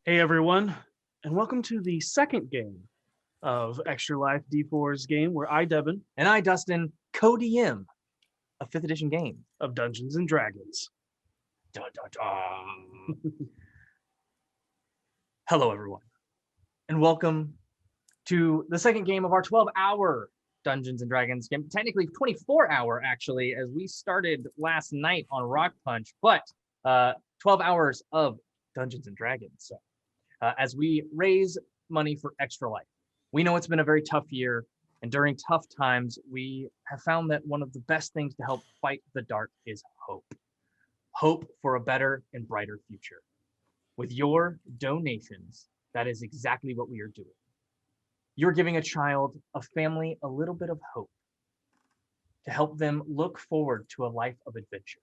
Hey everyone, and welcome to the second game of Extra Life D4's game where I, Devin, And I, Dustin, co-DM a 5th edition game of Dungeons and Dragons. Dun, dun, dun. Hello, everyone, and welcome to the second game of our 12-hour Dungeons and Dragons game. Technically 24-hour, actually, as we started last night on RockPunch, but 12 hours of Dungeons and Dragons. So, as we raise money for Extra Life. We know it's been a very tough year, and during tough times, we have found that one of the best things to help fight the dark is hope. Hope for a better and brighter future. With your donations, that is exactly what we are doing. You're giving a child, a family, a little bit of hope to help them look forward to a life of adventure.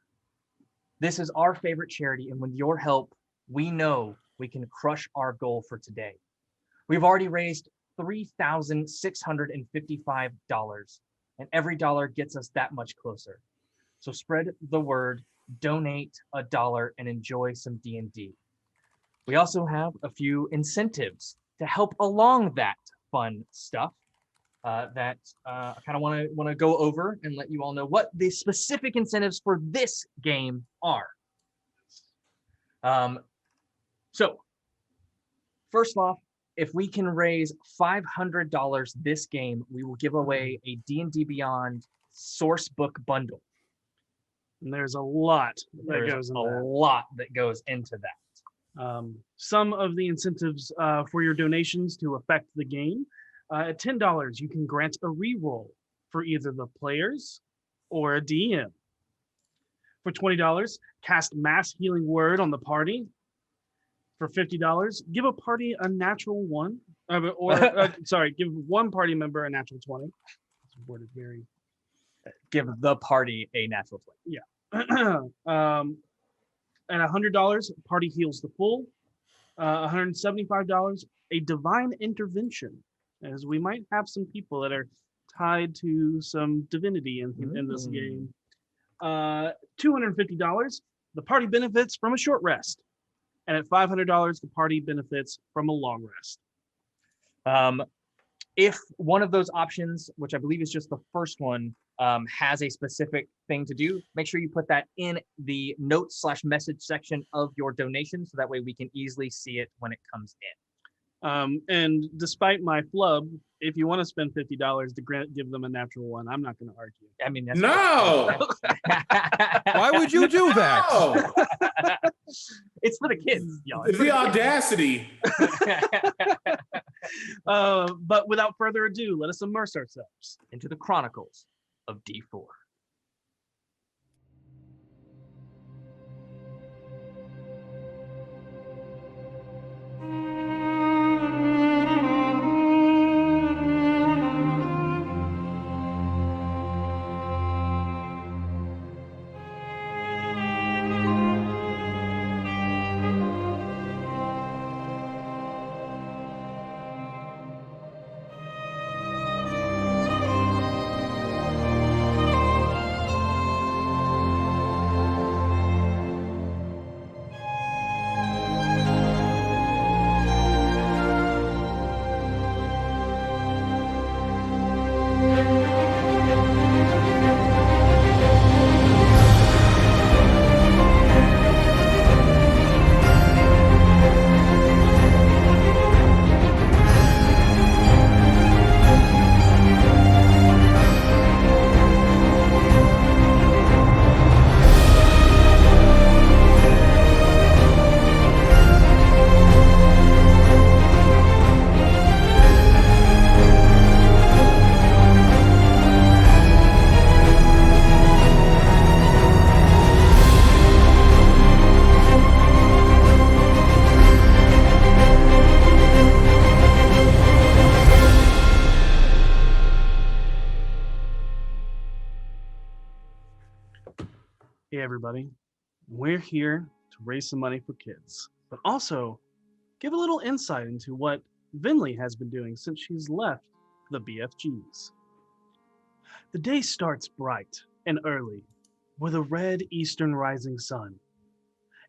This is our favorite charity, and with your help, we know we can crush our goal for today. We've already raised $3,655, and every dollar gets us that much closer. So spread the word, donate $1, and enjoy some D&D. We also have a few incentives to help along that fun stuff that I kind of want to go over and let you all know what the specific incentives for this game are. So, first off, if we can raise $500 this game, we will give away a D&D Beyond source book bundle. And there's a lot that goes into that. Some of the incentives for your donations to affect the game. At $10, you can grant a reroll for either the players or a DM. For $20, cast Mass Healing Word on the party. For $50, give a party a natural one, give one party member a natural 20. It's worded very. Give the party a natural 20. Yeah. And $100, party heals the full. $175, a divine intervention, as we might have some people that are tied to some divinity in this game. $250, the party benefits from a short rest. And at $500, the party benefits from a long rest. If one of those options, which I believe is just the first one, has a specific thing to do, make sure you put that in the notes/message section of your donation, so that way we can easily see it when it comes in. And despite my flub, if you want to spend $50 to give them a natural one, I'm not going to argue. I mean, that's no. Why would you do that? No. It's for the kids, y'all. The audacity. But without further ado, let us immerse ourselves into the Chronicles of D4. Hey everybody, we're here to raise some money for kids, but also give a little insight into what Venlee has been doing since she's left the BFGs. The day starts bright and early with a red eastern rising sun.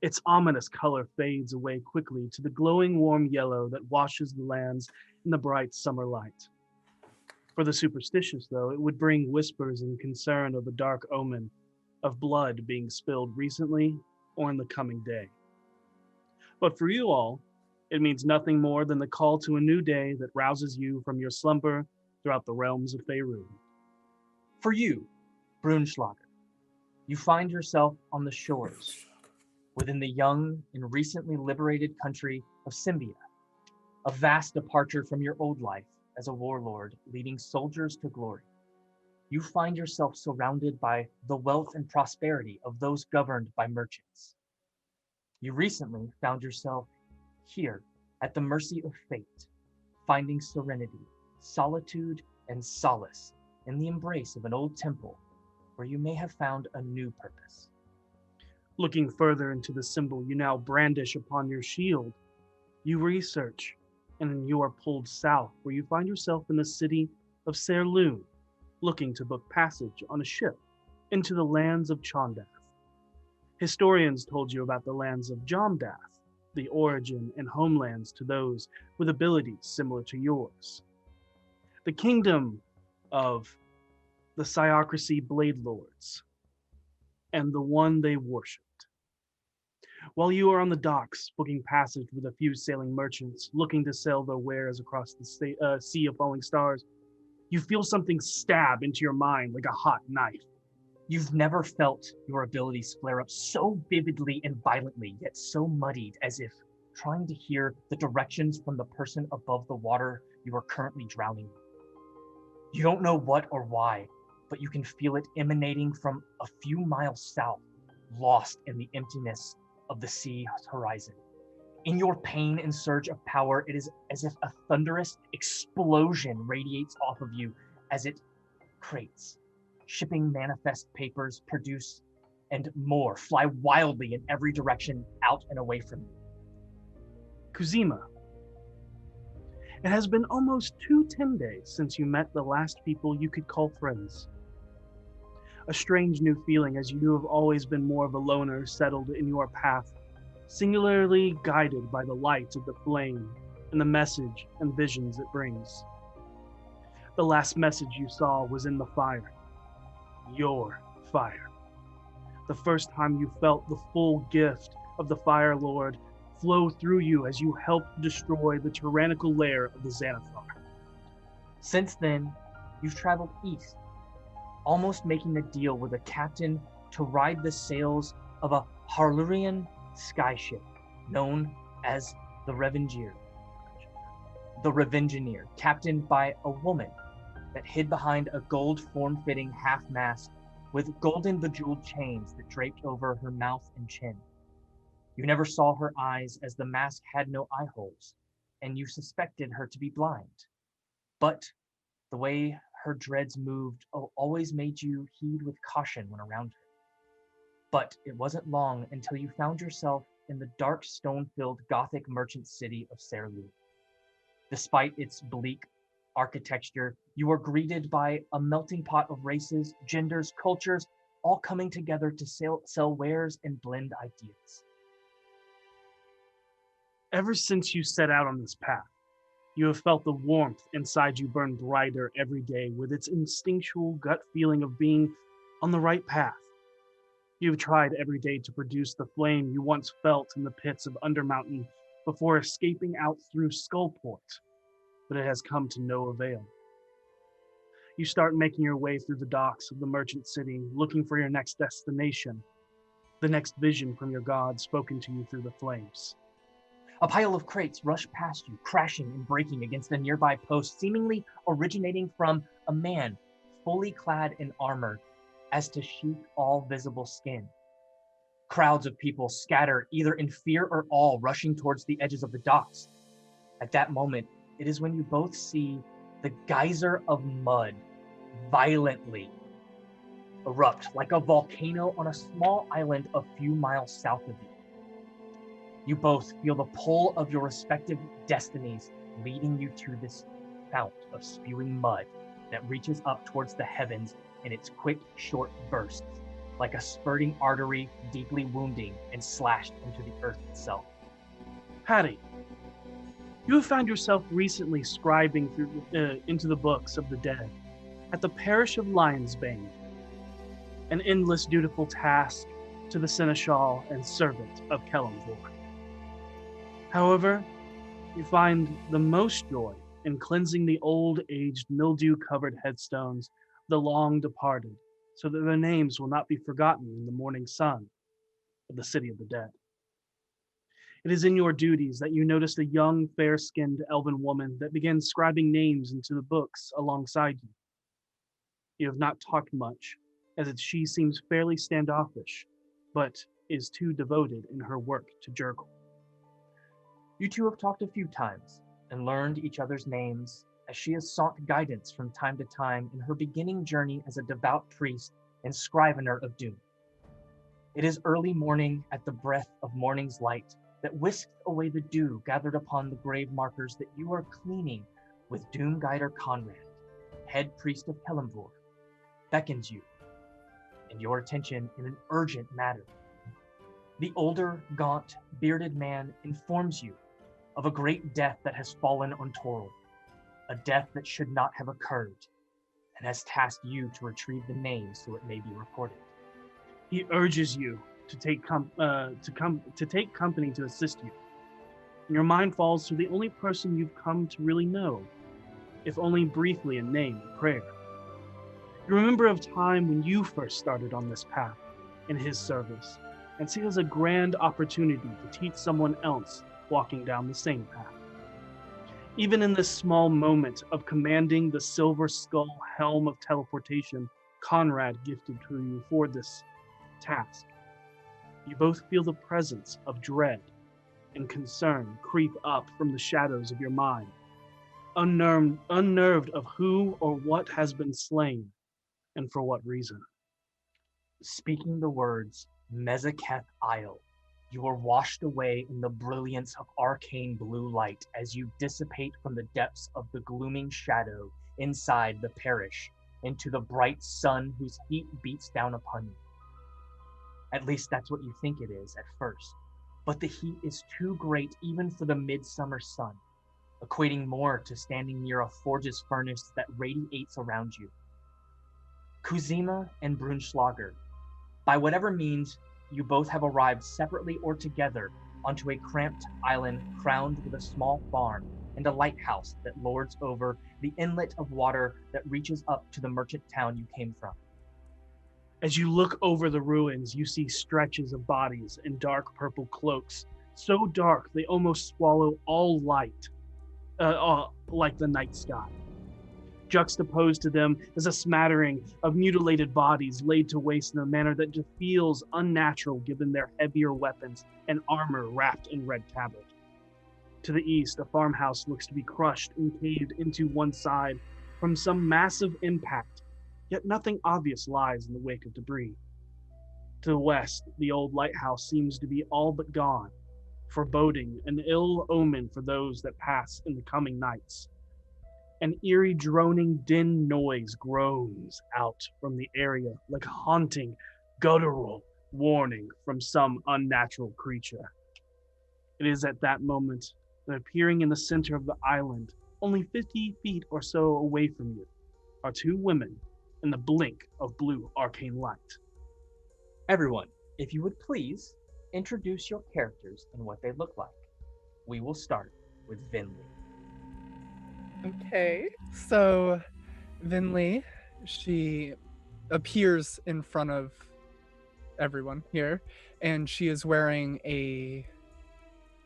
Its ominous color fades away quickly to the glowing warm yellow that washes the lands in the bright summer light. For the superstitious, though, it would bring whispers and concern of a dark omen of blood being spilled recently or in the coming day. But for you all, it means nothing more than the call to a new day that rouses you from your slumber throughout the realms of Faerun. For you, Brunschlager, you find yourself on the shores within the young and recently liberated country of Symbia, a vast departure from your old life as a warlord leading soldiers to glory. You find yourself surrounded by the wealth and prosperity of those governed by merchants. You recently found yourself here at the mercy of fate, finding serenity, solitude, and solace in the embrace of an old temple where you may have found a new purpose. Looking further into the symbol you now brandish upon your shield, you research, and you are pulled south where you find yourself in the city of Serloon, looking to book passage on a ship into the lands of Chondath. Historians told you about the lands of Jomdath, the origin and homelands to those with abilities similar to yours. The kingdom of the Siocracy Blade Lords, and the one they worshipped. While you are on the docks, booking passage with a few sailing merchants looking to sell their wares across the sea of falling stars, you feel something stab into your mind like a hot knife. You've never felt your abilities flare up so vividly and violently, yet so muddied as if trying to hear the directions from the person above the water you are currently drowning in. You don't know what or why, but you can feel it emanating from a few miles south, lost in the emptiness of the sea's horizon. In your pain and surge of power, it is as if a thunderous explosion radiates off of you as it crates, shipping manifest papers, produce, and more fly wildly in every direction out and away from you. Kuzima. It has been almost 10 days since you met the last people you could call friends. A strange new feeling as you have always been more of a loner settled in your path, singularly guided by the light of the flame and the message and visions it brings. The last message you saw was in the fire. Your fire. The first time you felt the full gift of the Fire Lord flow through you as you helped destroy the tyrannical lair of the Xanathar. Since then, you've traveled east, almost making a deal with a captain to ride the sails of a Harlurian skyship known as the Revengeer. The Revengeneer, captained by a woman that hid behind a gold form-fitting half-mask with golden bejeweled chains that draped over her mouth and chin. You never saw her eyes as the mask had no eye holes, and you suspected her to be blind. But the way her dreads moved always made you heed with caution when around her. But it wasn't long until you found yourself in the dark stone-filled Gothic merchant city of Serloon. Despite its bleak architecture, you are greeted by a melting pot of races, genders, cultures, all coming together to sell wares and blend ideas. Ever since you set out on this path, you have felt the warmth inside you burn brighter every day with its instinctual gut feeling of being on the right path. You've tried every day to produce the flame you once felt in the pits of Undermountain before escaping out through Skullport, but it has come to no avail. You start making your way through the docks of the merchant city, looking for your next destination, the next vision from your god spoken to you through the flames. A pile of crates rush past you, crashing and breaking against a nearby post, seemingly originating from a man fully clad in armor as to sheath all visible skin. Crowds of people scatter either in fear or awe, rushing towards the edges of the docks. At that moment, it is when you both see the geyser of mud violently erupt like a volcano on a small island a few miles south of you. You both feel the pull of your respective destinies leading you to this fount of spewing mud that reaches up towards the heavens in its quick, short bursts, like a spurting artery deeply wounding and slashed into the earth itself. Patty, you have found yourself recently scribing into the books of the dead at the parish of Lionsbane, an endless dutiful task to the seneschal and servant of Kellamvor. However, you find the most joy in cleansing the old-aged, mildew-covered headstones of the long-departed, so that their names will not be forgotten in the morning sun of the city of the dead. It is in your duties that you noticed a young, fair-skinned elven woman that began scribing names into the books alongside you. You have not talked much, as she seems fairly standoffish, but is too devoted in her work to jurgle. You two have talked a few times and learned each other's names as she has sought guidance from time to time in her beginning journey as a devout priest and scrivener of doom. It is early morning at the breath of morning's light that whisks away the dew gathered upon the grave markers that you are cleaning with Doom Guider Conrad, head priest of Kellamvor, beckons you and your attention in an urgent matter. The older, gaunt, bearded man informs you of a great death that has fallen on Toril, a death that should not have occurred, and has tasked you to retrieve the names so it may be reported. He urges you to take company to assist you. And your mind falls to the only person you've come to really know, if only briefly in name and prayer. You remember of time when you first started on this path in his service, and see it as a grand opportunity to teach someone else walking down the same path. Even in this small moment of commanding the silver skull helm of teleportation Conrad gifted to you for this task, you both feel the presence of dread and concern creep up from the shadows of your mind, unnerved of who or what has been slain and for what reason. Speaking the words Mezaketh Isle, you are washed away in the brilliance of arcane blue light as you dissipate from the depths of the glooming shadow inside the parish into the bright sun whose heat beats down upon you. At least that's what you think it is at first, but the heat is too great even for the midsummer sun, equating more to standing near a forge's furnace that radiates around you. Kuzima and Brunschlager, by whatever means, you both have arrived separately or together onto a cramped island crowned with a small farm and a lighthouse that lords over the inlet of water that reaches up to the merchant town you came from. As you look over the ruins, you see stretches of bodies in dark purple cloaks, so dark they almost swallow all light, like the night sky. Juxtaposed to them is a smattering of mutilated bodies laid to waste in a manner that just feels unnatural given their heavier weapons and armor wrapped in red cabbage. To the east, a farmhouse looks to be crushed and caved into one side from some massive impact, yet nothing obvious lies in the wake of debris. To the west, the old lighthouse seems to be all but gone, foreboding an ill omen for those that pass in the coming nights. An eerie droning din noise groans out from the area like a haunting, guttural warning from some unnatural creature. It is at that moment that appearing in the center of the island, only 50 feet or so away from you, are two women in the blink of blue arcane light. Everyone, if you would please introduce your characters and what they look like. We will start with Venlee. Okay, so Venlee, she appears in front of everyone here, and she is wearing a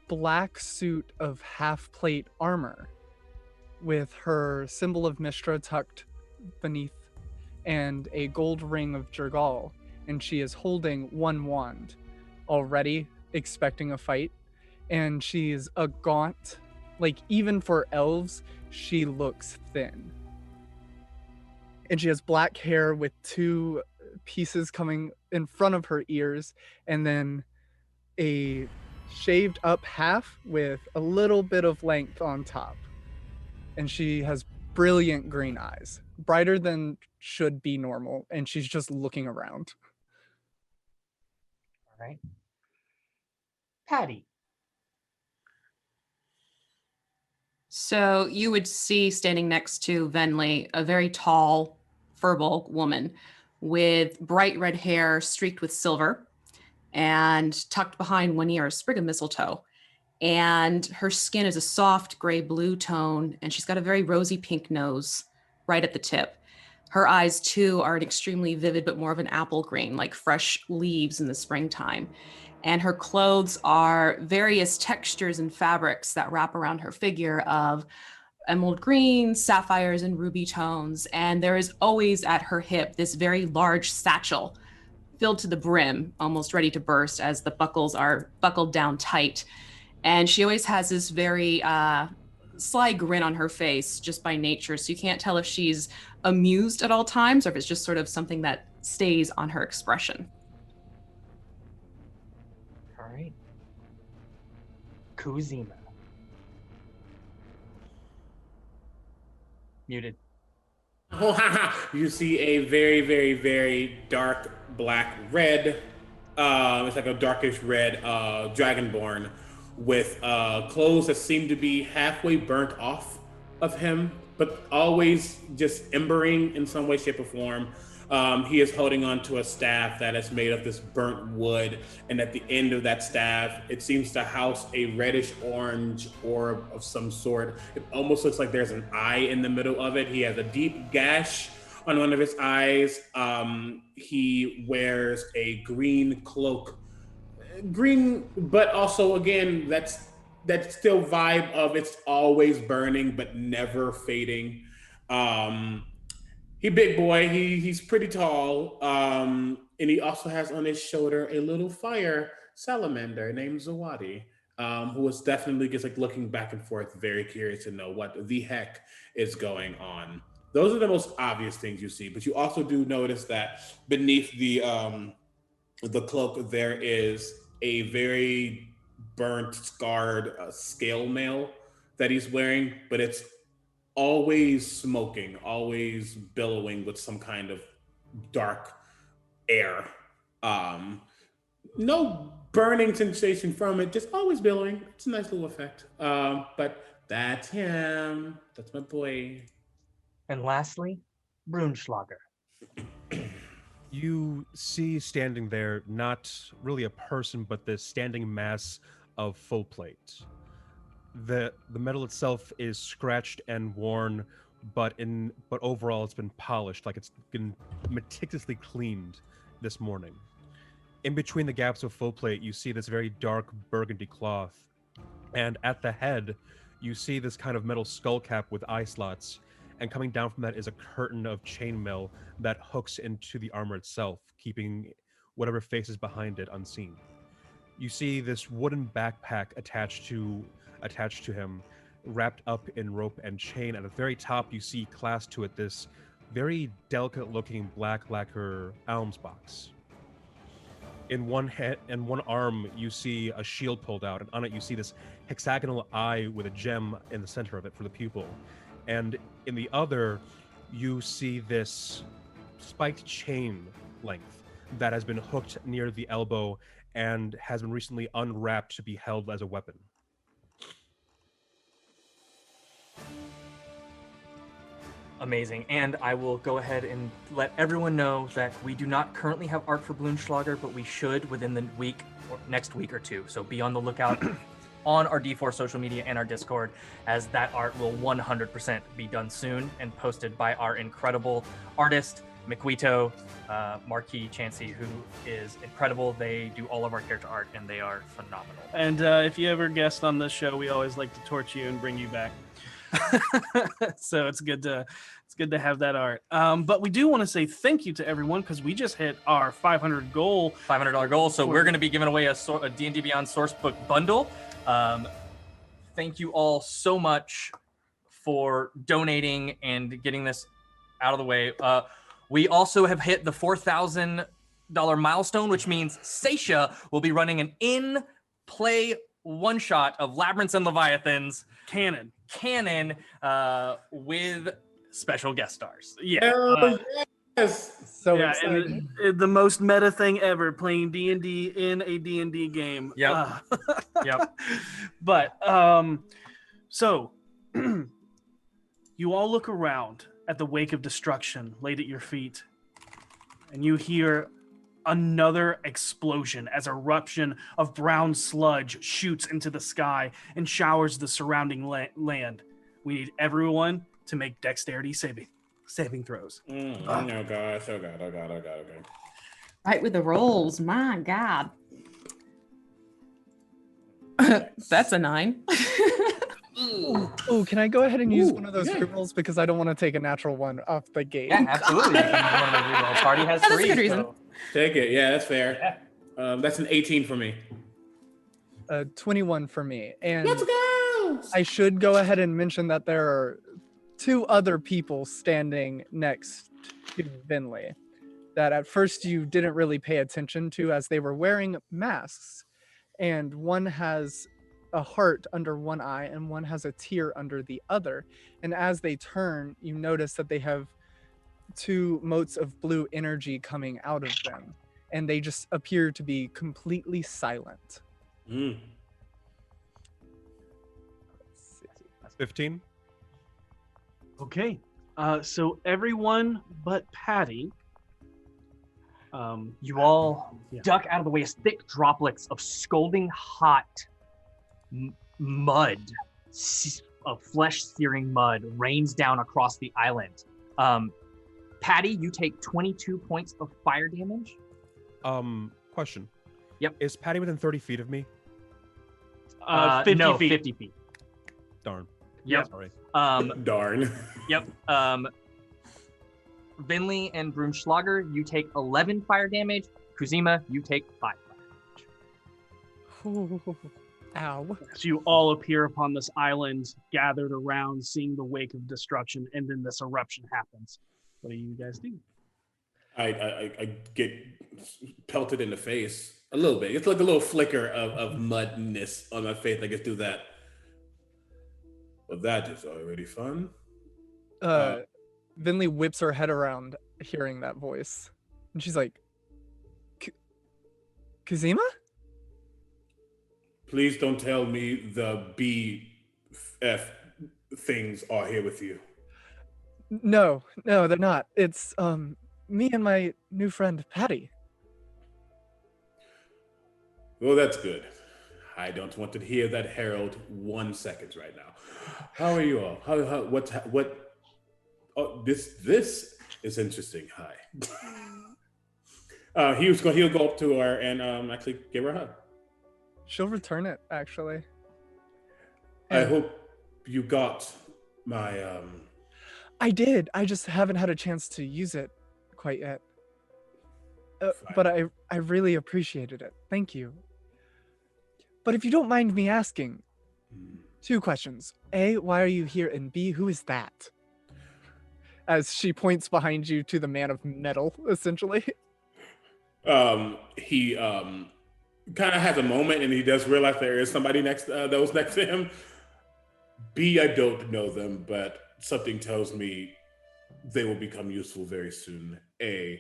black suit of half-plate armor with her symbol of Mishra tucked beneath and a gold ring of Jergal, and she is holding one wand, already expecting a fight, and she's a gaunt, like even for elves, she looks thin. And she has black hair with two pieces coming in front of her ears, and then a shaved up half with a little bit of length on top. And she has brilliant green eyes, brighter than should be normal, and she's just looking around. right. Patty. So you would see standing next to Venlee a very tall, furball woman with bright red hair streaked with silver and tucked behind one ear a sprig of mistletoe. And her skin is a soft gray blue tone, and she's got a very rosy pink nose right at the tip. Her eyes, too, are an extremely vivid, but more of an apple green, like fresh leaves in the springtime. And her clothes are various textures and fabrics that wrap around her figure of emerald green, sapphires, and ruby tones. And there is always at her hip this very large satchel filled to the brim, almost ready to burst as the buckles are buckled down tight. And she always has this very sly grin on her face just by nature. So you can't tell if she's amused at all times or if it's just sort of something that stays on her expression. All right. Kuzima. Muted. You see a very, very, very dark black red. It's like a darkish red dragonborn with clothes that seem to be halfway burnt off of him, but always just embering in some way, shape, or form. He is holding on to a staff that is made of this burnt wood, and at the end of that staff, it seems to house a reddish orange orb of some sort. It almost looks like there's an eye in the middle of it. He has a deep gash on one of his eyes. He wears a green cloak. Green, but also, again, that's still vibe of it's always burning, but never fading. He big boy. He's pretty tall, and he also has on his shoulder a little fire salamander named Zawadi, who is definitely just like looking back and forth, very curious to know what the heck is going on. Those are the most obvious things you see, but you also do notice that beneath the cloak there is a very burnt, scarred scale mail that he's wearing, but it's always smoking, always billowing with some kind of dark air. No burning sensation from it, just always billowing. It's a nice little effect. But that's him. That's my boy. And lastly, Brunschlager. You see standing there, not really a person, but this standing mass of full plate. The metal itself is scratched and worn, but overall it's been polished, like it's been meticulously cleaned this morning. In between the gaps of full plate, you see this very dark burgundy cloth, and at the head, you see this kind of metal skull cap with eye slots, and coming down from that is a curtain of chainmail that hooks into the armor itself, keeping whatever faces behind it unseen. You see this wooden backpack attached to him, wrapped up in rope and chain. At the very top, you see clasped to it this very delicate-looking black lacquer alms box. In one arm, you see a shield pulled out, and on it you see this hexagonal eye with a gem in the center of it for the pupil. And in the other, you see this spiked chain length that has been hooked near the elbow and has been recently unwrapped to be held as a weapon. Amazing. And I will go ahead and let everyone know that we do not currently have art for Blunschlager, but we should within the week or next week or two. So be on the lookout on our D4 social media and our Discord, as that art will 100% be done soon and posted by our incredible artist, McQuito, Marquis Chansey, who is incredible. They do all of our character art, and they are phenomenal. And if you ever guest on this show, we always like to torch you and bring you back. So it's good to have that art. But we do want to say thank you to everyone, because we just hit our $500 goal. $500 goal. So we're going to be giving away a D&D Beyond Sourcebook bundle. Thank you all so much for donating and getting this out of the way. We also have hit the $4,000 milestone, which means Seisha will be running an in-play one-shot of Labyrinths and Leviathans canon with special guest stars. Yeah. So yeah, exciting. and the most meta thing ever, playing D&D in a D&D game. Yep. Yep. But so you all look around at the wake of destruction laid at your feet, and you hear another explosion as eruption of brown sludge shoots into the sky and showers the surrounding land. We need everyone to make dexterity saving throws. Oh gosh, oh god. Right with the rolls. My God. That's a 9. Oh, can I go ahead and use Ooh, one of those yeah. rerolls because I don't want to take a natural one off the gate? Yeah, absolutely. You can use one of those rerolls. Party has That's a 3. good reason. So. Take it. Yeah, that's fair. That's an 18 for me. 21 for me. And Let's go. I should go ahead and mention that there are 2 other people standing next to Venlee that at first you didn't really pay attention to as they were wearing masks. And one has a heart under one eye and one has a tear under the other. And as they turn, you notice that they have 2 motes of blue energy coming out of them. And they just appear to be completely silent. Mm. 15. Okay, so everyone but Patty. You all Yeah. duck out of the way as thick droplets of scalding hot mud, of flesh-searing mud, rains down across the island. Patty, you take 22 points of fire damage. Question. Yep. Is Patty within 30 feet of me? 50 no, feet. 50 feet. Darn. Yep. Sorry. Darn. Yep. Venlee and Brunschlager, you take 11 fire damage. Kuzima, you take 5 fire damage. Ow. So you all appear upon this island, gathered around, seeing the wake of destruction, and then this eruption happens. What do you guys do? I get pelted in the face a little bit. It's like a little flicker of mudness on my face. I get through that. Well, that is already fun. Venlee whips her head around hearing that voice. And she's like, Kuzima? Please don't tell me the BF things are here with you. No, they're not. It's me and my new friend Patty. Well, that's good. I don't want to hear that herald 1 second right now. How are you all? What? Oh, this is interesting. Hi. He'll go up to her and actually give her a hug. She'll return it, actually. I And hope you got my I did. I just haven't had a chance to use it quite yet. Fine. But I really appreciated it. Thank you. But if you don't mind me asking, 2 questions. A, why are you here? And B, who is that? As she points behind you to the man of metal, essentially. He kind of has a moment and he does realize there is somebody next to him. B, I don't know them, but something tells me they will become useful very soon. A,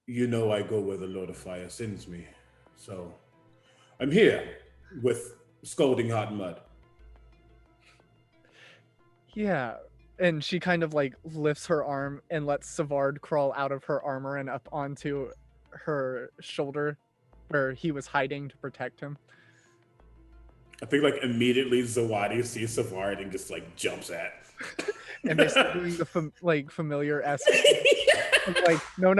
I go where the Lord of Fire sends me. So I'm here with scalding hot mud. Yeah. And she kind of like lifts her arm and lets Savard crawl out of her armor and up onto her shoulder where he was hiding to protect him. I think like immediately Zawadi sees Savard and just like jumps at. And they start doing the familiar esque. Like, no.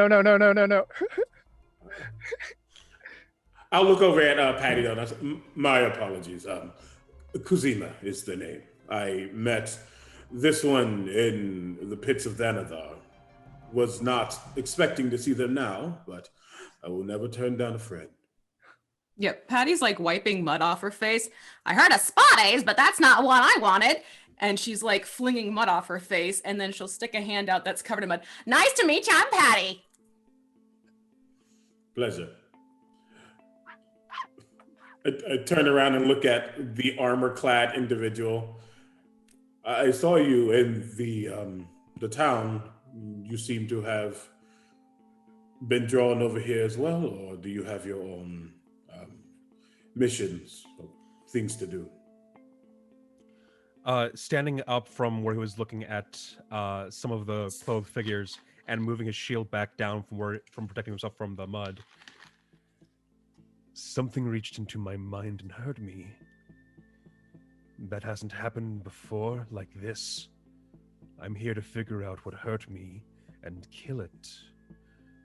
I'll look over at Patty though. And I say, my apologies. Kuzima is the name. I met this one in the pits of Thanadar. Was not expecting to see them now, but I will never turn down a friend. Yep, Patty's like wiping mud off her face. I heard a spades, but that's not what I wanted. And she's like flinging mud off her face, and then she'll stick a hand out that's covered in mud. Nice to meet you, I'm Patty. Pleasure. I turn around and look at the armor-clad individual. I saw you in the town. You seem to have been drawn over here as well, or do you have your own missions, or things to do? Standing up from where he was looking at some of the clothed figures and moving his shield back down from protecting himself from the mud. Something reached into my mind and hurt me. That hasn't happened before like this. I'm here to figure out what hurt me and kill it.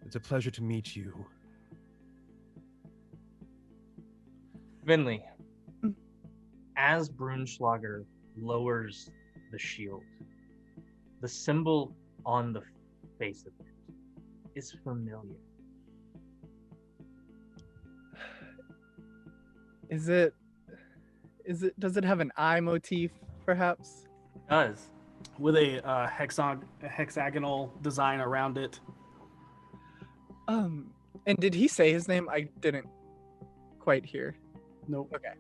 It's a pleasure to meet you. Venlee, as Brunschlager lowers the shield, the symbol on the face of it is familiar. Does it have an eye motif, perhaps? It does. With a hexagonal design around it. And did he say his name? I didn't quite hear. Nope. Okay.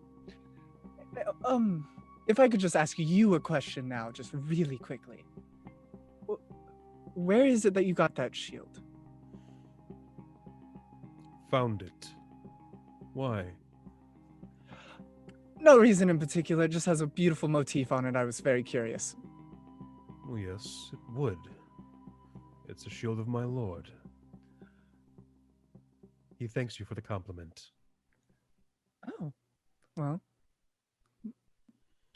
If I could just ask you a question now, just really quickly. Where is it that you got that shield? Found it. Why? No reason in particular, it just has a beautiful motif on it. I was very curious. Oh, yes, it would. It's a shield of my lord. He thanks you for the compliment. Oh, well,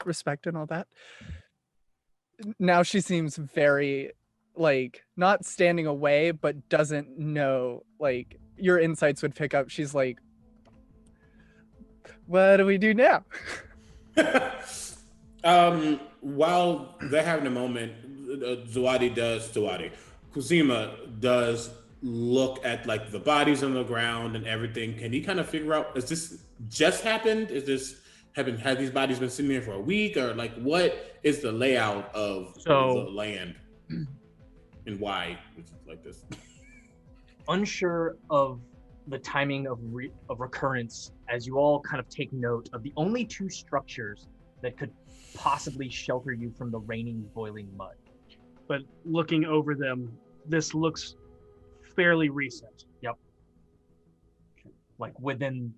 respect and all that. Now she seems very, not standing away, but doesn't know, your insights would pick up. She's like, what do we do now? While they're having a moment, Kuzima does look at the bodies on the ground and everything. Can he kind of figure out, is this just happened? Have these bodies been sitting there for a week, or what is the layout of the land and why it's like this? Unsure of the timing of recurrence, as you all kind of take note of the only two structures that could possibly shelter you from the raining, boiling mud. But looking over them, this looks fairly recent. Yep. Within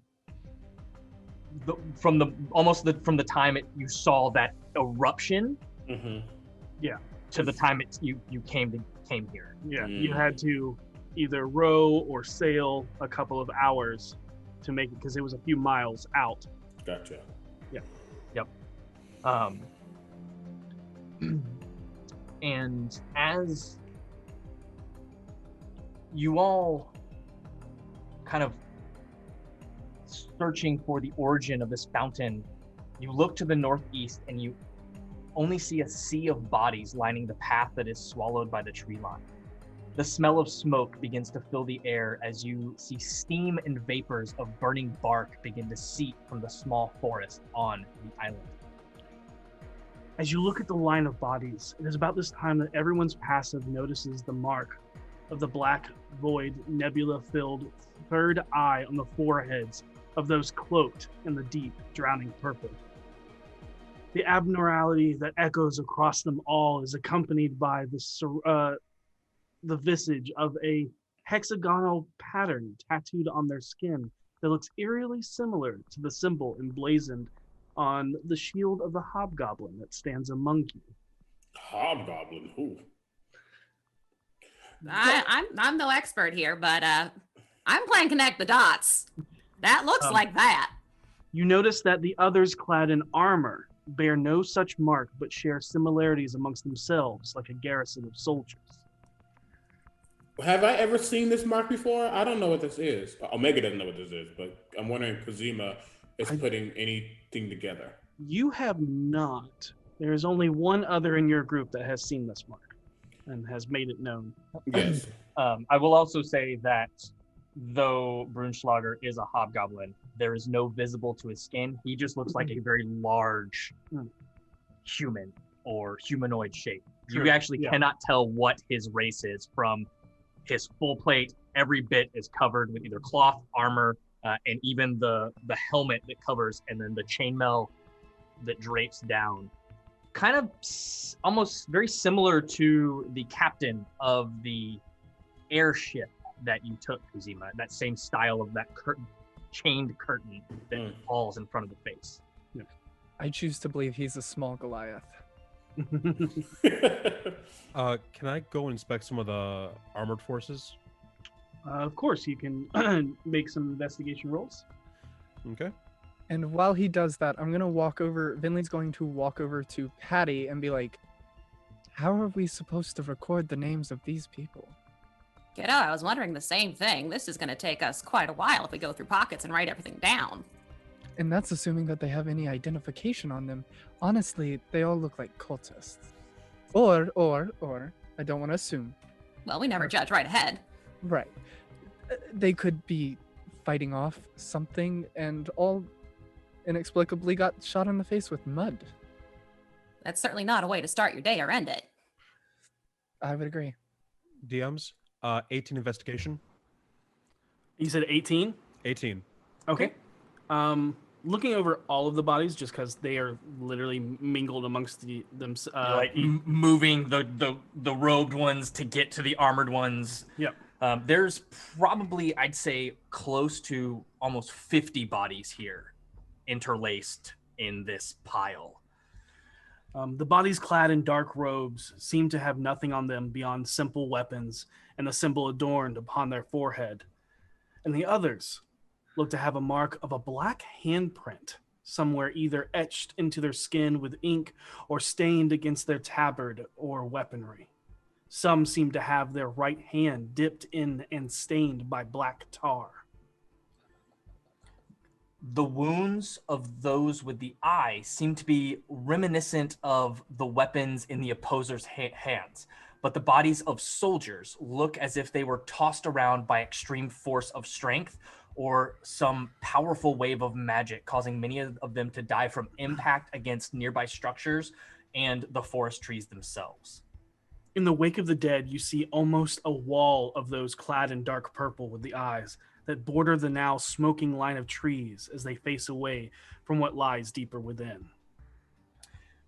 from the time you saw that eruption, to the time you came here. Yeah, you had to either row or sail a couple of hours to make it, because it was a few miles out. Gotcha. Yeah. Yep. And as you all kind of searching for the origin of this fountain, you look to the northeast and you only see a sea of bodies lining the path that is swallowed by the tree line. The smell of smoke begins to fill the air as you see steam and vapors of burning bark begin to seep from the small forest on the island. As you look at the line of bodies, it is about this time that everyone's passive notices the mark of the black void nebula-filled third eye on the foreheads of those cloaked in the deep, drowning purple. The abnormality that echoes across them all is accompanied by the visage of a hexagonal pattern tattooed on their skin that looks eerily similar to the symbol emblazoned on the shield of the hobgoblin that stands among you. Hobgoblin? Who? I'm no expert here, but I'm playing connect the dots. That looks like that. You notice that the others clad in armor bear no such mark, but share similarities amongst themselves, like a garrison of soldiers. Have I ever seen this mark before? I don't know what this is. Omega doesn't know what this is, but I'm wondering if Kazima is putting anything together. You have not. There is only one other in your group that has seen this mark and has made it known. Yes. I will also say that though Brunschlager is a hobgoblin, there is no visible to his skin. He just looks like a very large human or humanoid shape. Sure. You actually cannot tell what his race is from his full plate. Every bit is covered with either cloth, armor, and even the helmet that covers, and then the chainmail that drapes down. Kind of almost very similar to the captain of the airship that you took, Kuzima. That same style of that curtain, chained curtain that falls in front of the face. I choose to believe he's a small Goliath. Can I go and inspect some of the armored forces? Of course, you can make some investigation rolls. Okay. And while he does that, I'm gonna walk over. Venlee's going to walk over to Patty and be like, "How are we supposed to record the names of these people?" Kiddo, I was wondering the same thing. This is going to take us quite a while if we go through pockets and write everything down. And that's assuming that they have any identification on them. Honestly, they all look like cultists. Or, I don't want to assume. Well, we never judge right ahead. Right. They could be fighting off something and all inexplicably got shot in the face with mud. That's certainly not a way to start your day or end it. I would agree. DMs, 18 investigation. You said 18? 18. Okay. Looking over all of the bodies, just because they are literally mingled amongst them. Moving the robed ones to get to the armored ones. Yep. There's probably, I'd say, close to almost 50 bodies here interlaced in this pile. The bodies clad in dark robes seem to have nothing on them beyond simple weapons and the symbol adorned upon their forehead. And the others look to have a mark of a black handprint somewhere, either etched into their skin with ink or stained against their tabard or weaponry. Some seem to have their right hand dipped in and stained by black tar. The wounds of those with the eye seem to be reminiscent of the weapons in the opposer's hands, but the bodies of soldiers look as if they were tossed around by extreme force of strength or some powerful wave of magic, causing many of them to die from impact against nearby structures and the forest trees themselves. In the wake of the dead, you see almost a wall of those clad in dark purple with the eyes that border the now smoking line of trees as they face away from what lies deeper within.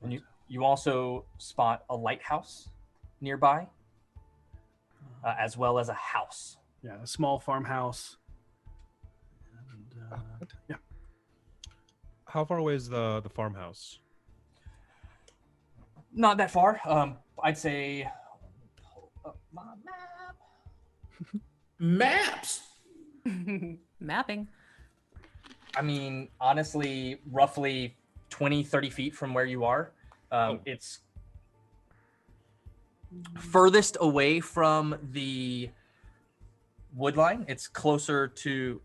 And you also spot a lighthouse nearby, as well as a house. Yeah, a small farmhouse. And, yeah. How far away is the farmhouse? Not that far. I'd say. Pull up my map. Maps. Mapping. I mean, honestly, roughly 20, 30 feet from where you are. It's furthest away from the wood line. It's closer to,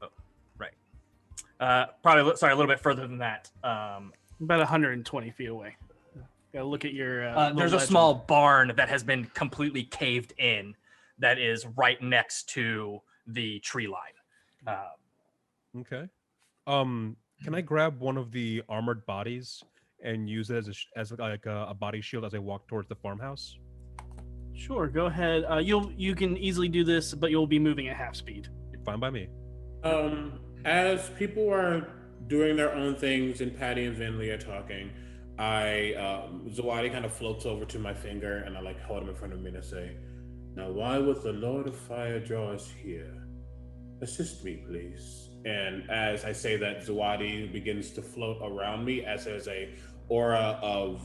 probably, a little bit further than that. About 120 feet away. Gotta look at your. There's a small barn that has been completely caved in that is right next to the tree line. Okay. Can I grab one of the armored bodies and use it as like a body shield as I walk towards the farmhouse? Sure, go ahead. You can easily do this, but you'll be moving at half speed. Fine by me. As people are doing their own things and Patty and Venlee are talking, Zawadi kind of floats over to my finger and I hold him in front of me and I say, "Now why would the Lord of Fire draw us here? Assist me, please." And as I say that, Zawadi begins to float around me as there's a aura of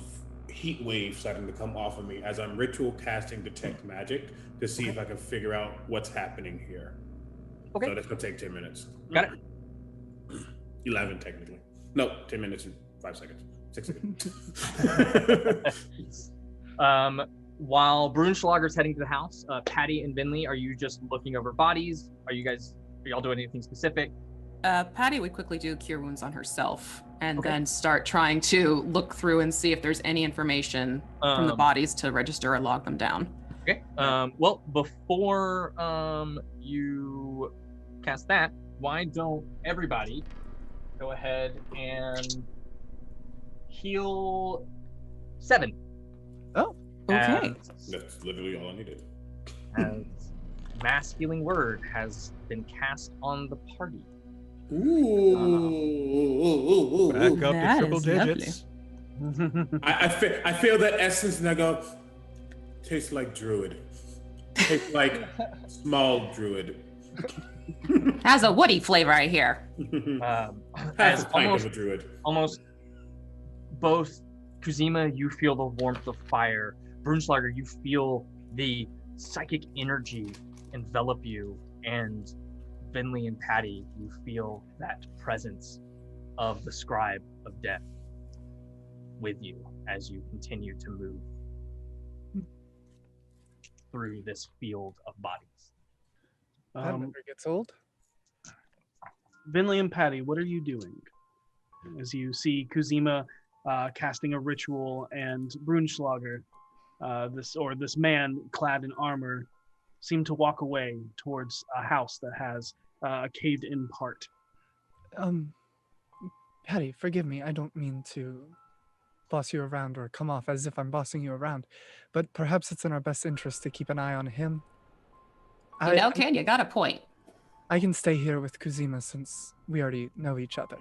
heat wave starting to come off of me as I'm ritual casting Detect Magic to see if I can figure out what's happening here. Okay. So that's gonna take 10 minutes. Got it. 11 technically. No, 10 minutes and 5 seconds. 6 seconds. While Brunschlager's heading to the house, Patty and Venlee, are you just looking over bodies? Are y'all doing anything specific? Patty would quickly do cure wounds on herself and then start trying to look through and see if there's any information from the bodies to register or log them down. Okay. Well, before you cast that, why don't everybody go ahead and heal 7? Oh, okay. That's literally all I needed. As mass healing word has been cast on the party. Ooh. Back up to That triple is lovely. digits. I feel that essence and I go, tastes like druid. Tastes like small druid. Has a woody flavor, I hear. As As a pint almost, of a druid. almost both Kuzima, you feel the warmth of fire. Brunschlager, you feel the psychic energy envelop you, and Venlee and Patty, you feel that presence of the scribe of death with you as you continue to move through this field of bodies. That never gets old. Venlee and Patty, what are you doing? As you see Kuzima casting a ritual and Brunschlager, this man clad in armor, seem to walk away towards a house that has a caved-in part. Patty, forgive me. I don't mean to boss you around or come off as if I'm bossing you around, but perhaps it's in our best interest to keep an eye on him. You know, Ken, you got a point. I can stay here with Kuzima since we already know each other.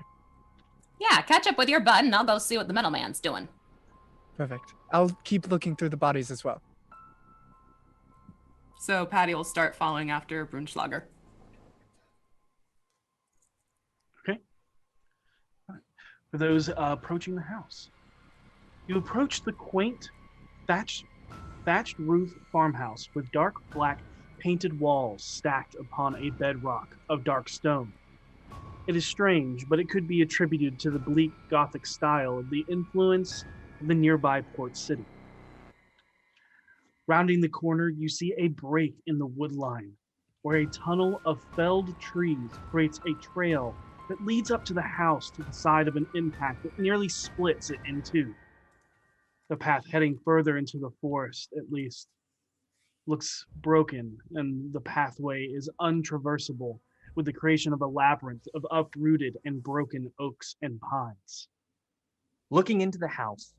Yeah, catch up with your bud and I'll go see what the middleman's doing. Perfect. I'll keep looking through the bodies as well. So Patty will start following after Brunschlager. Okay. For those approaching the house, you approach the quaint thatched roof farmhouse with dark black painted walls stacked upon a bedrock of dark stone. It is strange, but it could be attributed to the bleak Gothic style of the influence of the nearby port city. Rounding the corner, you see a break in the wood line, where a tunnel of felled trees creates a trail that leads up to the house to the side of an impact that nearly splits it in two. The path heading further into the forest, at least, looks broken, and the pathway is untraversable with the creation of a labyrinth of uprooted and broken oaks and pines. Looking into the house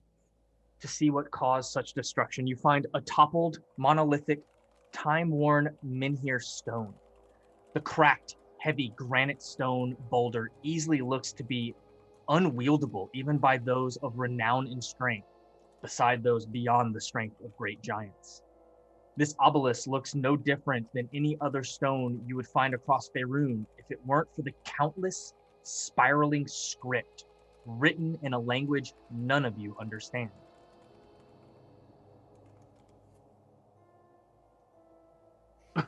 to see what caused such destruction, you find a toppled, monolithic, time-worn menhir stone. The cracked, heavy granite stone boulder easily looks to be unwieldable even by those of renown and strength, beside those beyond the strength of great giants. This obelisk looks no different than any other stone you would find across Faerun if it weren't for the countless spiraling script written in a language none of you understand.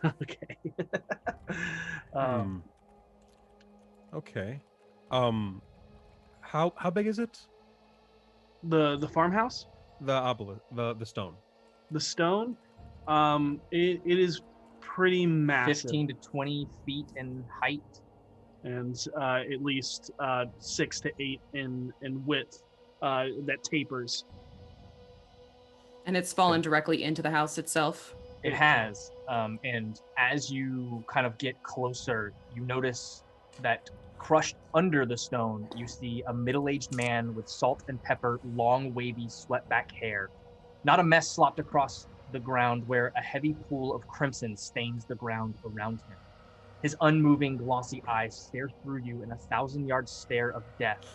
Okay. Okay. How big is it? The farmhouse, The obelisk, the stone. the stone, it is pretty massive, 15 to 20 feet in height. and at least 6 to 8 in width. That tapers. And it's fallen directly into the house itself. It has, and as you kind of get closer, you notice that crushed under the stone, you see a middle-aged man with salt and pepper, long, wavy, swept-back hair. Not a mess slopped across the ground where a heavy pool of crimson stains the ground around him. His unmoving, glossy eyes stare through you in a 1,000-yard stare of death,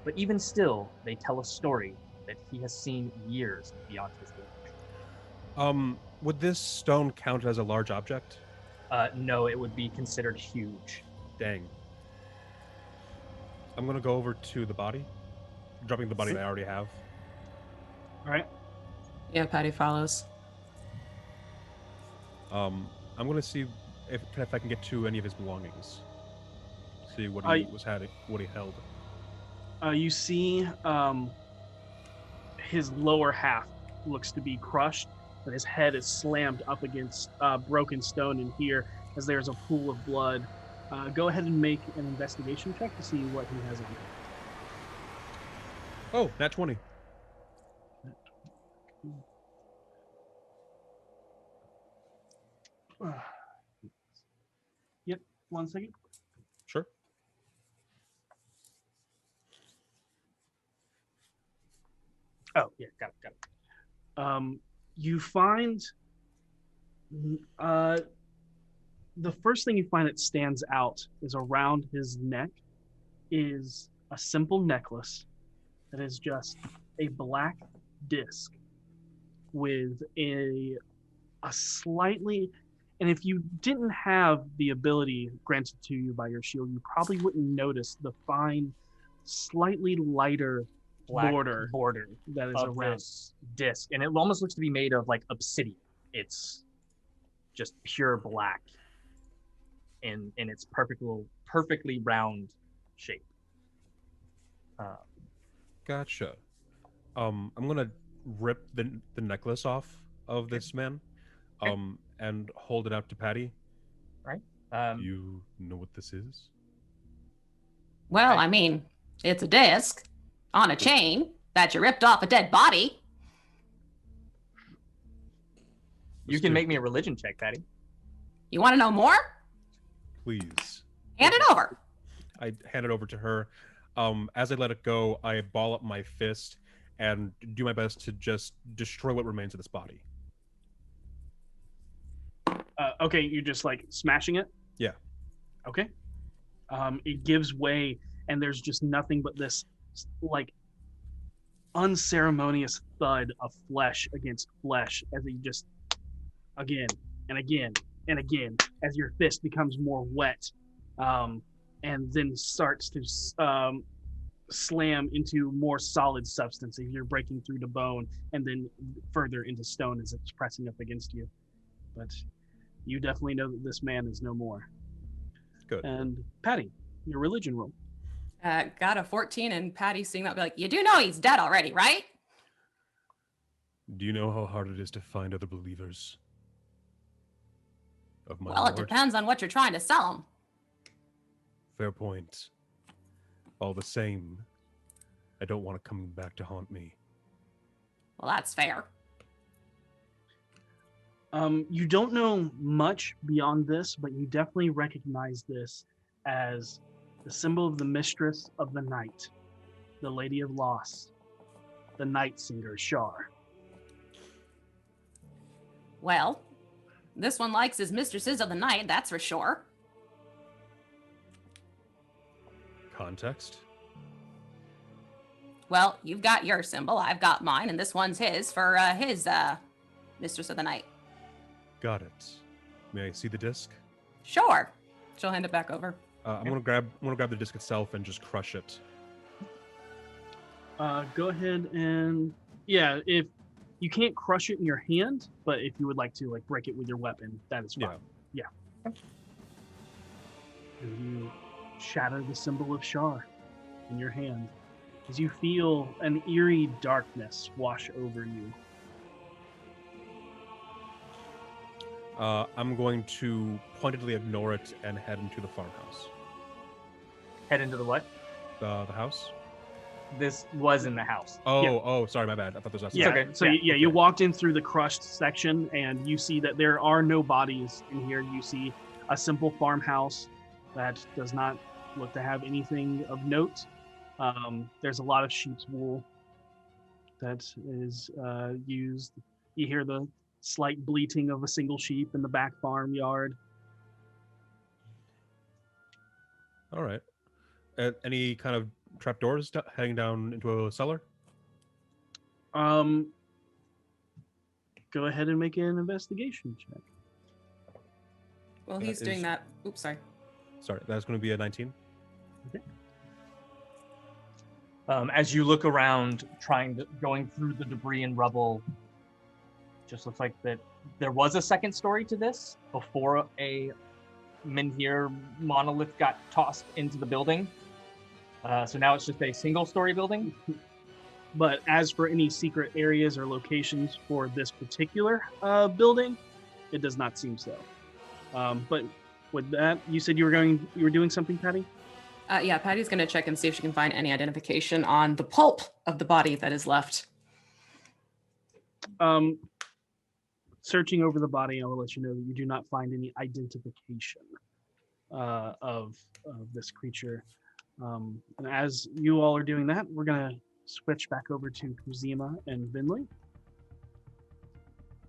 but even still, they tell a story that he has seen years beyond his age. Would this stone count as a large object? No, it would be considered huge. Dang. I'm gonna go over to the body, dropping the body that I already have. All right. Yeah, Patty follows. I'm gonna see if I can get to any of his belongings. See what he what he held. You see his lower half looks to be crushed, but his head is slammed up against broken stone in here as there's a pool of blood. Go ahead and make an investigation check to see what he has on. Oh, nat 20. Yep, 1 second. Sure. Oh, yeah, got it. You find the first thing you find that stands out is around his neck is a simple necklace that is just a black disc with a slightly, And if you didn't have the ability granted to you by your shield, you probably wouldn't notice the fine, slightly lighter Black border border that is of around. this disc, and it almost looks to be made of like obsidian. It's just pure black in its perfectly round shape. Gotcha. I'm gonna rip the necklace off of this man, and hold it out to Patty. Do you know what this is? Well, I mean, it's a disc on a chain that you ripped off a dead body. You can make me a religion check, Patty. You want to know more? Please. Hand it over. I hand it over to her. As I let it go, I ball up my fist and do my best to just destroy what remains of this body. Okay, you're just like smashing it? Yeah. Okay. It gives way, and there's just nothing but this like unceremonious thud of flesh against flesh as he just again and again and again as your fist becomes more wet, and then starts to slam into more solid substance as you're breaking through the bone and then further into stone as it's pressing up against you. But you definitely know that this man is no more. Good. And Patty, your religion roll. Got a 14, and Patty seeing that be like, you do know he's dead already, right? Do you know how hard it is to find other believers of my Well, it Lord? depends on what you're trying to sell him. Fair point. All the same, I don't want it coming back to haunt me. Well, that's fair. You don't know much beyond this, but you definitely recognize this as the symbol of the mistress of the night, the Lady of Loss, the night singer Shar. Well, this one likes his mistresses of the night, that's for sure. Context? Well, you've got your symbol, I've got mine, and this one's his for his mistress of the night. Got it. May I see the disc? Sure. She'll hand it back over. I'm gonna grab the disc itself and just crush it. Go ahead and if you can't crush it in your hand, but if you would like to like break it with your weapon, that is fine. Yeah. And you shatter the symbol of Shar in your hand as you feel an eerie darkness wash over you. I'm going to pointedly ignore it and head into the farmhouse. Head into the what? The house? This was in the house. Oh, sorry, my bad. I thought there was outside. Yeah. okay. So Yeah. you walked in through the crushed section, and you see that there are no bodies in here. You see a simple farmhouse that does not look to have anything of note. There's a lot of sheep's wool that is used. You hear the slight bleating of a single sheep in the back farmyard. All right. Any kind of trapdoors heading down into a cellar? Go ahead and make an investigation check. Well, he's doing that. Oops, sorry. Sorry, that's going to be a 19. As you look around, going through the debris and rubble, just looks like that there was a second story to this before a Menhir monolith got tossed into the building. So now it's just a single-story building. But as for any secret areas or locations for this particular building, it does not seem so. But with that, you said you were doing something, Patty? Yeah, Patty's going to check and see if she can find any identification on the pulp of the body that is left. Searching over the body, I will let you know that you do not find any identification of this creature. And as you all are doing that, we're going to switch back over to Kuzima and Venlee.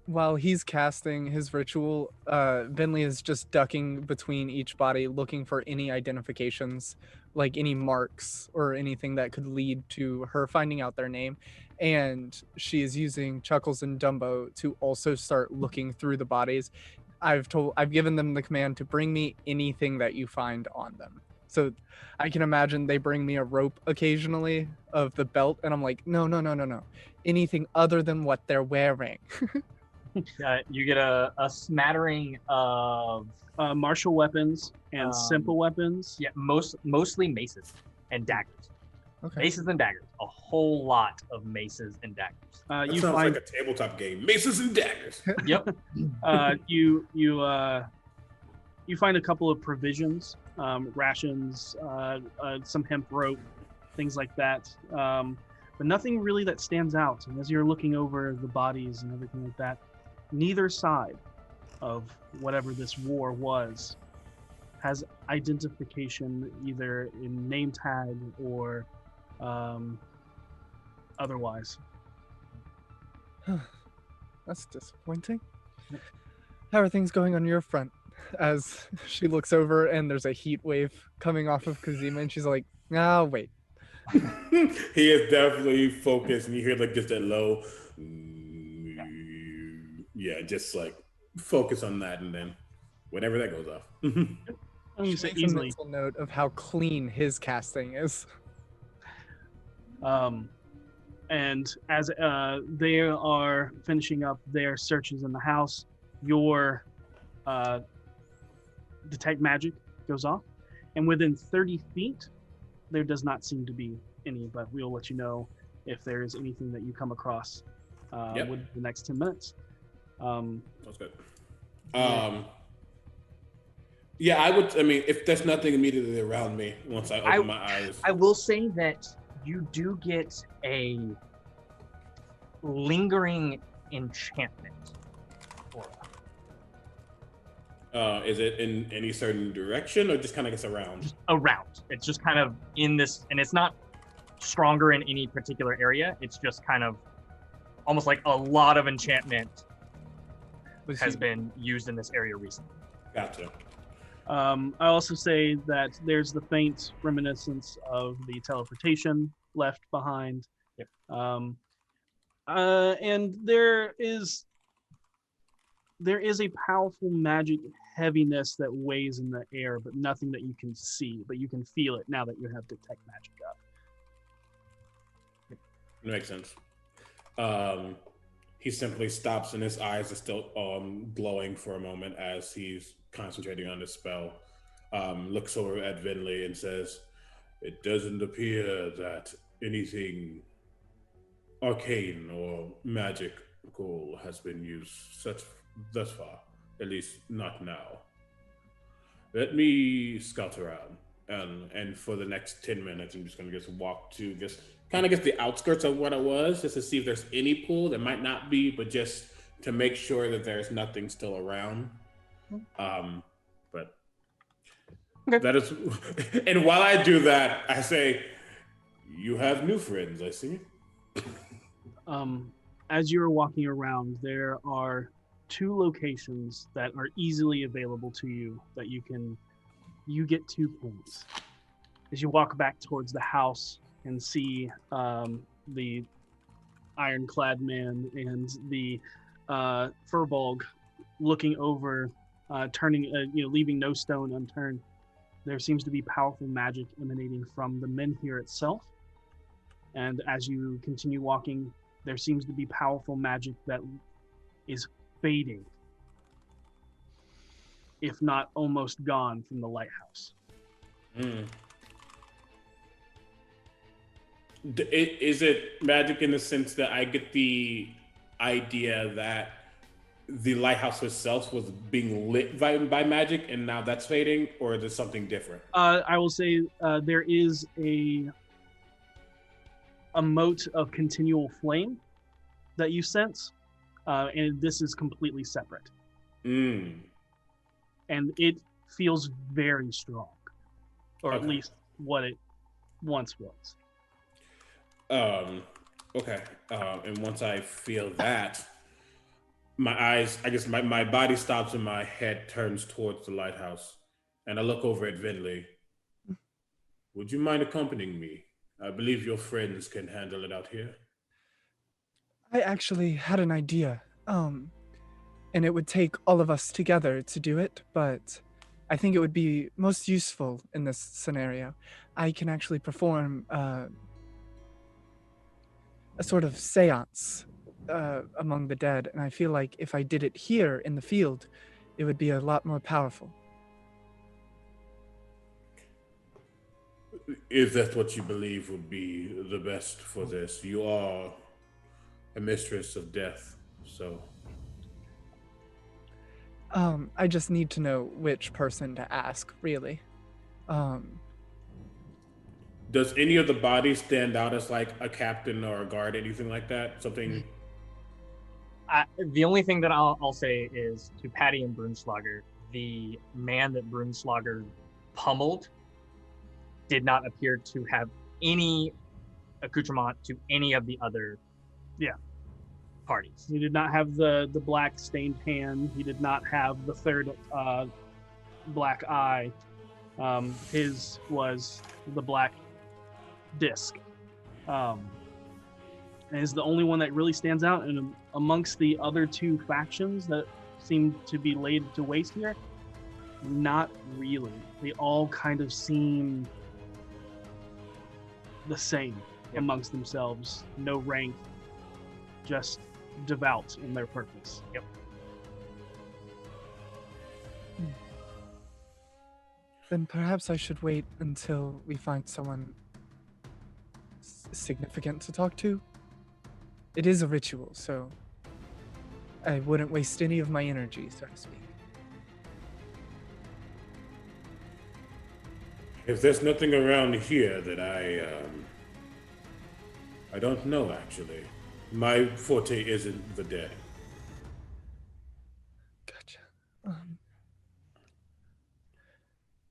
While he's casting his ritual, Venlee is just ducking between each body, looking for any identifications, like any marks or anything that could lead to her finding out their name. And she is using Chuckles and Dumbo to also start looking through the bodies. I've given them the command to bring me anything that you find on them. So I can imagine they bring me a rope occasionally of the belt, and I'm like, no. Anything other than what they're wearing. You get a smattering of martial weapons and simple weapons. yeah, mostly maces and daggers. Okay. Maces and daggers. A whole lot of maces and daggers. That You sounds find like a tabletop game. Maces and daggers. Yep. you find a couple of provisions, rations, some hemp rope, things like that. But nothing really that stands out. And as you're looking over the bodies and everything like that, neither side of whatever this war was has identification either in name tag or otherwise. That's disappointing. How are things going on your front? As she looks over and there's a heat wave coming off of Kazima, and she's like, wait. He is definitely focused, and you hear like just that low, yeah, just like focus on that, and then whenever that goes off. You She say makes a easily. mental note of how clean his casting is. And as they are finishing up their searches in the house, your detect magic goes off, and within 30 feet, there does not seem to be any, but we'll let you know if there is anything that you come across within the next 10 minutes. That's good. Yeah, I would. I mean, if there's nothing immediately around me, once I open my eyes, I will say that you do get a lingering enchantment aura. Is it in any certain direction, or just kind of gets around? Just around. It's just kind of in this, and it's not stronger in any particular area. It's just kind of almost like a lot of enchantment has been used in this area recently. Gotcha. I also say that there's the faint reminiscence of the teleportation left behind. Yep. And there is a powerful magic heaviness that weighs in the air, but nothing that you can see, but you can feel it now that you have detect magic up. Makes sense. He simply stops, and his eyes are still glowing for a moment as he's concentrating on the spell. Looks over at Venlee and says, "It doesn't appear that anything arcane or magical has been used thus far, at least not now. Let me scout around, and for the next 10 minutes, I'm just going to just walk to kind of the outskirts of what it was, just to see if there's any pool. There might not be, but just to make sure that there's nothing still around. But Okay. that is, and while I do that, I say, you have new friends, I see. As you're walking around, there are 2 locations that are easily available to you that you get 2 points. As you walk back towards the house and see the ironclad man and the Furbolg looking over, turning, leaving no stone unturned. There seems to be powerful magic emanating from the menhir itself. And as you continue walking, there seems to be powerful magic that is fading, if not almost gone, from the lighthouse. Is it magic in the sense that I get the idea that the lighthouse itself was being lit by magic and now that's fading, or is it something different? I will say there is a mote of continual flame that you sense, and this is completely separate. And it feels very strong, or at least what it once was. Okay. And once I feel that, my eyes, I guess my body stops and my head turns towards the lighthouse. And I look over at Venlee. Would you mind accompanying me? I believe your friends can handle it out here. I actually had an idea. and it would take all of us together to do it, but I think it would be most useful in this scenario. I can actually perform a sort of seance among the dead, and I feel like if I did it here in the field, it would be a lot more powerful. If that's what you believe would be the best for this, you are a mistress of death, so. I just need to know which person to ask, really. Does any of the bodies stand out as like a captain or a guard, anything like that? Something. The only thing that I'll say is to Patty and Brunschlager, the man that Brunschlager pummeled did not appear to have any accoutrement to any of the other parties. He did not have the black stained hand. He did not have the third black eye. His was the black disc. And is the only one that really stands out. And amongst the other two factions that seem to be laid to waste here, not really. They all kind of seem the same amongst themselves. No rank, just devout in their purpose. Yep. Then perhaps I should wait until we find someone significant to talk to. It is a ritual, so I wouldn't waste any of my energy, so to speak. If there's nothing around here that I don't know actually. My forte isn't the dead. Gotcha.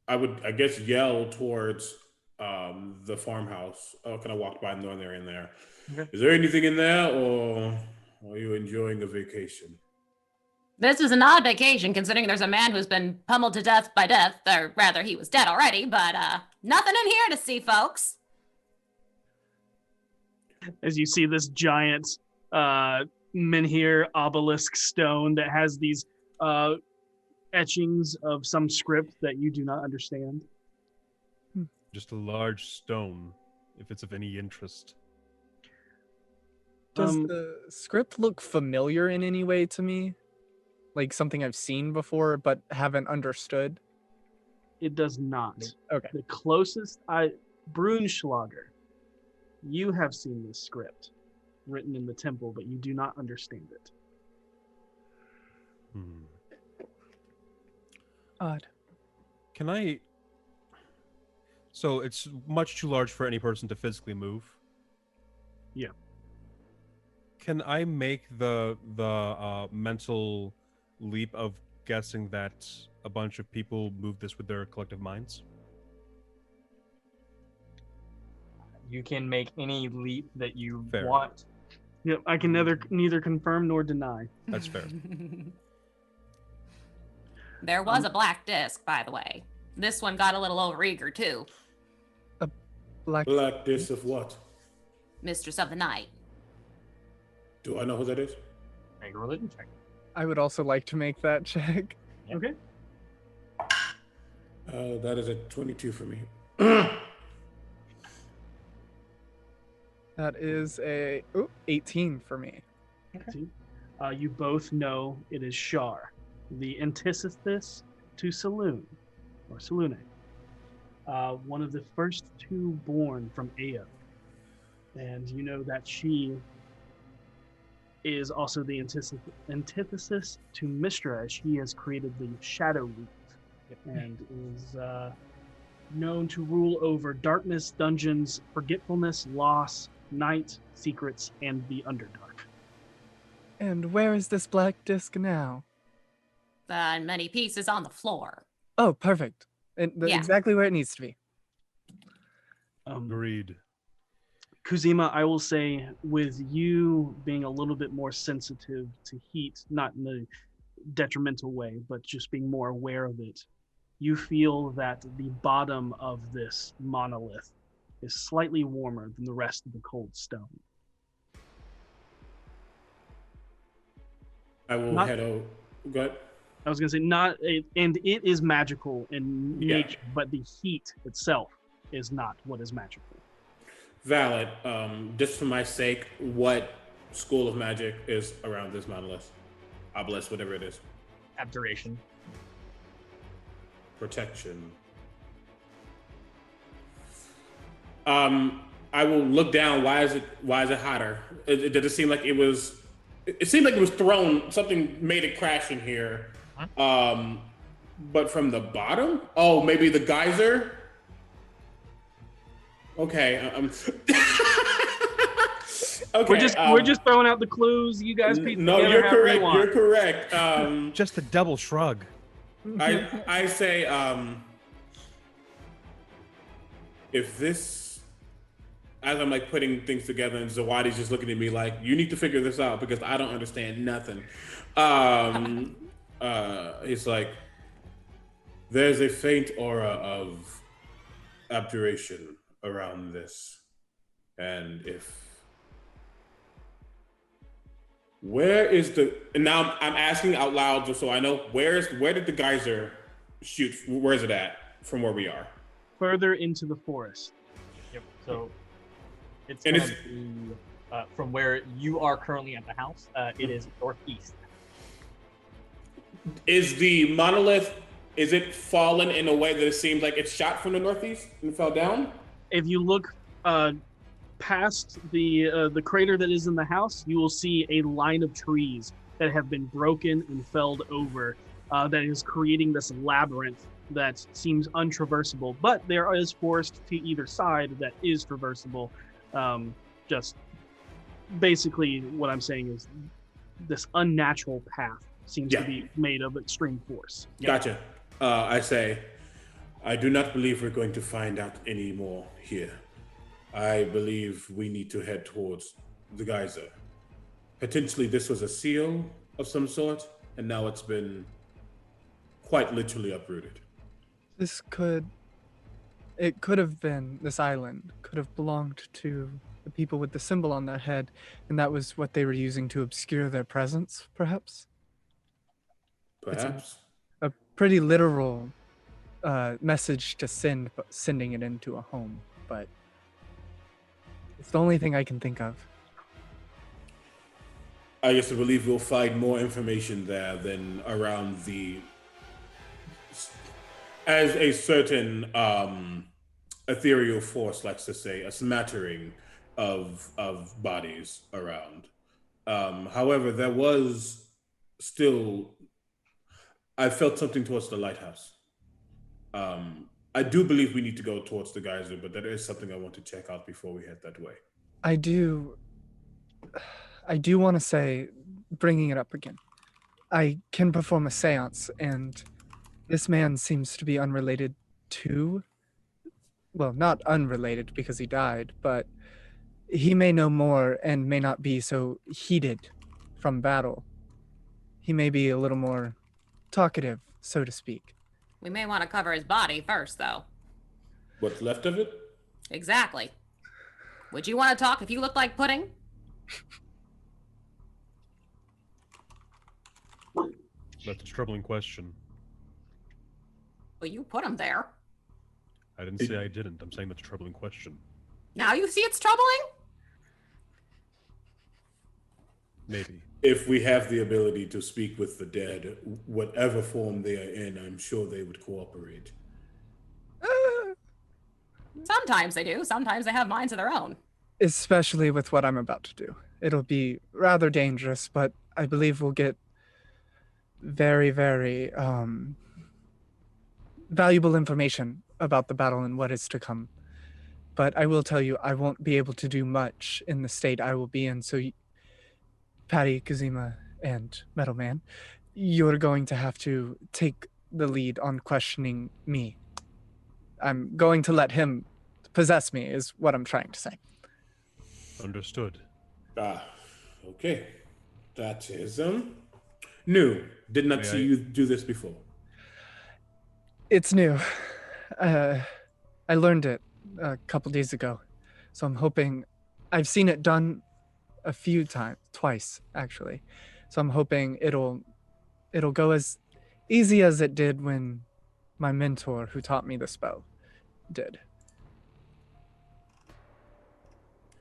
I would, I guess, yell towards the farmhouse. Oh, kind of walked by and know they're in there. Okay. Is there anything in there, or are you enjoying a vacation? This is an odd vacation, considering there's a man who's been pummeled to death by death, or rather, he was dead already, but nothing in here to see, folks. As you see this giant menhir obelisk stone that has these etchings of some script that you do not understand. Just a large stone, if it's of any interest. Does the script look familiar in any way to me? Like something I've seen before but haven't understood? It does not. Okay. The closest Brunschlager, you have seen this script written in the temple, but you do not understand it. Odd. Can I... So it's much too large for any person to physically move? Yeah. Can I make the mental leap of guessing that a bunch of people move this with their collective minds? You can make any leap that you Fair. want. Yep, I can neither confirm nor deny. That's fair. There was a black disc, by the way. This one got a little overeager, too. Black Disc of what? Mistress of the Night. Do I know who that is? Make a religion check. I would also like to make that check. Yep. Okay. That is a 22 for me. That is a 18 for me. See? You both know it is Shar, the antithesis to Saloon, or Salune. One of the first two born from Ea. And you know that she is also the antithesis to Mistra, as she has created the Shadow Leaf and is known to rule over darkness, dungeons, forgetfulness, loss, night, secrets, and the Underdark. And where is this black disc now? In many pieces on the floor. Oh, perfect. And Yeah. exactly where it needs to be. Agreed. Kuzima, I will say, with you being a little bit more sensitive to heat, not in a detrimental way, but just being more aware of it, you feel that the bottom of this monolith is slightly warmer than the rest of the cold stone. I will Not- head over. Good. I was gonna say and it is magical in nature, but the heat itself is not what is magical. Valid. Just for my sake, what school of magic is around this monolith? Obelisk, whatever it is. Abjuration. Protection. I will look down. Why is it hotter? Did it seem like it was? It seemed like it was thrown. Something made it crash in here. But from the bottom? Oh, maybe the geyser. Okay. Okay. We're just throwing out the clues. You guys piece No, together you're however you correct. want. You're correct. Just a double shrug. I say, if this, as I'm like putting things together, and Zawadi's just looking at me like, you need to figure this out because I don't understand nothing. It's like, there's a faint aura of abjuration around this, and where is the? And now I'm asking out loud just so I know. Where did the geyser shoot? Where is it at from where we are? Further into the forest. Yep. So it's going to be from where you are currently at the house. It is northeast. Is the monolith? Is it fallen in a way that it seems like it's shot from the northeast and fell down? If you look past the crater that is in the house, you will see a line of trees that have been broken and felled over that is creating this labyrinth that seems untraversable, but there is forest to either side that is traversable. Just basically what I'm saying is this unnatural path seems to be made of extreme force. Gotcha. I say, I do not believe we're going to find out any more here. I believe we need to head towards the geyser. Potentially this was a seal of some sort, and now it's been quite literally uprooted. This island could have belonged to the people with the symbol on their head, and that was what they were using to obscure their presence, perhaps? Perhaps. A pretty literal message to send, but sending it into a home, but it's the only thing I can think of. I guess I believe we'll find more information there than around as a certain ethereal force likes to say, a smattering of bodies around. However, there was still, I felt something towards the lighthouse. I do believe we need to go towards the geyser, but that is something I want to check out before we head that way. I do want to say, bringing it up again, I can perform a seance, and this man seems to be unrelated to, well, not unrelated because he died, but he may know more and may not be so heated from battle. He may be a little more talkative, so to speak. We may want to cover his body first, though. What's left of it? Exactly. Would you want to talk if you look like pudding? That's a troubling question. Well, you put him there. I didn't say I didn't. I'm saying that's a troubling question. Now you see it's troubling? Maybe. If we have the ability to speak with the dead, whatever form they are in, I'm sure they would cooperate. Sometimes they do. Sometimes they have minds of their own. Especially with what I'm about to do. It'll be rather dangerous, but I believe we'll get very, very valuable information about the battle and what is to come. But I will tell you, I won't be able to do much in the state I will be in, so Patty, Kazima, and Metal Man, you're going to have to take the lead on questioning me. I'm going to let him possess me, is what I'm trying to say. Understood. Okay. That is new. Did not see you do this before. It's new. I learned it a couple days ago, so I'm hoping. I've seen it done a few times, twice actually. So I'm hoping it'll it'll go as easy as it did when my mentor who taught me the spell did.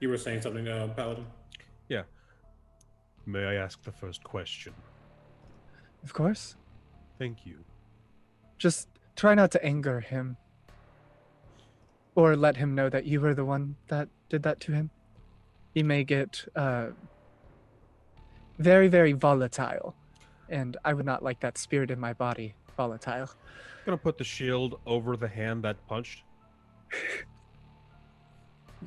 You were saying something, Paladin? Yeah. May I ask the first question? Of course. Thank you. Just try not to anger him. Or let him know that you were the one that did that to him. He may get very, very volatile. And I would not like that spirit in my body volatile. I'm gonna put the shield over the hand that punched.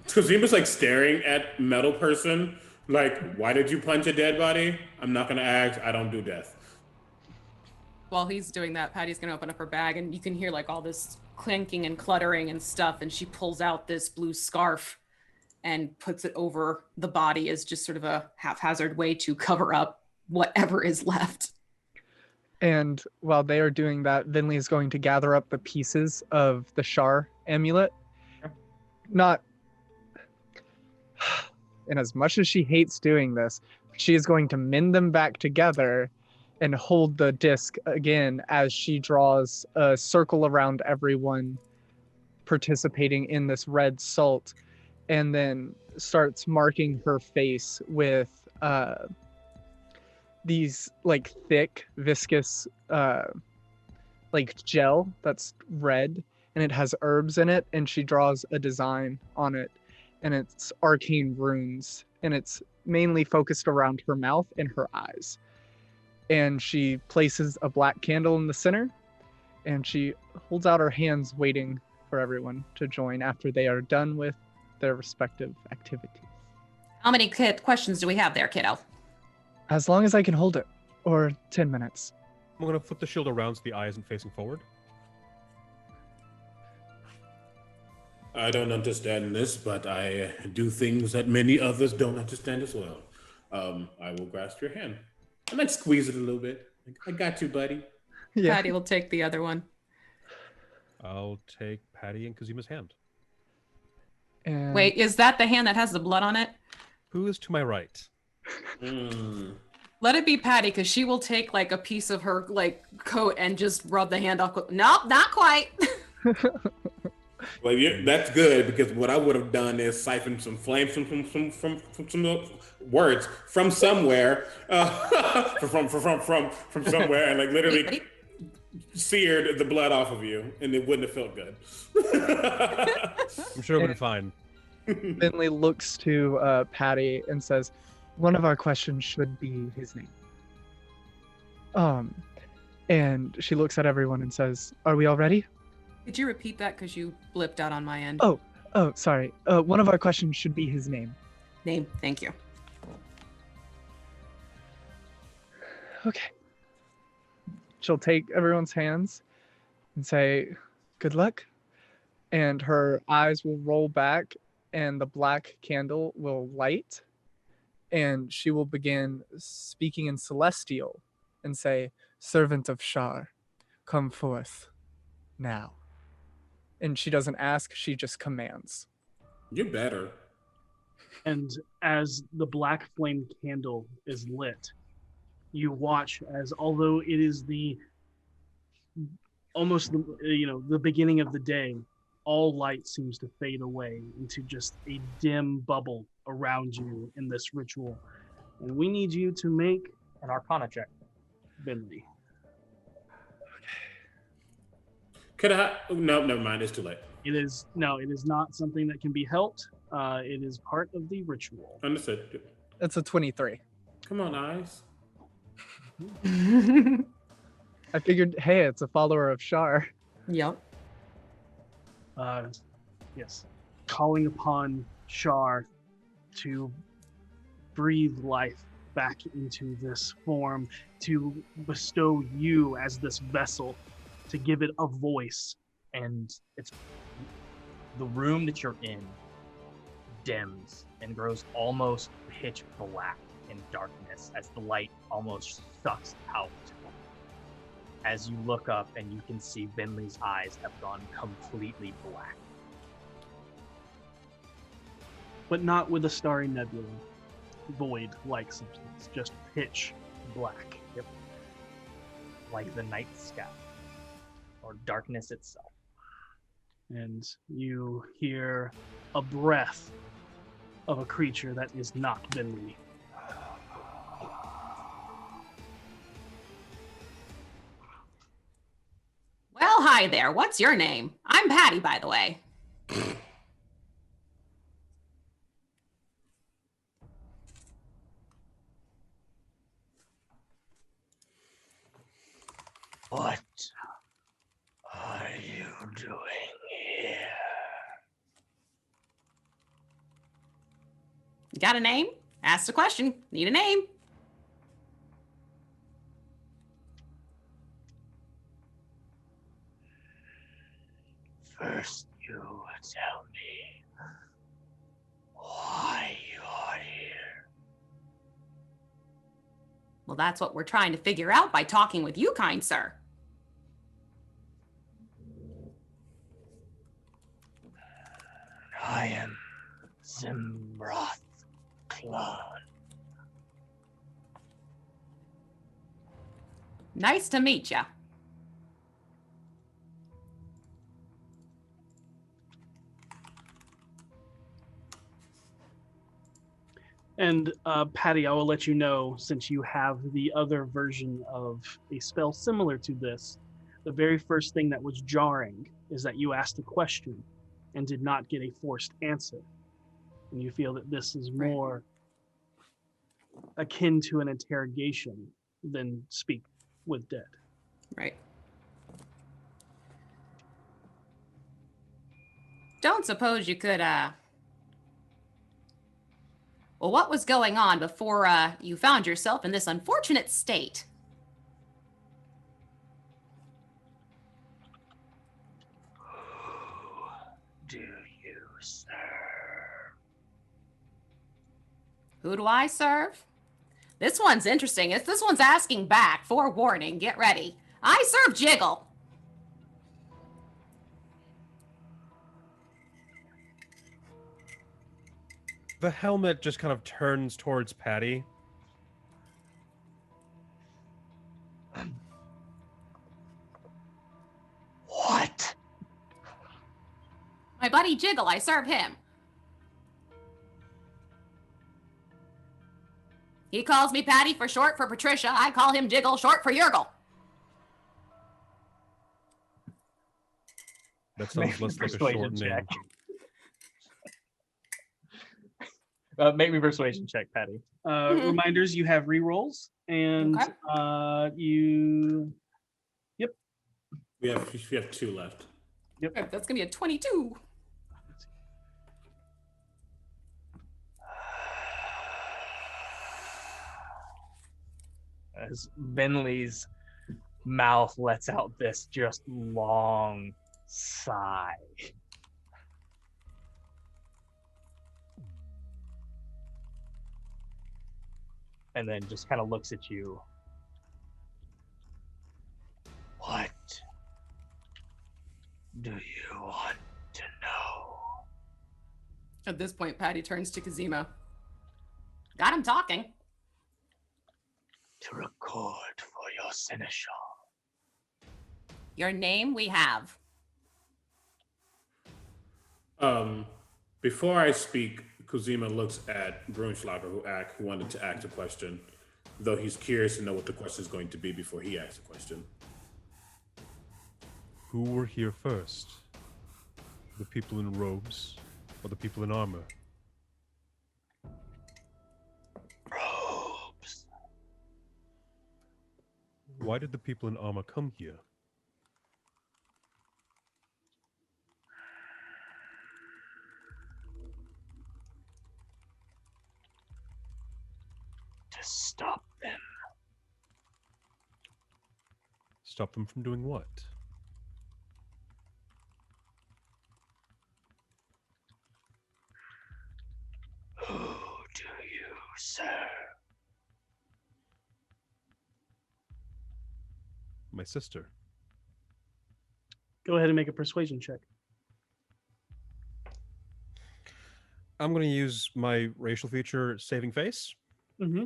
Kozima's like staring at metal person, like, why did you punch a dead body? I'm not gonna ask, I don't do death. While he's doing that, Patty's gonna open up her bag and you can hear like all this clanking and cluttering and stuff, and she pulls out this blue scarf and puts it over the body as just sort of a haphazard way to cover up whatever is left. And while they are doing that, Venlee is going to gather up the pieces of the Shar amulet. Not, and as much as she hates doing this, she is going to mend them back together and hold the disc again as she draws a circle around everyone participating in this red salt, and then starts marking her face with these like thick, viscous like gel that's red, and it has herbs in it, and she draws a design on it, and it's arcane runes, and it's mainly focused around her mouth and her eyes. And she places a black candle in the center, and she holds out her hands waiting for everyone to join after they are done with their respective activities. How many questions do we have there, kiddo? As long as I can hold it, or 10 minutes. I'm gonna flip the shield around so the eye isn't facing forward. I don't understand this, but I do things that many others don't understand as well. I will grasp your hand. I might squeeze it a little bit. I got you, buddy. Yeah. Patty will take the other one. I'll take Patty and Kazima's hand. And Wait, is that the hand that has the blood on it? Who is to my right? Let it be Patty, because she will take like a piece of her like coat and just rub the hand off. Nope, not quite. Well, yeah, that's good, because what I would have done is siphon some flames from some words from somewhere, from somewhere, and like literally seared the blood off of you, and it wouldn't have felt good. I'm sure it would be fine. Venlee looks to Patty and says, one of our questions should be his name. And she looks at everyone and says, are we all ready? Could you repeat that, because you blipped out on my end? Oh, sorry. One of our questions should be his name. Name, thank you. Okay. She'll take everyone's hands and say, good luck. And her eyes will roll back and the black candle will light. And she will begin speaking in Celestial and say, servant of Shar, come forth now. And she doesn't ask, she just commands. You better. And as the black flame candle is lit, you watch as, although it is the beginning of the day, all light seems to fade away into just a dim bubble around you in this ritual. And we need you to make An Arcana check. Venlee. Could I? No, never mind. It's too late. It is not something that can be helped. It is part of the ritual. Understood. It's a 23. Come on, eyes. I figured, hey, it's a follower of Shar. Yep. Yes. Calling upon Shar to breathe life back into this form, to bestow you as this vessel, to give it a voice. And it's the room that you're in dims and grows almost pitch black in darkness as the light almost sucks out. As you look up and you can see Venlee's eyes have gone completely black. But not with a starry nebula, void-like substance, just pitch black. Yep. like the night sky or darkness itself. And you hear a breath of a creature that is not Venlee. Well, hi there. What's your name? I'm Patty, by the way. What are you doing here? You got a name? Ask the question. Need a name? First, you tell me why you are here. Well, that's what we're trying to figure out by talking with you, kind sir. I am Zimroth Clon. Nice to meet ya. And Patty, I will let you know, since you have the other version of a spell similar to this, the very first thing that was jarring is that you asked a question and did not get a forced answer. And you feel that this is more akin to an interrogation than speak with dead. Right. Don't suppose you could, Well, what was going on before you found yourself in this unfortunate state? Do you serve? Who do I serve? This one's interesting. If this one's asking back, forewarning, get ready. I serve Jiggle. The helmet just kind of turns towards Patty. What? My buddy Jiggle, I serve him. He calls me Patty for short for Patricia. I call him Jiggle, short for Yergle. That sounds less like a short name. Make me persuasion check, Patty. Reminders, you have rerolls, and Okay. you... We have 2 left. Okay, that's gonna be a 22. As Venlee's mouth lets out this just long sigh. And then just kind of looks at you. What do you want to know? At this point, Patty turns to Kazima. Got him talking. To record for your seneschal. Your name we have. Before I speak, Kuzima looks at Grunschlager, who wanted to ask a question, though he's curious to know what the question is going to be before he asks a question. Who were here first? The people in robes or the people in armor? Robes. Why did the people in armor come here? To stop them. Stop them from doing what? Who do you serve? My sister. Go ahead and make a persuasion check. I'm going to use my racial feature saving face. Mm-hmm.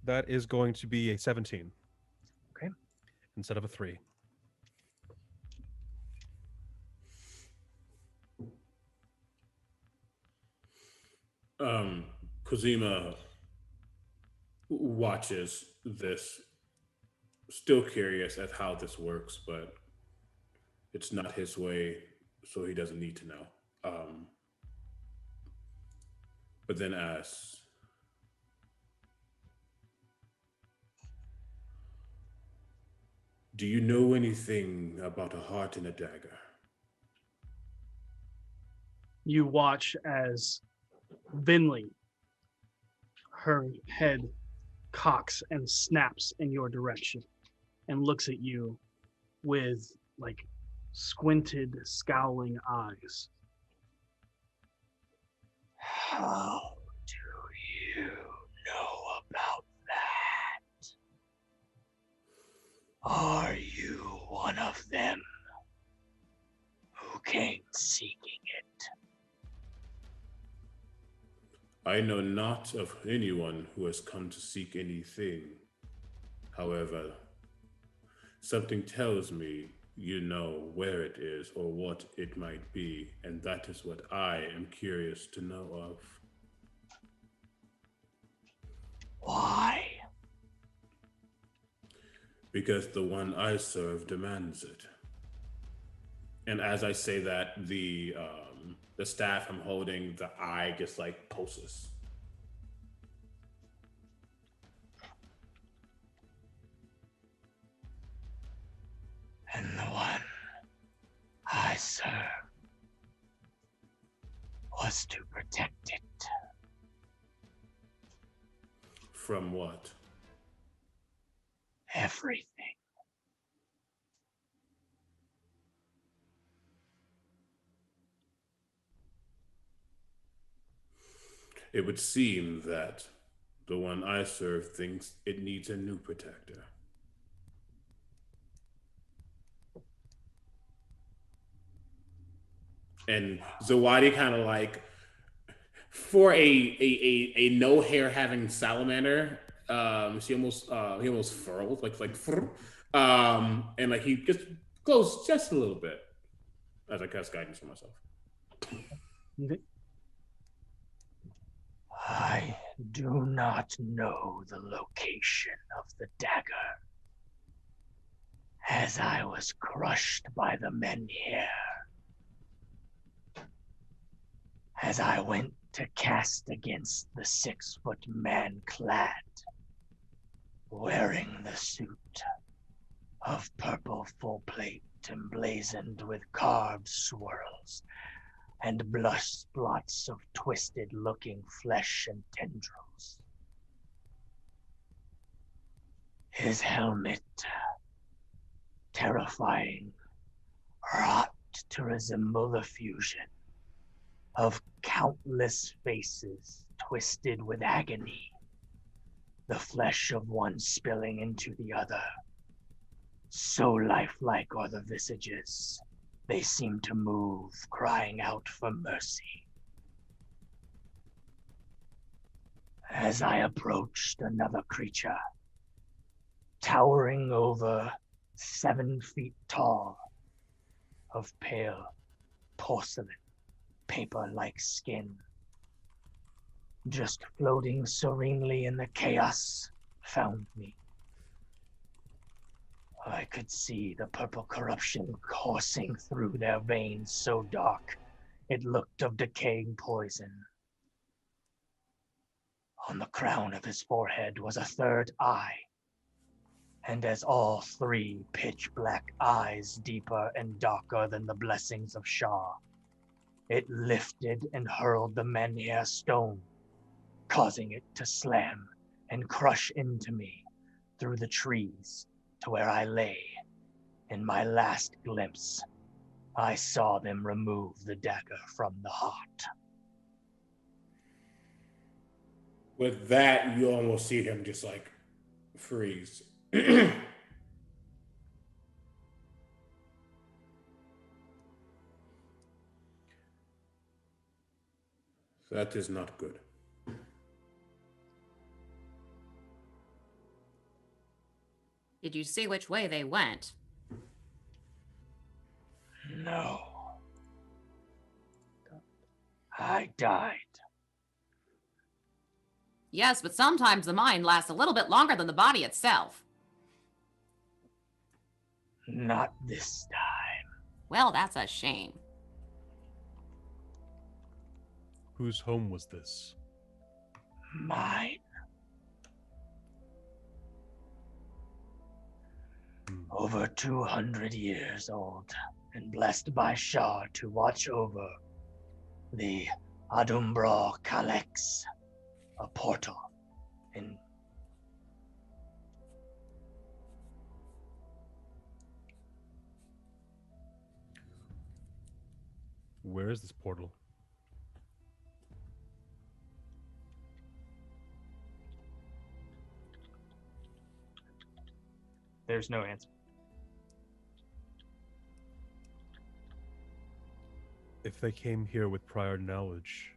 That is going to be a 17. instead of a 3. Kozima watches this, still curious at how this works, but it's not his way, so he doesn't need to know. But then asks, do you know anything about a heart and a dagger? You watch as Venlee, her head cocks and snaps in your direction and looks at you with like squinted, scowling eyes. How do you know about that? Are you one of them who came seeking it? I know not of anyone who has come to seek anything. However, something tells me you know where it is or what it might be, and that is what I am curious to know of. Why? Because the one I serve demands it. And as I say that, the staff I'm holding, the eye just like pulses. And the one I serve was to protect it. From what? Everything. It would seem that the one I serve thinks it needs a new protector. And Zawadi kind of like, for a no hair having salamander, he almost furls like and like he just glows just a little bit as I cast guidance for myself. I do not know the location of the dagger, as I was crushed by the men here. As I went to cast against the 6-foot man clad, wearing the suit of purple full plate emblazoned with carved swirls and blush spots of twisted-looking flesh and tendrils. His helmet, terrifying, wrought to resemble the fusion of countless faces twisted with agony, the flesh of one spilling into the other. So lifelike are the visages, they seem to move, crying out for mercy. As I approached another creature, towering over 7 feet tall, of pale porcelain, paper-like skin, just floating serenely in the chaos, found me. I could see the purple corruption coursing through their veins so dark, it looked of decaying poison. On the crown of his forehead was a third eye, and as all 3 pitch-black eyes, deeper and darker than the blessings of Shah, it lifted and hurled the menhir stone, causing it to slam and crush into me through the trees to where I lay. In my last glimpse, I saw them remove the dagger from the heart. With that, you almost see him just like freeze. That is not good. Did you see which way they went? No. I died. Yes, but sometimes the mind lasts a little bit longer than the body itself. Not this time. Well, that's a shame. Whose home was this? Mine. Over 200 years old, and blessed by Shah to watch over the Adumbra Kalex, a portal in Where is this portal? There's no answer. If they came here with prior knowledge,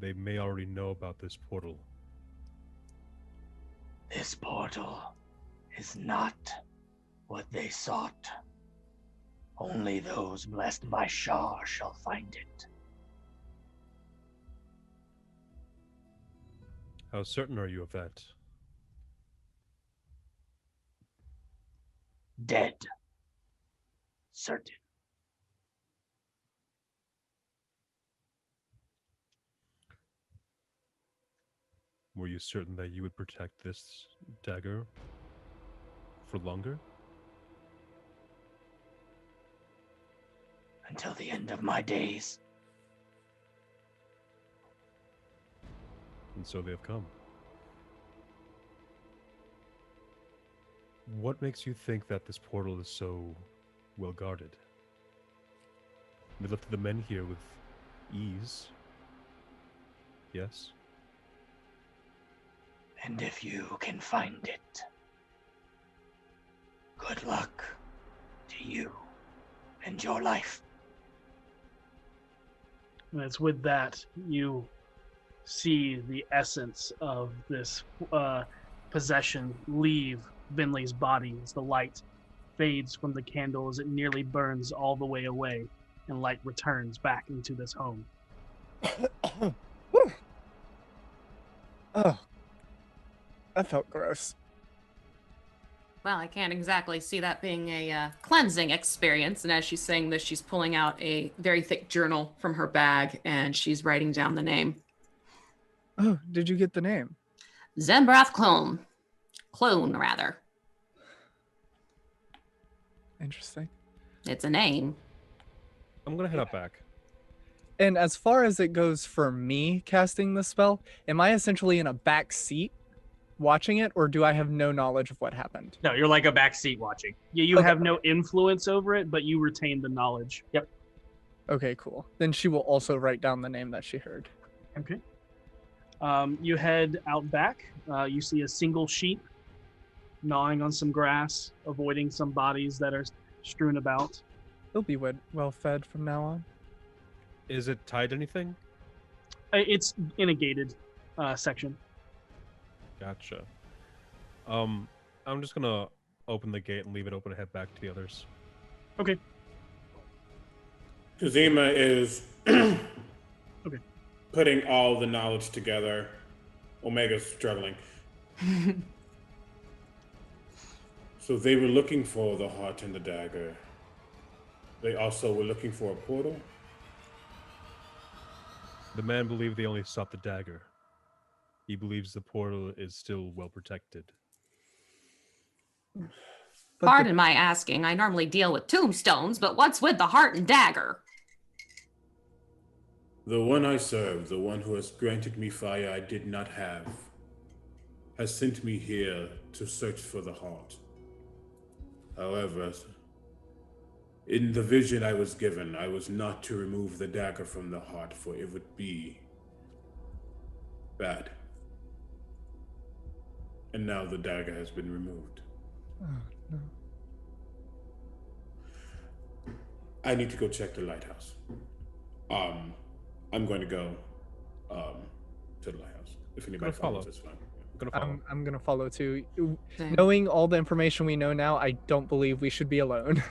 they may already know about this portal. This portal is not what they sought. Only those blessed by Shah shall find it. How certain are you of that? Dead. Certain. Were you certain that you would protect this dagger for longer? Until the end of my days. And so they have come. What makes you think that this portal is so well guarded? They lifted the men here with ease. Yes? And if you can find it, good luck to you and your life. And it's with that you see the essence of this possession leave Venlee's body as the light fades from the candle as it nearly burns all the way away and light returns back into this home. Oh, that felt gross. Well, I can't exactly see that being a cleansing experience. And as she's saying this, she's pulling out a very thick journal from her bag and she's writing down the name. Oh, did you get the name? Zembrath Clone. Clone, rather. Interesting. It's a name. I'm gonna head up back. And as far as it goes for me casting the spell, am I essentially in a back seat watching it, or do I have no knowledge of what happened? No, you're like a backseat watching. Yeah, you Okay. have no influence over it, but you retain the knowledge. Yep. Okay, cool. Then she will also write down the name that she heard. Okay. You head out back. You see a single sheep gnawing on some grass, avoiding some bodies that are strewn about. He'll be well fed from now on. Is it tied to anything? It's in a gated section. Gotcha. I'm just gonna open the gate and leave it open and head back to the others. Okay. Kazima is Okay. putting all the knowledge together. Omega's struggling. So they were looking for the heart and the dagger. They also were looking for a portal. The man believed they only sought the dagger. He believes the portal is still well protected. But Pardon my asking. I normally deal with tombstones, but what's with the heart and dagger? The one I serve, the one who has granted me fire I did not have, has sent me here to search for the heart. However, in the vision I was given, I was not to remove the dagger from the heart, for it would be bad. And now the dagger has been removed. Oh, no. I need to go check the lighthouse. I'm going to go to the lighthouse. If anybody Go follow. follows, it's fine. Gonna follow. I'm gonna follow too. Same. Knowing all the information we know now, I don't believe we should be alone.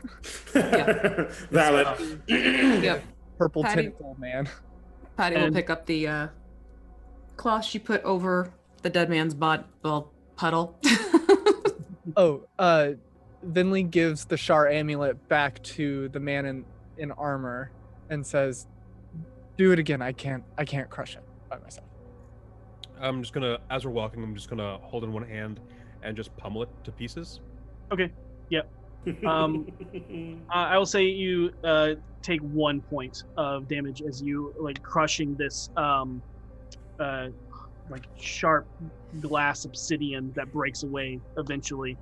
Valid. Yep. Purple Patty? tentacle man. Patty will And- pick up the cloth she put over the dead man's puddle. Oh, Venlee gives the Shar amulet back to the man in armor and says, "Do it again. I can't crush it by myself." I'm just gonna, as we're walking, I'm just gonna hold in one hand and just pummel it to pieces. Okay. Yep. I will say you take 1 point of damage as you like crushing this like sharp glass obsidian that breaks away eventually.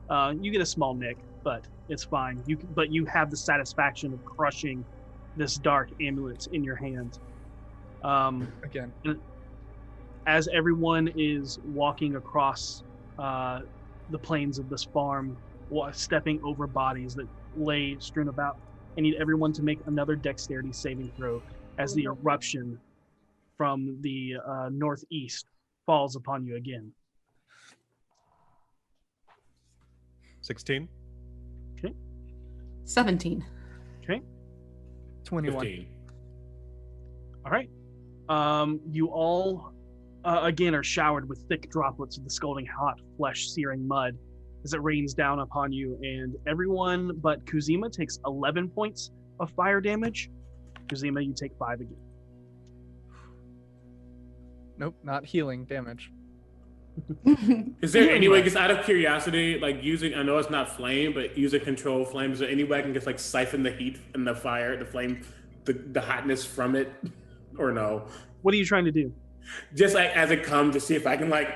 You get a small nick, but it's fine. But you have the satisfaction of crushing this dark amulet in your hand. Again. As everyone is walking across the plains of this farm, stepping over bodies that lay strewn about, I need everyone to make another dexterity saving throw as the eruption from the northeast falls upon you again. 16. 17. 21. 15. All right. You all, again, are showered with thick droplets of the scalding hot, flesh-searing mud as it rains down upon you, and everyone but Kuzima takes 11 points of fire damage. Kuzima, you take 5 again. Nope, not healing damage. Is there any way, just out of curiosity, like using, I know it's not flame, but using control flame, is there any way I can just like siphon the heat and the fire, the flame, the hotness from it? Or no? What are you trying to do? Just like as it comes to see if I can like,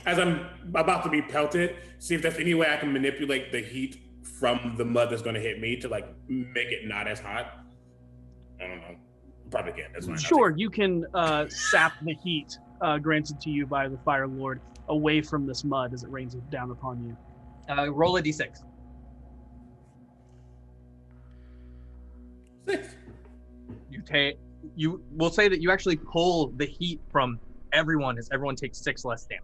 as I'm about to be pelted, see if there's any way I can manipulate the heat from the mud that's going to hit me to like make it not as hot. I don't know. Probably can't. That's fine. Sure, you can sap the heat granted to you by the Fire Lord away from this mud as it rains down upon you. Roll a d6. 6. You will say that you actually pull the heat from everyone as everyone takes 6 less damage.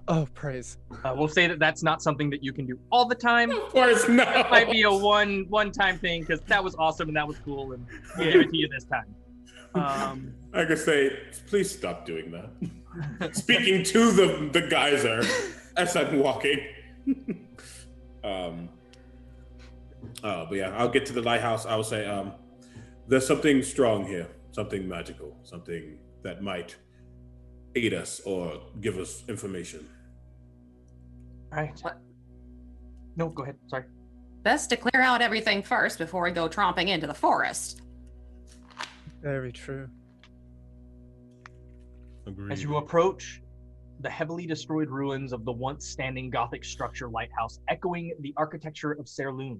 Oh, praise. We'll say that that's not something that you can do all the time. Of course, no. It might be a one-time thing because that was awesome and that was cool, and we'll give it to you this time. I could say, please stop doing that. Speaking to the geyser as I'm walking. But yeah, I'll get to the lighthouse. I will say, there's something strong here, something magical, something that might aid us or give us information. All right. No, go ahead. Sorry. Best to clear out everything first before we go tromping into the forest. Very true. Agreed. As you approach the heavily destroyed ruins of the once standing Gothic structure lighthouse, echoing the architecture of Serloon,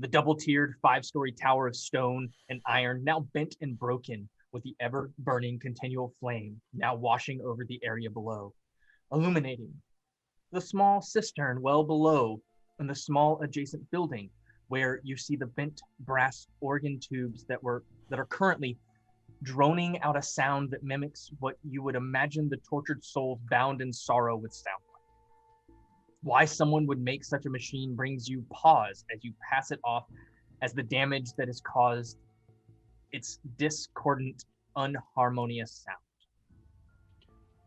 the double-tiered 5-story tower of stone and iron, now bent and broken with the ever-burning continual flame, now washing over the area below, illuminating the small cistern well below and the small adjacent building where you see the bent brass organ tubes that are currently droning out a sound that mimics what you would imagine the tortured souls bound in sorrow would sound like. Why someone would make such a machine brings you pause as you pass it off as the damage that is caused its discordant, unharmonious sound.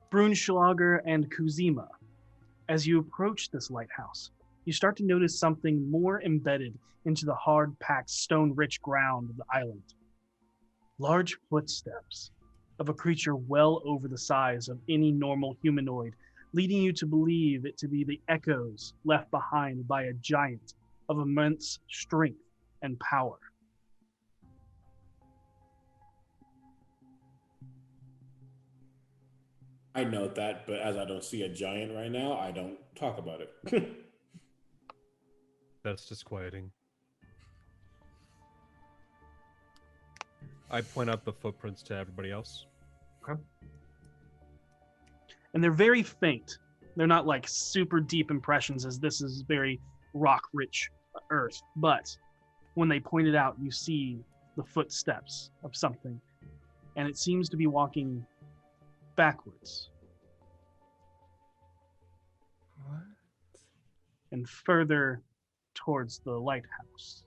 Brunschlager and Kuzima, as you approach this lighthouse, you start to notice something more embedded into the hard-packed, stone-rich ground of the island. Large footsteps of a creature well over the size of any normal humanoid, leading you to believe it to be the echoes left behind by a giant of immense strength and power. I note that, but as I don't see a giant right now, I don't talk about it. That's disquieting. I point out the footprints to everybody else. Okay. And they're very faint. They're not like super deep impressions, as this is very rock-rich earth. But when they point it out, you see the footsteps of something, and it seems to be walking backwards. and further towards the lighthouse.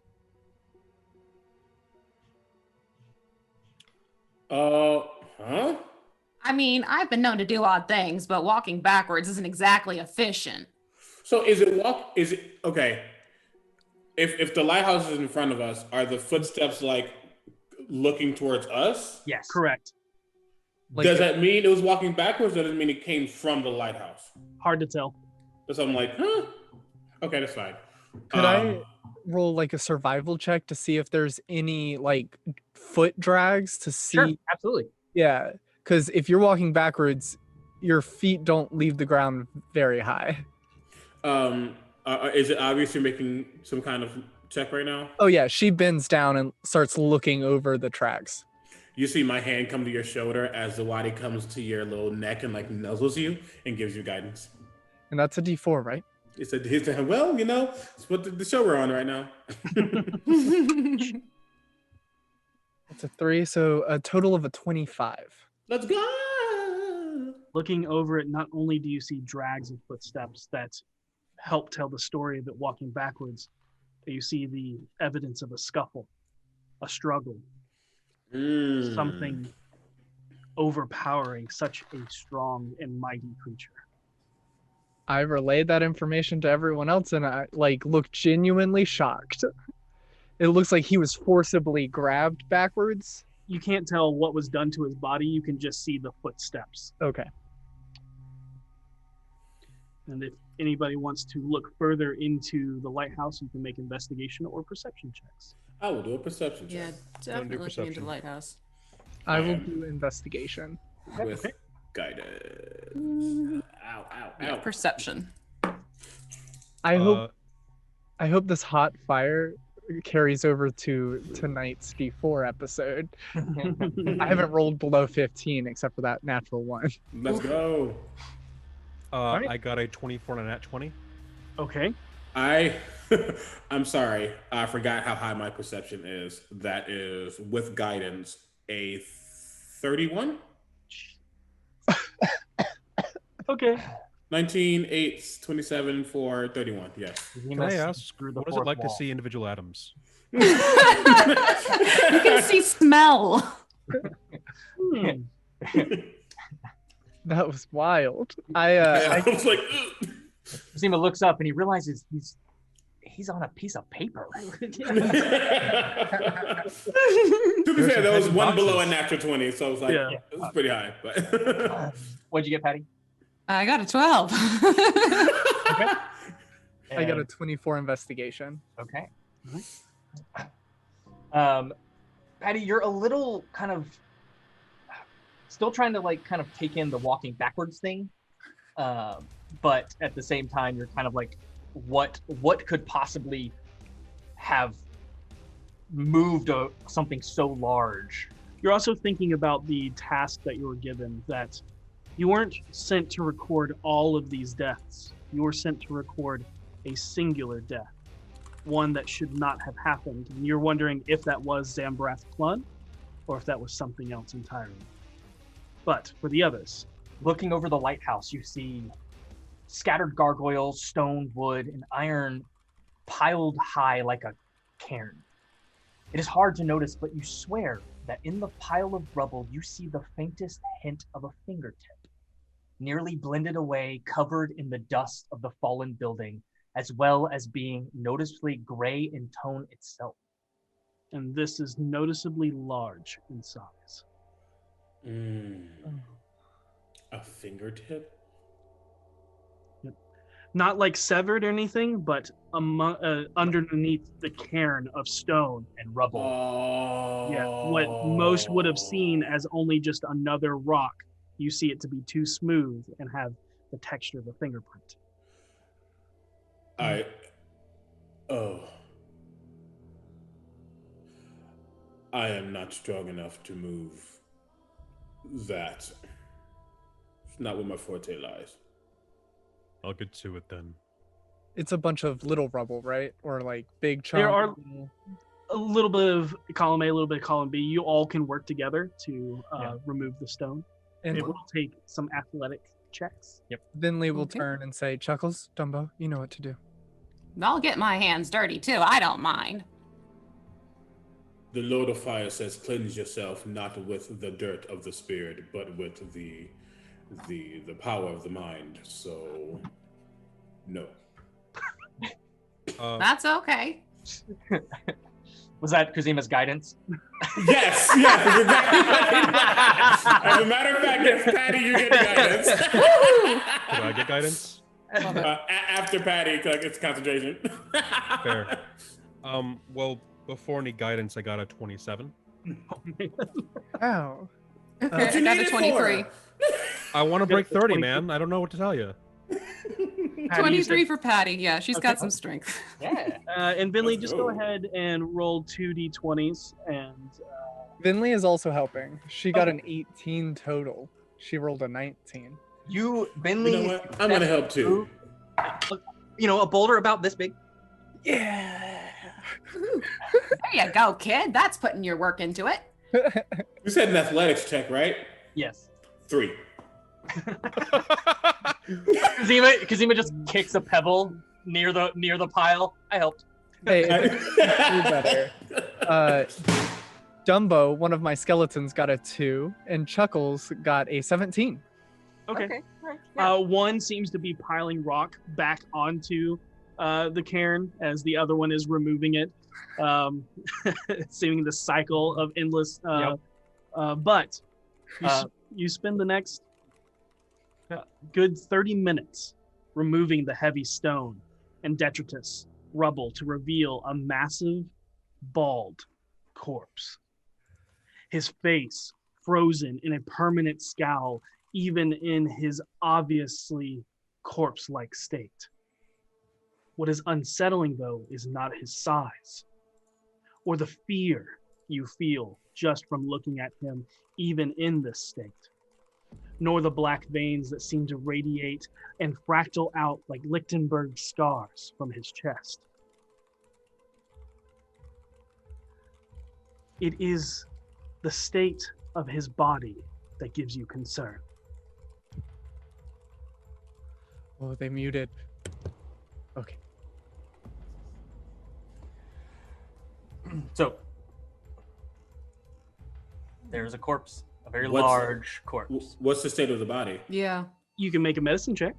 Huh? I mean, I've been known to do odd things, but walking backwards isn't exactly efficient. So is it okay? If the lighthouse is in front of us, are the footsteps like looking towards us? Yes. Correct. Does that mean it was walking backwards, or does it mean it came from the lighthouse? Hard to tell. So I'm like, huh? Okay, that's fine. Could I roll like a survival check to see if there's any like foot drags to see? Sure, absolutely. Yeah, because if you're walking backwards, your feet don't leave the ground very high. Is it obvious you're making some kind of check right now? Oh yeah, she bends down and starts looking over the tracks. You see my hand come to your shoulder as the wadi comes to your little neck and like nuzzles you and gives you guidance. And that's a D4, right? It's a well, it's what the show we're on right now. It's a 3, so a total of a 25. Let's go. Looking over it, not only do you see drags of footsteps that help tell the story of it walking backwards, but you see the evidence of a scuffle, a struggle, something overpowering such a strong and mighty creature. I relayed that information to everyone else and I look genuinely shocked. It looks like he was forcibly grabbed backwards. You can't tell what was done to his body, you can just see the footsteps. Okay. And if anybody wants to look further into the lighthouse, you can make investigation or perception checks. I will do a perception check. Yeah, definitely looking into perception. the lighthouse. I will do investigation. With guidance. Ow, ow, Yeah, ow. perception. I hope this hot fire carries over to tonight's D4 episode. I haven't rolled below 15 except for that natural one. Let's go. right. I got a 24 and a nat 20. Okay. I'm sorry. I forgot how high my perception is. That is, with guidance, a 31? Okay. 19, 8, 27, 4, 31. Yes. Can I ask, screw the what is it fourth like to wall. see individual atoms? You can see smell. That was wild. I was like, Zima looks up and he realizes he's on a piece of paper. to be fair, that was one below a natural 20, so it was like, Yeah. it was pretty high. But What'd you get, Patty? I got a 12. I got a 24 investigation. Okay. Patty, you're a little kind of still trying to kind of take in the walking backwards thing, but at the same time, you're kind of like, what could possibly have moved something so large? You're also thinking about the task that you were given, that you weren't sent to record all of these deaths. You were sent to record a singular death, one that should not have happened. And you're wondering if that was Zambrath Clun or if that was something else entirely. But for the others, Looking over the lighthouse, you see scattered gargoyles, stone, wood, and iron piled high like a cairn. It is hard to notice, but you swear that in the pile of rubble, you see the faintest hint of a fingertip, nearly blended away, covered in the dust of the fallen building, as well as being noticeably gray in tone itself. and this is noticeably large in size. a fingertip? Not like severed or anything, but underneath the cairn of stone. And rubble. Oh. Yeah, what most would have seen as only just another rock, you see it to be too smooth and have the texture of a fingerprint. I am not strong enough to move that. It's not where my forte lies. I'll get to it then. It's a bunch of little rubble, right? Or like big chunks. There are a little bit of column A, a little bit of column B. You all can work together to remove the stone. And It will take some athletic checks. Venlee will Okay. turn and say, Chuckles, Dumbo, you know what to do. I'll get my hands dirty too. I don't mind. The Lord of Fire says, cleanse yourself not with the dirt of the spirit, but with the power of the mind. So, no. That's okay. Was that Kuzima's guidance? Yes, yes, exactly. As a matter of fact, yes, Patty, you get guidance. Could I get guidance? After Patty, it's concentration. Fair. Well, before any guidance, I got a 27. Wow. I got a 23. I want to break 30, man. I don't know what to tell you. 23 for Patty. Yeah, she's got some strength. Yeah. And Venlee, Let's just go. go ahead and roll 2d20s, and Venlee is also helping. She got an 18 total. She rolled a 19. Venlee. You know what? I'm gonna help too. A boulder about this big. Yeah. There you go, kid. That's putting your work into it. You said an athletics check, right? Yes. 3. Kazima just kicks a pebble near the pile. I helped. Hey, it's better. Dumbo, one of my skeletons, got a 2, and Chuckles got a 17. okay. Right. Yeah. One seems to be piling rock back onto the cairn as the other one is removing it, seeing the cycle of endless. But you spend the next good 30 minutes removing the heavy stone and detritus rubble to reveal a massive, bald corpse. His face frozen in a permanent scowl, even in his obviously corpse-like state. What is unsettling, though, is not his size, or the fear you feel just from looking at him, even in this state, nor the black veins that seem to radiate and fractal out like Lichtenberg scars from his chest. It is the state of his body that gives you concern. Oh, they muted. Okay. So there's a corpse, a very What's- large corpse. What's the state of the body? Yeah. You can make a medicine check.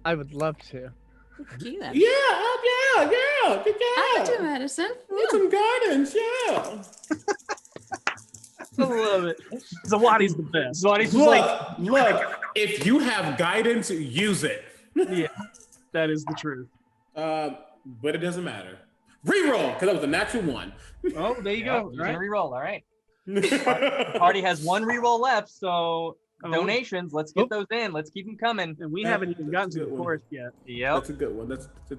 I would love to. Key then. Yeah. I can do medicine. Need some guidance, yeah. I love it. Zawadi's the best. Zawadi's just like, Look, if you have guidance, use it. Yeah, that is the truth. But it doesn't matter. Reroll, because that was a natural 1. Oh, there you go. You're Right? gonna reroll, all right. Party has 1 reroll left, so Oh. donations, let's get those in. Let's keep them coming. And we haven't even gotten to the Good one. forest yet. Yep. That's a good one.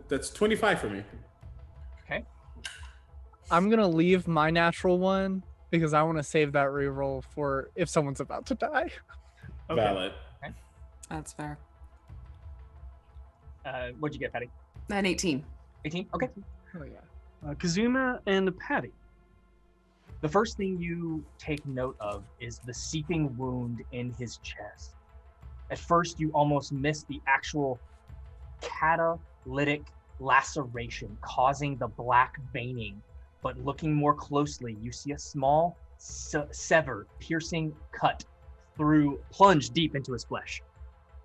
That's 25 for me. I'm gonna leave my natural one because I want to save that reroll for if someone's about to die. Okay. Valid. That's fair. What'd you get, Patty? An 18. 18? Okay. Oh yeah. Kazuma and Patty. The first thing you take note of is the seeping wound in his chest. At first, you almost miss the actual catalytic laceration causing the black veining, but looking more closely, you see a small severed, piercing cut plunged deep into his flesh.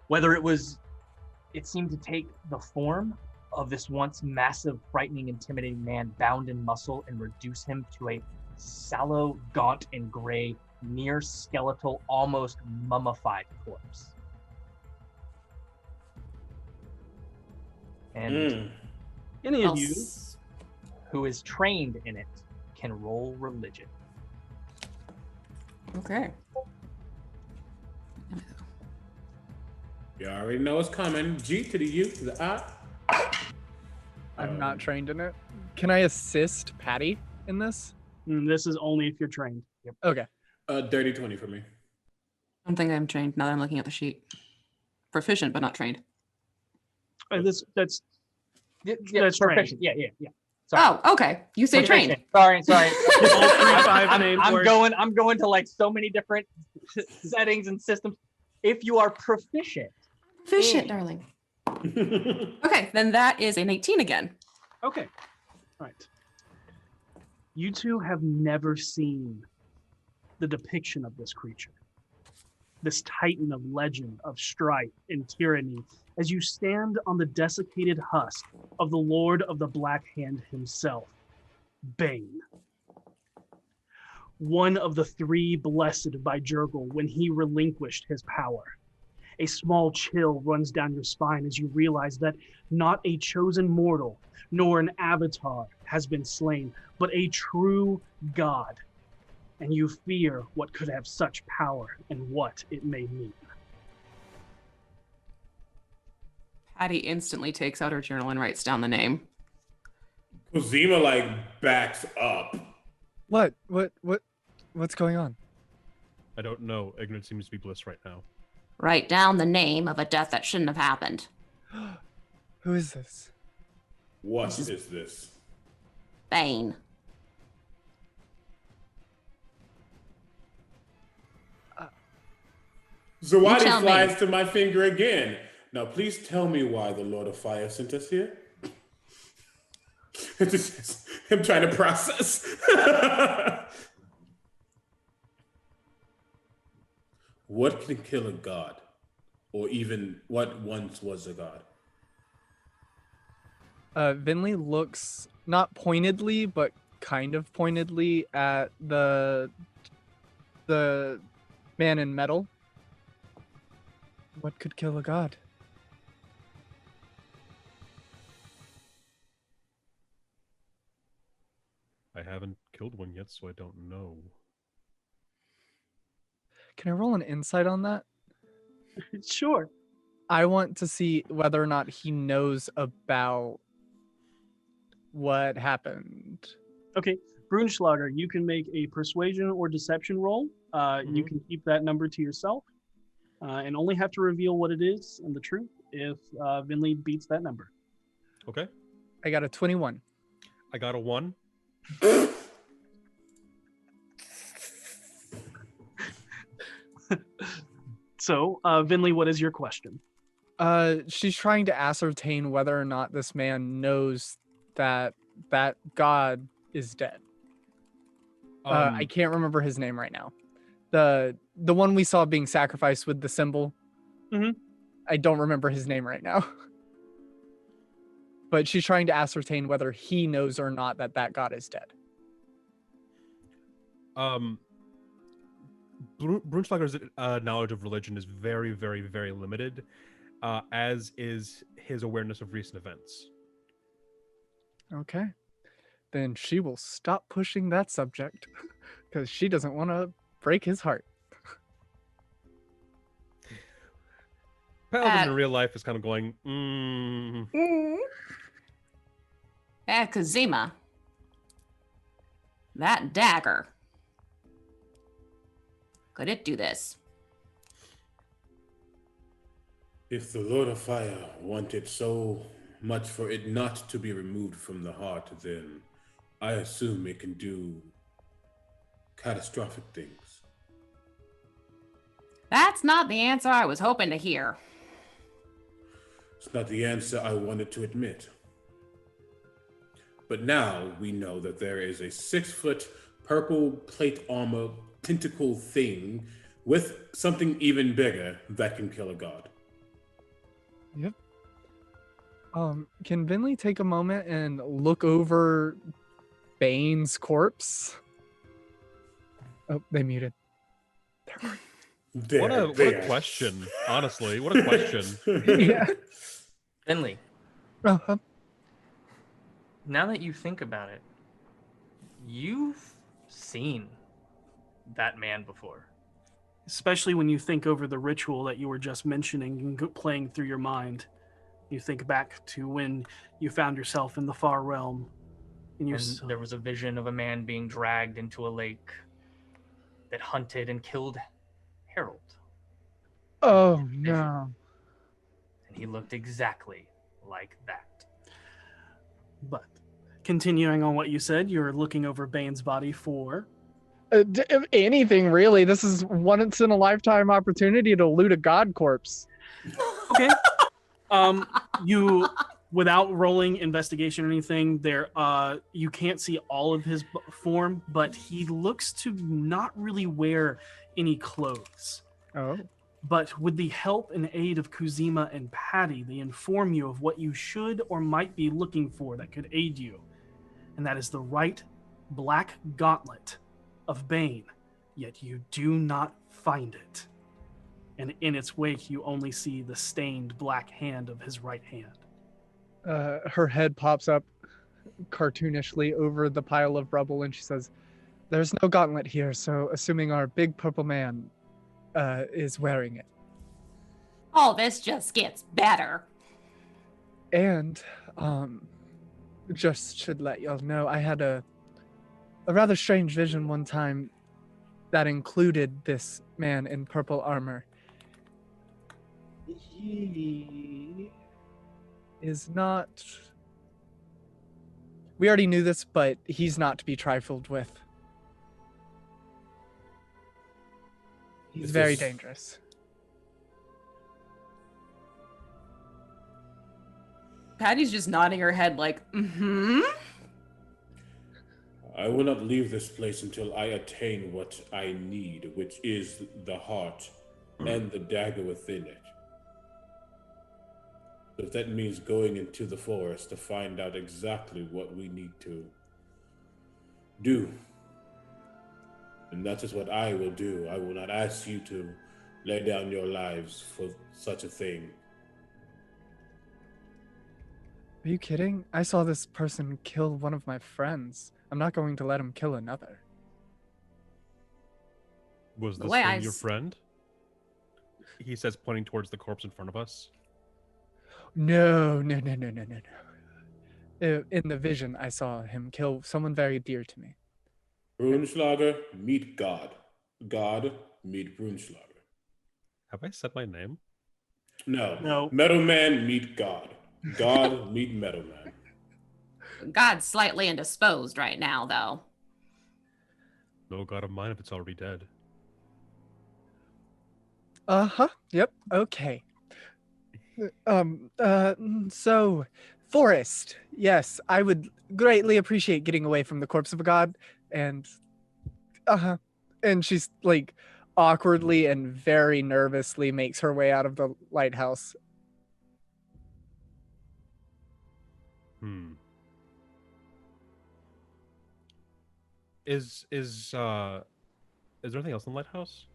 It seemed to take the form of this once massive, frightening, intimidating man bound in muscle and reduce him to a sallow, gaunt, and gray, near skeletal, almost mummified corpse. And Any of you? who is trained in it can roll religion. Okay. You already know it's coming. G to the U to the I. I'm not trained in it. Can I assist Patty in this? This is only if you're trained. Okay. Dirty 20 for me. I don't think I'm trained now that I'm looking at the sheet. Proficient, but not trained. That's That's trained. proficient. Yeah. Sorry. Oh, okay. You say trained. Sorry. All 3-5 names I'm work. going to like so many different settings and systems. If you are proficient, Proficient, darling. Okay, then that is an 18 again. Okay. All right. You two have never seen the depiction of this creature. This titan of legend, of strife and tyranny, as you stand on the desiccated husk of the Lord of the Black Hand himself, Bane. One of the three blessed by Jurgle when he relinquished his power. A small chill runs down your spine as you realize that not a chosen mortal, nor an avatar has been slain, but a true god. And you fear what could have such power and what it may mean. Patty instantly takes out her journal and writes down the name. Cosima like backs up. What's going on? I don't know. Ignorance seems to be bliss right now. Write down the name of a death that shouldn't have happened. Who is this? What is this? Bane. Zawadi flies to my finger again. Now, please tell me why the Lord of Fire sent us here. It's just him trying to process. What can kill a god? Or even what once was a god? Venlee looks not pointedly, but kind of pointedly at the man in metal. What could kill a god? I haven't killed one yet, so I don't know. Can I roll an insight on that? Sure. I want to see whether or not he knows about what happened. Okay. Brunschlager, you can make a persuasion or deception roll. You can keep that number to yourself and only have to reveal what it is and the truth if Venlee beats that number. Okay. I got a 21. I got a 1. So, Venlee, what is your question? She's trying to ascertain whether or not this man knows that that god is dead. I can't remember his name right now. The one we saw being sacrificed with the symbol. I don't remember his name right now. But she's trying to ascertain whether he knows or not that that god is dead. Brunschlager's knowledge of religion is very, very, very limited, as is his awareness of recent events. Okay. Then she will stop pushing that subject because she doesn't want to break his heart. Paladin in real life is kind of going, Kazima. That dagger. Could it do this? If the Lord of Fire wanted so much for it not to be removed from the heart, then I assume it can do catastrophic things. That's not the answer I was hoping to hear. It's not the answer I wanted to admit. But now we know that there is a 6-foot purple plate armor tentacle thing with something even bigger that can kill a god. Yep. Can Venlee take a moment and look over Bane's corpse? Oh, they muted. what a question, honestly. What a question. Yeah. Venlee, Uh-huh. now that you think about it, you've seen that man before. Especially when you think over the ritual that you were just mentioning and playing through your mind. You think back to when you found yourself in the far realm. And There was a vision of a man being dragged into a lake that hunted and killed Harold. Oh, no. And he looked exactly like that. But continuing on what you said, you're looking over Bane's body for... If anything, really, this is once in a lifetime opportunity to loot a god corpse. Okay. You without rolling investigation or anything, there you can't see all of his form, but he looks to not really wear any clothes. Oh. But with the help and aid of Kuzima and Patty, they inform you of what you should or might be looking for that could aid you. And that is the right black gauntlet of Bane, yet you do not find it. And in its wake, you only see the stained black hand of his right hand. Her head pops up cartoonishly over the pile of rubble, and she says, "There's no gauntlet here, so assuming our big purple man is wearing it." Oh, this just gets better. And just should let y'all know, I had a rather strange vision one time that included this man in purple armor. He is not... We already knew this, but he's not to be trifled with. He's very dangerous. Patty's just nodding her head like, mm-hmm. I will not leave this place until I attain what I need, which is the heart and the dagger within it. If that means going into the forest to find out exactly what we need to do, and that is what I will do. I will not ask you to lay down your lives for such a thing. Are you kidding? I saw this person kill one of my friends. I'm not going to let him kill another. Was The this way thing I your s- friend? He says, pointing towards the corpse in front of us. No. In the vision, I saw him kill someone very dear to me. Brunschlager, meet God. God, meet Brunschlager. Have I said my name? No. Metal Man, meet God. God, meet Metal Man. God's slightly indisposed right now, though. No god of mine if it's already dead. Uh-huh. Yep. Okay. So, Forest. Yes, I would greatly appreciate getting away from the corpse of a god. And, and she's like awkwardly and very nervously makes her way out of the lighthouse. Is there anything else in the lighthouse?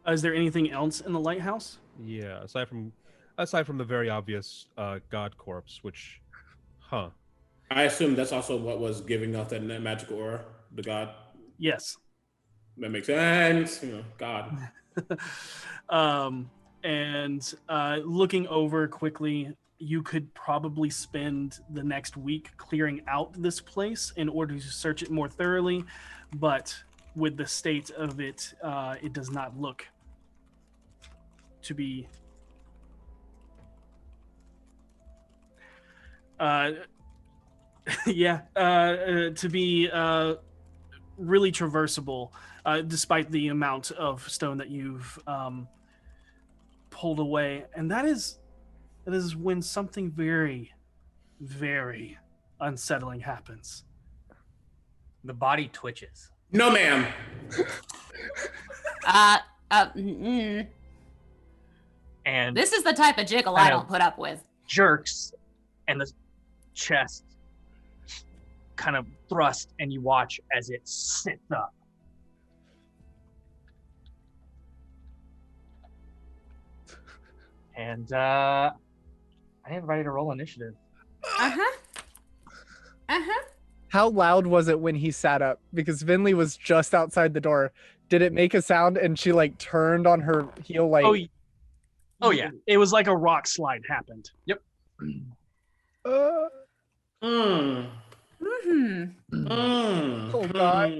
Is there anything else in the lighthouse? Yeah, aside from the very obvious god corpse, which, I assume that's also what was giving off that magical aura, the god. Yes. That makes sense. God. And looking over quickly, you could probably spend the next week clearing out this place in order to search it more thoroughly, but with the state of it, it does not look to be to be really traversable, despite the amount of stone that you've pulled away. And that is when something very, very unsettling happens. The body twitches. No, ma'am. And This is the type of jiggle I don't put up with. jerks, and the chest kind of thrust, and you watch as it sits up. And I need everybody to roll initiative. How loud was it when he sat up? Because Venlee was just outside the door. Did it make a sound and she like turned on her heel like... Oh yeah. It was like a rock slide happened. Yep. Oh God.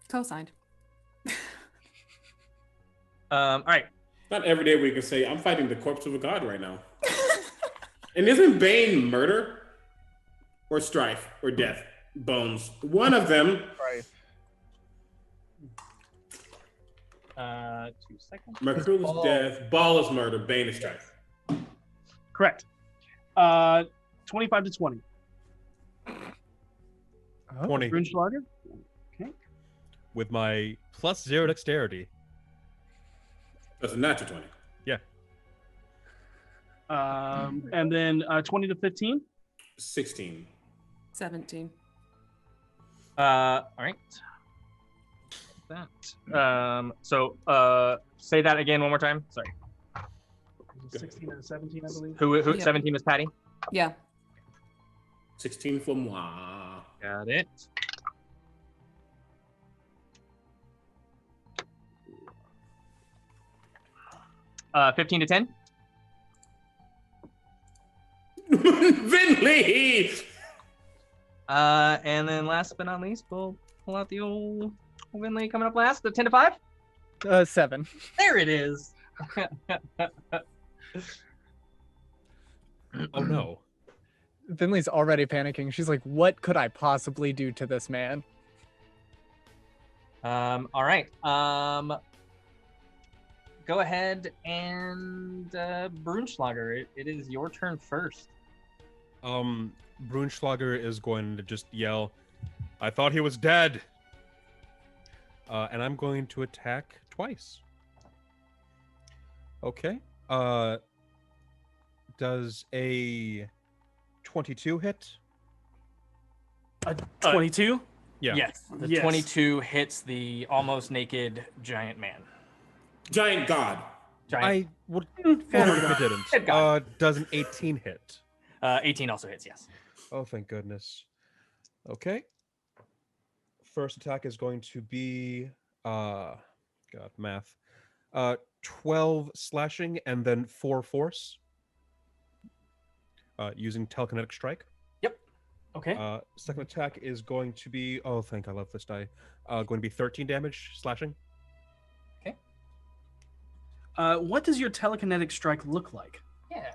Co-signed. All right. Not every day we can say, I'm fighting the corpse of a god right now. And isn't Bane murder? Or strife? Or death? Bones. One of them. 2 seconds. Mercurial is death. Ball is murder. Bane is strike. Correct. 25 to 20. 20 Grunschlager? Okay. with my +0 dexterity. That's a natural 20. And then 20 to 15. 16. 17. All right. That. Say that again one more time. Sorry. 16 and 17, I believe. Who Yeah. 17 was Patty? Yeah. 16 for moi. Got it. Uh, 15 to 10. Venlee! And then last but not least, we'll pull out the old Venlee coming up last. The 10 to 5. 7. There it is. Oh no. Vinley's already panicking. She's like, what could I possibly do to this man? All right. Go ahead and Brunschlager. It is your turn first. Brunschlager is going to just yell, "I thought he was dead!" And I'm going to attack twice. Okay. Does a 22 hit? 22? Yeah. Yes. The Yes. 22 hits the almost naked giant man. Giant God. Giant. I would if it Good didn't. God. Does an 18 hit? 18 also hits. Yes. Oh, thank goodness. Okay. First attack is going to be God, math. 12 slashing and then 4 force. Using telekinetic strike. Okay. Second attack is going to be I love this die. Going to be 13 damage slashing. What does your telekinetic strike look like? Yeah.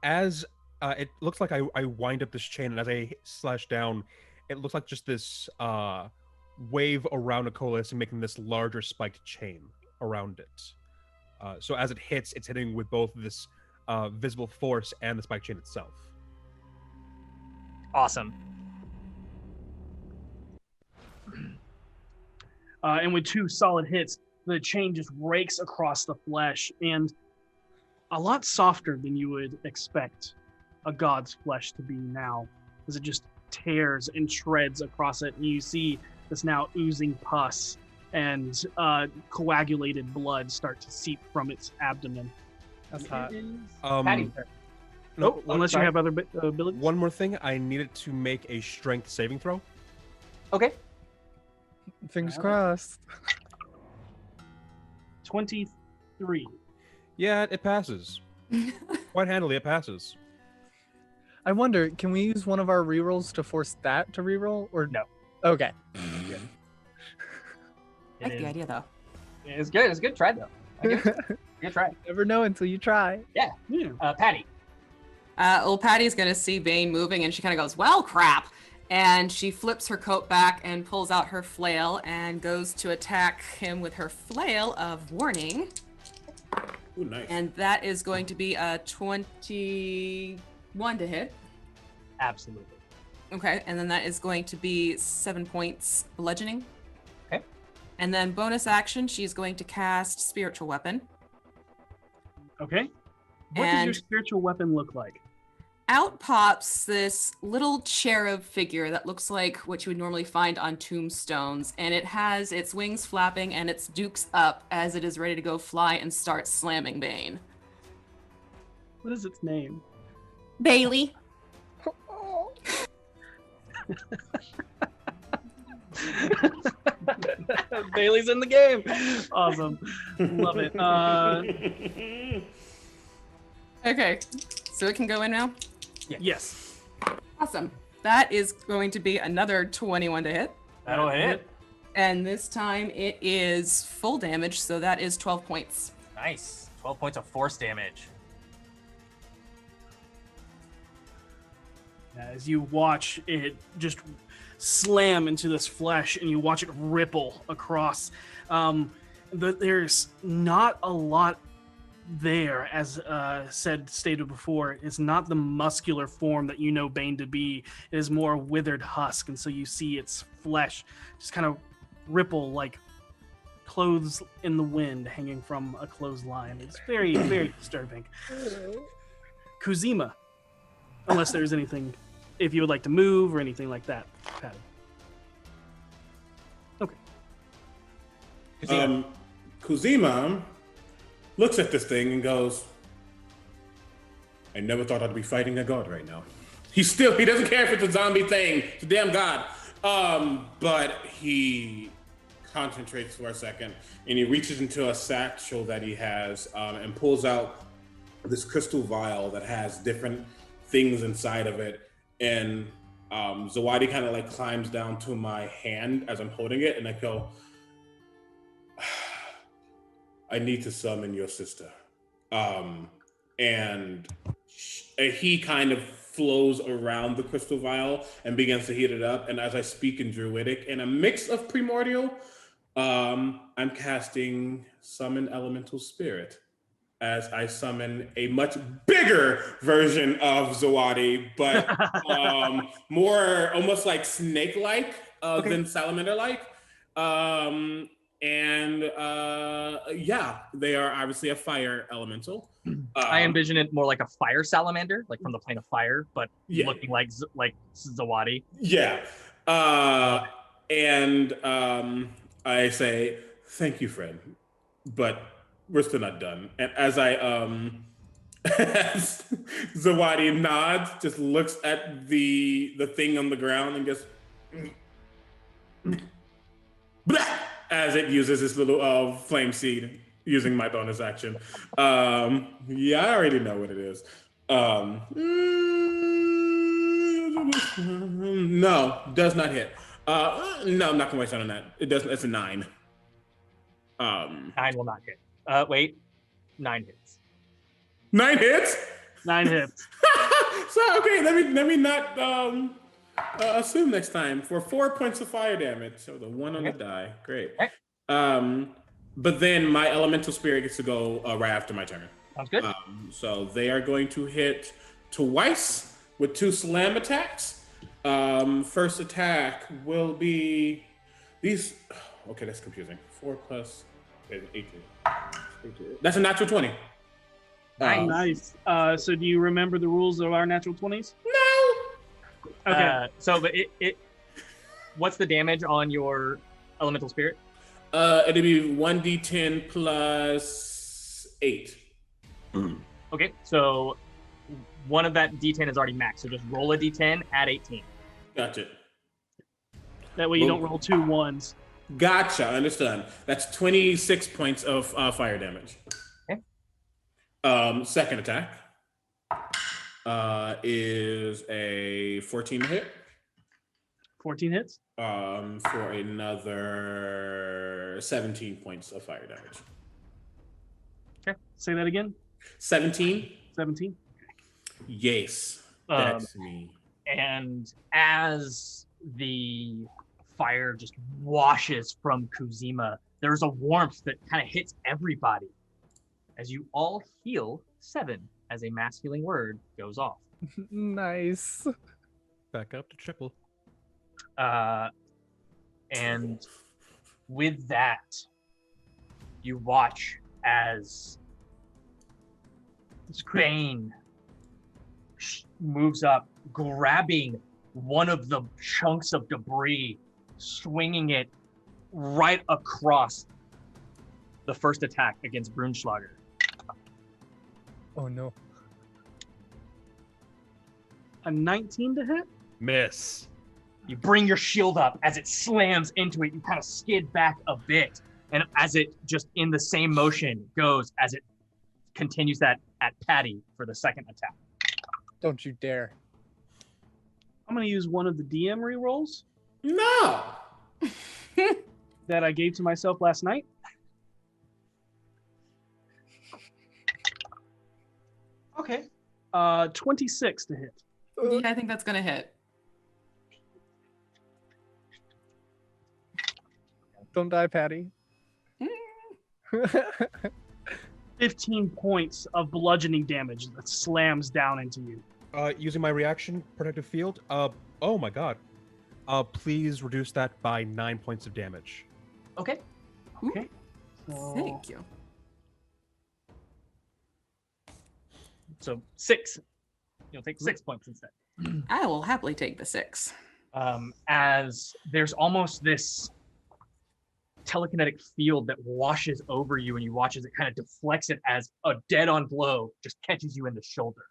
As it looks like I wind up this chain, and as I slash down, it looks like just this wave around a coalescing, making this larger spiked chain around it. So as it hits, it's hitting with both this visible force and the spike chain itself. Awesome. And with 2 solid hits, the chain just rakes across the flesh, and a lot softer than you would expect a god's flesh to be now, as it just tears and shreds across it, and you see this now oozing pus and coagulated blood start to seep from its abdomen. That's hot. Patty. Nope, unless you have other abilities. One more thing, I needed to make a strength saving throw. Okay. Fingers crossed. 23. Yeah, it passes. Quite handily, it passes. I wonder, can we use one of our rerolls to force that to reroll? Or No. Okay. I like the idea though. It's good. It's a good try though. Good try. Never know until you try. Yeah. Yeah. Patty. Old Patty's gonna see Bane moving, and she kind of goes, "Well, crap!" And she flips her coat back and pulls out her flail and goes to attack him with her flail of warning. Ooh, nice. And that is going to be a 21 to hit. Absolutely. Okay, and then that is going to be 7 points bludgeoning. Okay. And then bonus action, she's going to cast Spiritual Weapon. Okay. What does your And- spiritual weapon look like? Out pops this little cherub figure that looks like what you would normally find on tombstones, and it has its wings flapping and its dukes up as it is ready to go fly and start slamming Bane. What is its name? Bailey. Bailey's in the game. Awesome. Love it. Okay, so it can go in now? Yes. Awesome. That is going to be another 21 to hit. That'll hit. And this time it is full damage, so that is 12 points. Nice. 12 points of force damage. As you watch it just slam into this flesh and you watch it ripple across, There's not a lot there, as stated before. It's not the muscular form that you know Bane to be. It is more withered husk, and so you see its flesh just kind of ripple like clothes in the wind hanging from a clothesline. It's very, very disturbing. Kuzima, unless there's anything, if you would like to move or anything like that, Patty. Okay. Kuzima looks at this thing and goes, I never thought I'd be fighting a god right now. He doesn't care if it's a zombie thing. It's a damn god. But he concentrates for a second and he reaches into a satchel that he has and pulls out this crystal vial that has different things inside of it. And Zawadi kind of like climbs down to my hand as I'm holding it, and I go, I need to summon your sister. And he kind of flows around the crystal vial and begins to heat it up. And as I speak in Druidic, in a mix of Primordial, I'm casting Summon Elemental Spirit as I summon a much bigger version of Zawadi, but more almost like snake-like than salamander-like. Yeah, they are obviously a fire elemental. I envision it more like a fire salamander, like from the plane of fire, but looking like Zawadi. Yeah. I say, thank you, friend, but we're still not done. And as as Zawadi nods, just looks at the thing on the ground and just as it uses this little flame seed using my bonus action. Yeah, I already know what it is. No, does not hit. No, I'm not gonna waste on that. It doesn't. It's a 9. 9 will not hit. Wait, 9 hits. 9 hits? 9 hits. So okay, let me not assume next time for 4 points of fire damage. So the 1 on the die. Great. Okay. But then my elemental spirit gets to go right after my turn. Sounds good. So they are going to hit twice with 2 slam attacks. First attack will be these. Okay, that's confusing. 4 plus 18. That's a natural 20. Nice. So do you remember the rules of our natural 20s? No. Okay. But it what's the damage on your elemental spirit? It'll be 1d10 plus 8. Okay, so one of that d10 is already maxed, so just roll a d10, add 18. Gotcha. That way you don't roll 2 1s. Gotcha, I understand. That's 26 points of fire damage. Okay. Second attack is a 14 hit. 14 hits? For another 17 points of fire damage. Okay, say that again. 17? 17. Yes, that's me. And as the fire just washes from Kuzima, there's a warmth that kind of hits everybody as you all heal 7 as a masculine word goes off. Nice. Back up to triple. And with that, you watch as Bane moves up, grabbing one of the chunks of debris, swinging it right across the first attack against Brunschlager. Oh no. A 19 to hit? Miss. You bring your shield up. As it slams into it, you kind of skid back a bit. And as it just in the same motion goes, as it continues that at Patty for the second attack. Don't you dare. I'm going to use one of the DM rerolls No. that I gave to myself last night. Okay. 26 to hit. Yeah, I think that's gonna hit. Don't die, Patty. 15 points of bludgeoning damage that slams down into you. Using my reaction, protective field. Oh my god. Please reduce that by 9 points of damage. Okay. Okay. So, Thank you. So 6. You'll take 6 points instead. I will happily take the 6. As there's almost this telekinetic field that washes over you, and you watch as it kind of deflects it as a dead-on blow just catches you in the shoulder.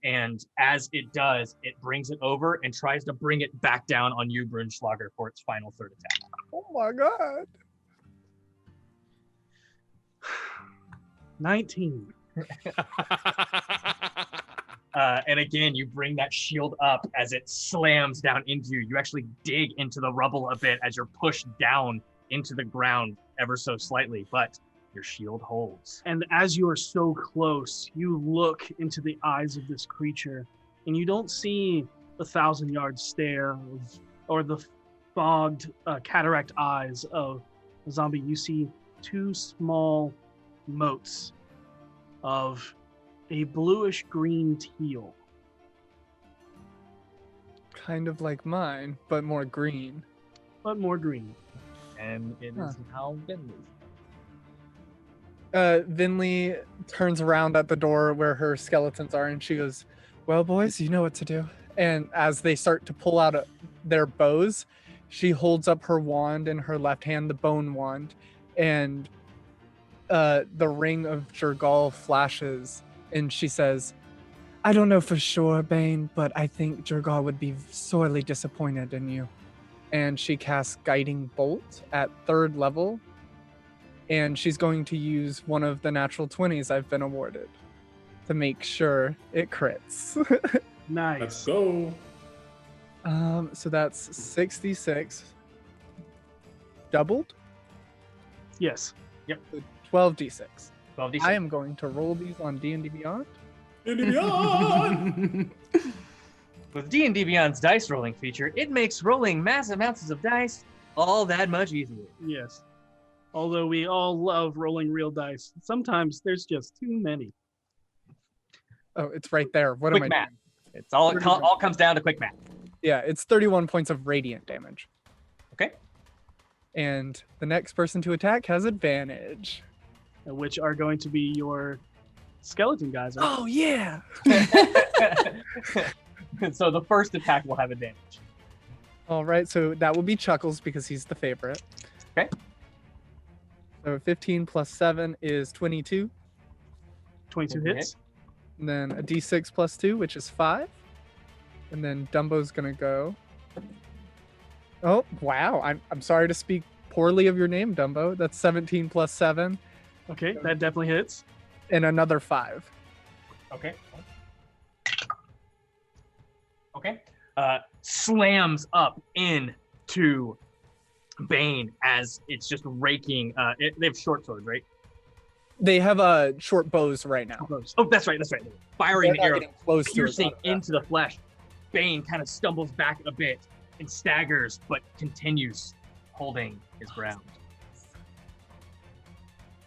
And as it does, it brings it over and tries to bring it back down on you, Brunschlager, for its final third attack. Oh my god. 19. And again, you bring that shield up as it slams down into you. You actually dig into the rubble a bit as you're pushed down into the ground ever so slightly, but your shield holds. And as you are so close, you look into the eyes of this creature, and you don't see the 1,000-yard stare or the fogged cataract eyes of the zombie. You see 2 small motes of a bluish green teal. Kind of like mine, but more green. But more green. And it is now Venlee. Venlee turns around at the door where her skeletons are, and she goes, "Well, boys, you know what to do." And as they start to pull out their bows, she holds up her wand in her left hand, the bone wand, and the ring of Jergal flashes, and she says, "I don't know for sure, Bane, but I think Jergal would be sorely disappointed in you." And she casts Guiding Bolt at 3rd level, and she's going to use one of the natural 20s I've been awarded to make sure it crits. Nice. Let's go. So that's 66 doubled, Yes. 12d6. 12d6. I am going to roll these on D&D Beyond. With D&D Beyond's dice rolling feature, it makes rolling massive amounts of dice all that much easier. Yes. Although we all love rolling real dice, sometimes there's just too many. Oh, it's right there. What Quick am I math. doing? It's all comes down to quick math. Yeah, it's 31 points of radiant damage. Okay. And the next person to attack has advantage. Which are going to be your skeleton guys. Right? Oh, yeah. So the first attack will have advantage. All right, so that will be Chuckles because he's the favorite. Okay. So 15 plus 7 is 22. 22 Okay. hits. And then a d6 plus 2, which is 5. And then Dumbo's going to go. Oh, wow. I'm sorry to speak poorly of your name, Dumbo. That's 17 plus 7 Okay, that definitely hits. and another 5. Okay. Okay. Slams up into Bane as it's just raking. They have short swords, right? They have short bows right now. Oh, that's right. Firing They're the not arrow, getting close to it, piercing so- into the flesh. Bane kind of stumbles back a bit and staggers, but continues holding his ground.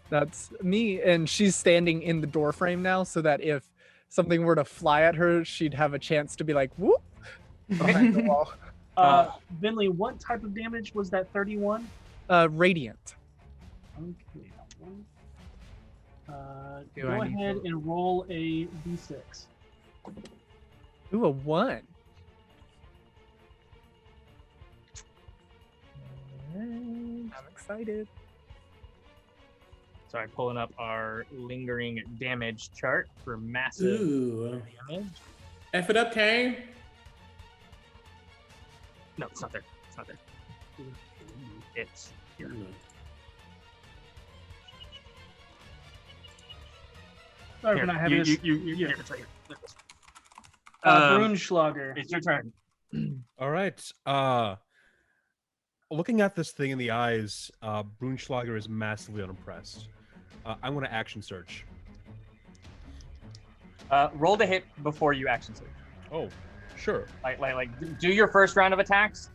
That's me, and she's standing in the door frame now, so that if something were to fly at her, she'd have a chance to be like, whoop, behind the wall. Venlee, what type of damage was that 31? Radiant. Okay. Do Go I need ahead to- and roll a d6. Ooh, a 1. I'm excited. Sorry, pulling up our lingering damage chart for massive Ooh. damage. F it up, Kane. No, it's not there. It's not there. It's here. Sorry for not having this. Yeah, it's right here. Brunschlager. It's your turn. All right. Looking at this thing in the eyes, Brunschlager is massively unimpressed. I want to action search. Roll to hit before you action surge. Oh, sure. Like, do your first round of attacks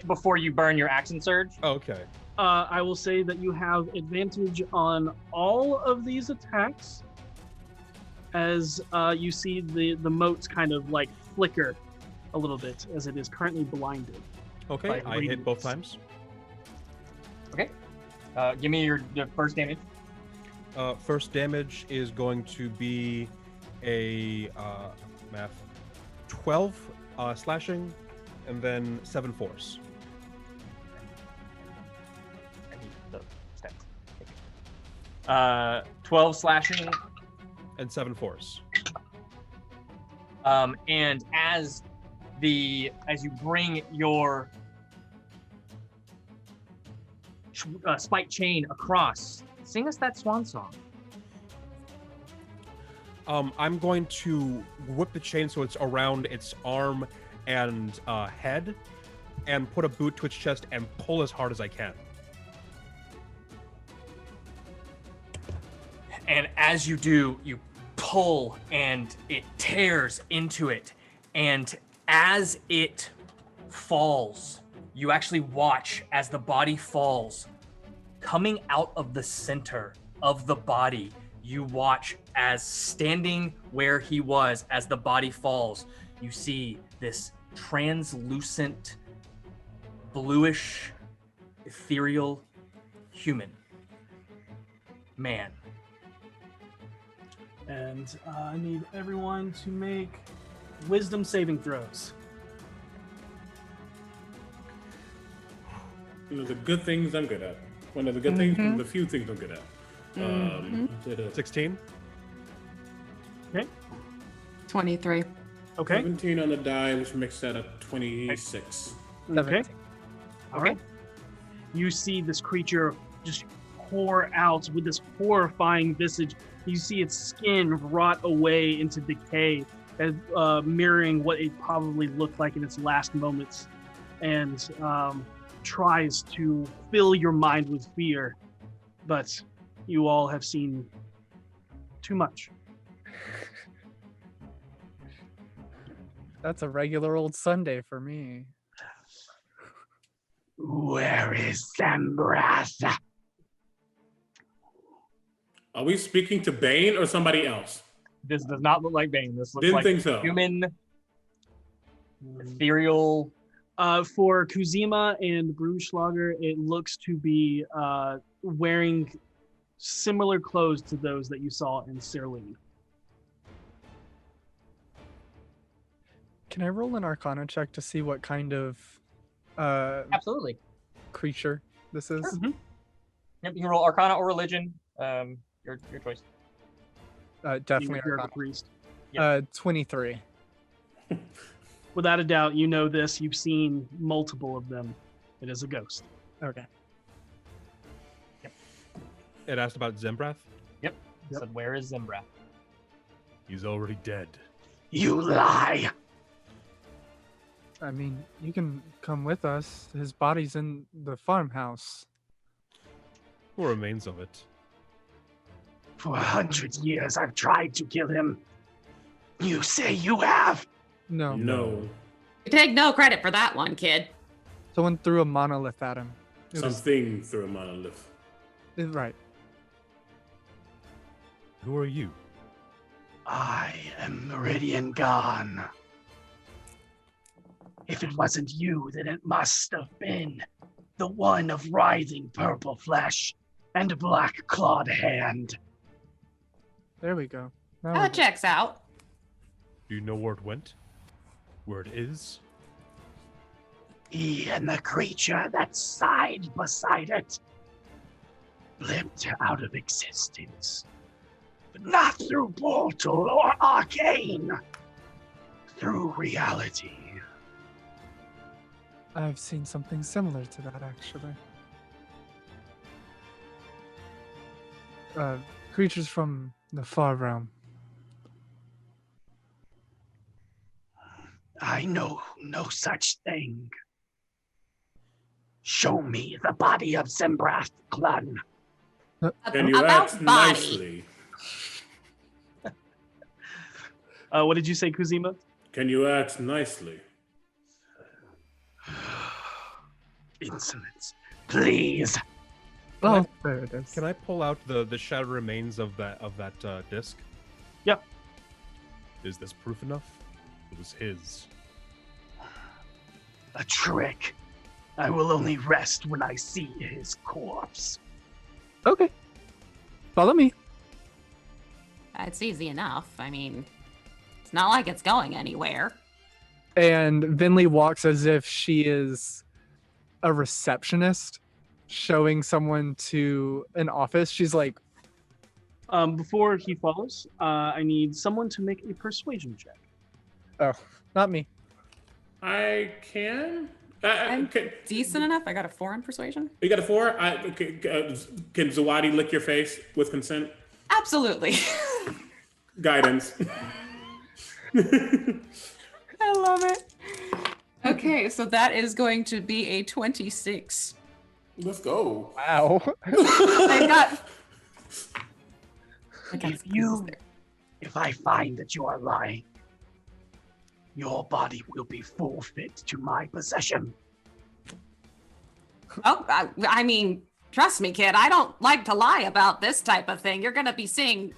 before you burn your action surge. Oh, okay. I will say that you have advantage on all of these attacks as you see the motes kind of like flicker a little bit as it is currently blinded. Okay, By I hit both radiance. times. Okay. Give me your first damage. First damage is going to be a 12 slashing, and then 7 force. I need the stats. 12 slashing. And 7 force. And as you bring your spike chain across, sing us that swan song. I'm going to whip the chain so it's around its arm and head, and put a boot to its chest and pull as hard as I can. And as you do, you pull and it tears into it. And as it falls, you actually watch as the body falls. Coming out of the center of the body, you watch as standing where he was as the body falls, you see this translucent, bluish, ethereal human man. And I need everyone to make wisdom saving throws. One of the good things I'm good at. One of the good things, one of the few things I'm good at. 16. 23. Okay. 17 on the die, which makes that a 26. Okay. All right. You see this creature just pour out with this horrifying visage. You see its skin rot away into decay, as, mirroring what it probably looked like in its last moments, and tries to fill your mind with fear. But you all have seen too much. That's a regular old Sunday for me. Where is Zembrath? Are we speaking to Bane or somebody else? This does not look like Bane. This looks Didn't like think so. human, ethereal. For Kuzima and Brunschlager, it looks to be wearing similar clothes to those that you saw in Sirlene. Can I roll an Arcana check to see what kind of Absolutely. creature this is? Mm-hmm. Yep, you can roll Arcana or Religion. Your choice. Definitely You're a Arcana. priest. 23. Without a doubt, you know this. You've seen multiple of them. It is a ghost. Okay. It asked about Zembrath. Yep. Said, where is Zembrath? He's already dead. You lie. I mean, you can come with us. His body's in the farmhouse. Who remains of it? For 100 years, I've tried to kill him. You say you have? No. No. You take no credit for that one, kid. Someone threw a monolith at him. It was- Something through a monolith. right. Who are you? I am Meridian gone. If it wasn't you, then it must have been the one of writhing purple flesh and black clawed hand. There we go. Now That checks out. Do you know where it went? Where it is? He and the creature that sighed beside it blipped out of existence. But not through portal or arcane. Through reality. I've seen something similar to that, actually. Creatures from the far realm. I know no such thing. Show me the body of Zembrath, Clun. Can you About act body. nicely? What did you say, Kuzima? Can you act nicely? Insolence. Please, Oh, there it is. Can I pull out the shattered remains of that disc? Yep. Is this proof enough? It was his. A trick. I will only rest when I see his corpse. Okay. Follow me. It's easy enough. I mean, it's not like it's going anywhere. And Venlee walks as if she is a receptionist showing someone to an office. She's like, Before he follows, I need someone to make a persuasion check. oh, not me. I can. I'm decent enough. I got a 4 on persuasion. You got a 4? Can Zawadi lick your face with consent? Absolutely. Guidance. I love it. Okay, so that is going to be a 26. Let's go. Wow. I got. If I find that you are lying, your body will be forfeit to my possession. Oh, I mean, trust me, kid. I don't like to lie about this type of thing. You're gonna be seeing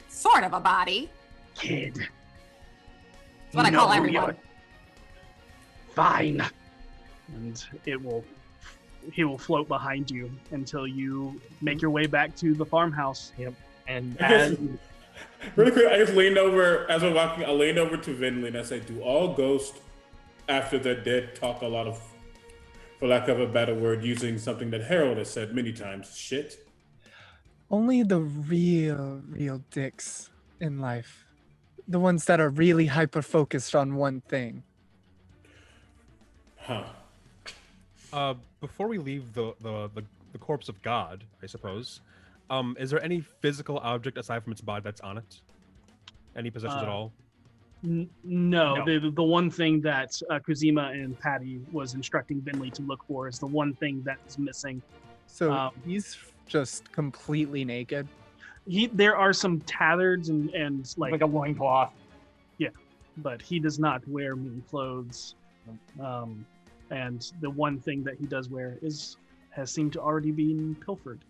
sort of a body. Kid. That's what I call everyone. Fine. And he will float behind you until you make your way back to the farmhouse. Yep. And Really quick, I just leaned over as we're walking. I leaned over to Venlee and I said, "Do all ghosts, after they're dead, talk a lot of, for lack of a better word, using something that Harold has said many times, shit?" Only the real dicks in life. The ones that are really hyper focused on one thing. Huh. Before we leave the corpse of God, I suppose, is there any physical object aside from its body that's on it? Any possessions at all? No. The one thing that Kuzima and Patty was instructing Venlee to look for is the one thing that is missing. So he's just completely naked. There are some tathards and like a loincloth. Yeah, but he does not wear many clothes. And the one thing that he does wear has seemed to already been pilfered.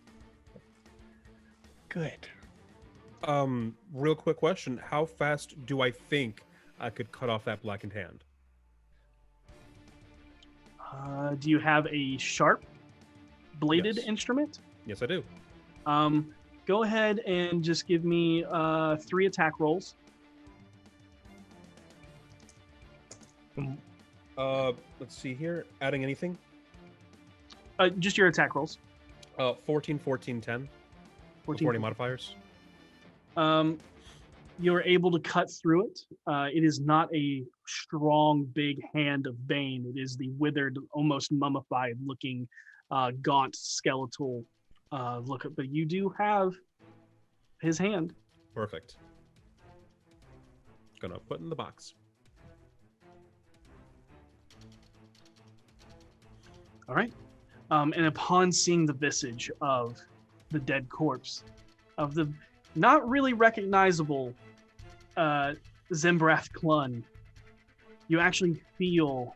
Good. Real quick question. How fast do I think I could cut off that blackened hand? Do you have a sharp bladed Yes. instrument? Yes, I do. Go ahead and just give me 3 attack rolls. Let's see here. Adding anything? Just your attack rolls. 14, 14, 10. 14. 40 modifiers. You're able to cut through it. It is not a strong, big hand of Bane. It is the withered, almost mummified looking, gaunt, skeletal look. But you do have his hand. Perfect. Gonna put in the box. All right. And upon seeing the visage of the dead corpse, of the not really recognizable Zembrath Clun, you actually feel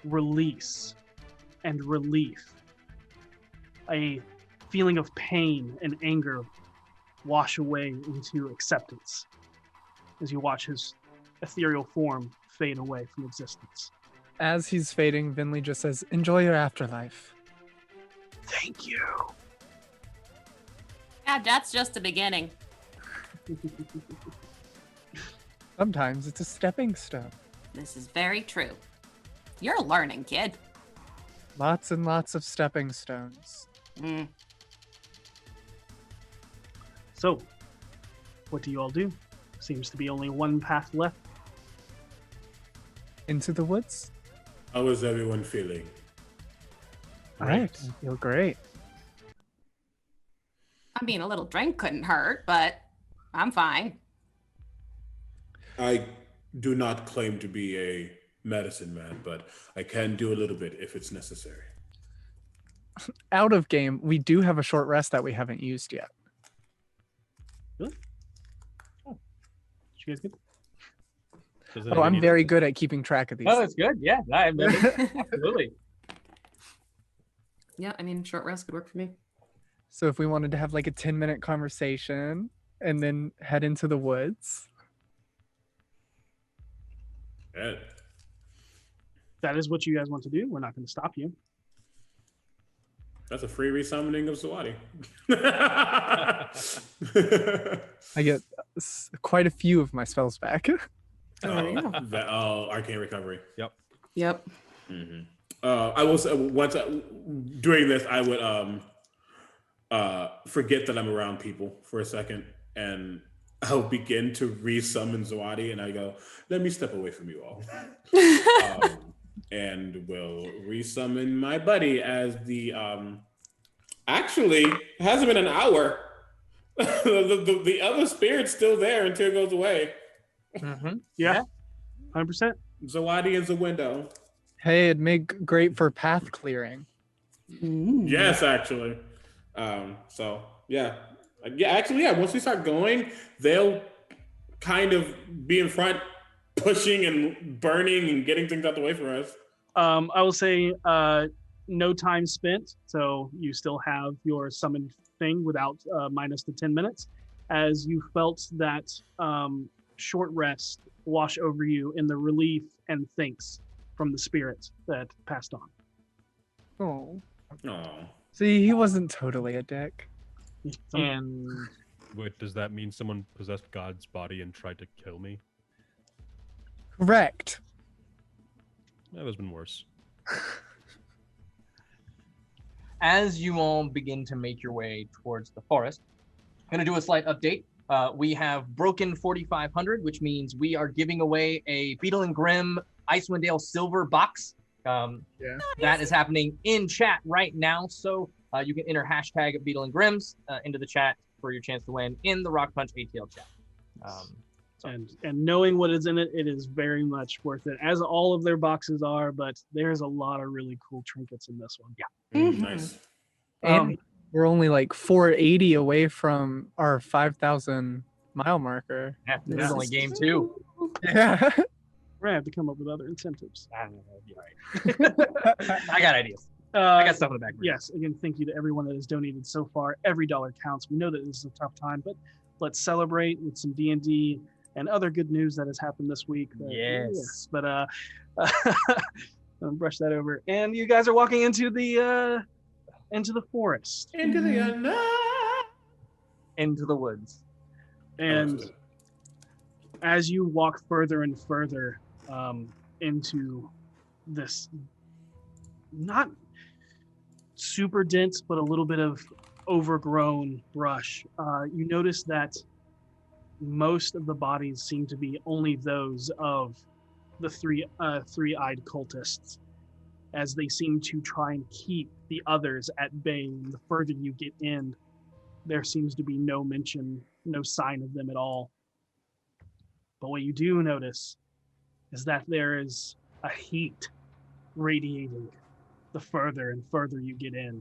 release and relief. A feeling of pain and anger wash away into acceptance as you watch his ethereal form fade away from existence. As he's fading, Venlee just says, "Enjoy your afterlife." Thank you. Yeah, that's just the beginning. Sometimes it's a stepping stone. This is very true. You're learning, kid. Lots and lots of stepping stones. Mm. So, what do you all do? Seems to be only one path left. Into the woods? How is everyone feeling? I feel great. I mean, a little drink couldn't hurt, but I'm fine. I do not claim to be a medicine man, but I can do a little bit if it's necessary. Out of game, we do have a short rest that we haven't used yet. Really? Oh. Did you guys get Oh, I'm very good at keeping track of these. Oh, that's good. Yeah, absolutely. Yeah, I mean, short rest could work for me. So if we wanted to have like a 10-minute conversation and then head into the woods. Yeah. That is what you guys want to do. We're not going to stop you. That's a free resummoning of Zawadi. I get quite a few of my spells back. Arcane recovery. Yep. Yep. Mm-hmm. I will say once doing this, I would forget that I'm around people for a second, and I'll begin to resummon Zawadi, and I go, "Let me step away from you all," and will resummon my buddy as the. Actually, it hasn't been an hour. the other spirit's still there until it goes away. Mm-hmm. Yeah, 100%. Zawadi is a window. Hey, it'd make great for path clearing. Yes, actually. So yeah. Actually, once we start going, they'll kind of be in front, pushing and burning and getting things out the way for us. I will say no time spent, so you still have your summoned thing without minus the 10 minutes, as you felt that short rest wash over you in the relief and thanks from the spirit that passed on. Oh. Oh. See, he wasn't totally a dick. And Wait, does that mean someone possessed God's body and tried to kill me? Correct. That has been worse. as you all begin to make your way towards the forest, I'm going to do a slight update. We have broken 4,500, which means we are giving away a Beetle and Grimm Icewind Dale silver box. That is happening in chat right now. So you can enter hashtag Beetle and Grimms into the chat for your chance to win in the RockPunch ATL chat. And knowing what is in it, it is very much worth it, as all of their boxes are, but there's a lot of really cool trinkets in this one. Nice. And we're only like 480 away from our 5,000 mile marker. Yeah, this is only game 2. Yeah. We're gonna have to come up with other incentives. I got ideas. I got stuff in the back. Yes, again, thank you to everyone that has donated so far. Every dollar counts. We know that this is a tough time, but let's celebrate with some D&D and other good news that has happened this week. Yes. But I'll brush that over. And you guys are walking into the forest. Into the unknown. Into the woods. And as you walk further and further into this not super dense, but a little bit of overgrown brush, you notice that most of the bodies seem to be only those of the three-eyed cultists, as they seem to try and keep the others at bay. And the further you get in, there seems to be no mention, no sign of them at all. But what you do notice is that there is a heat radiating the further and further you get in.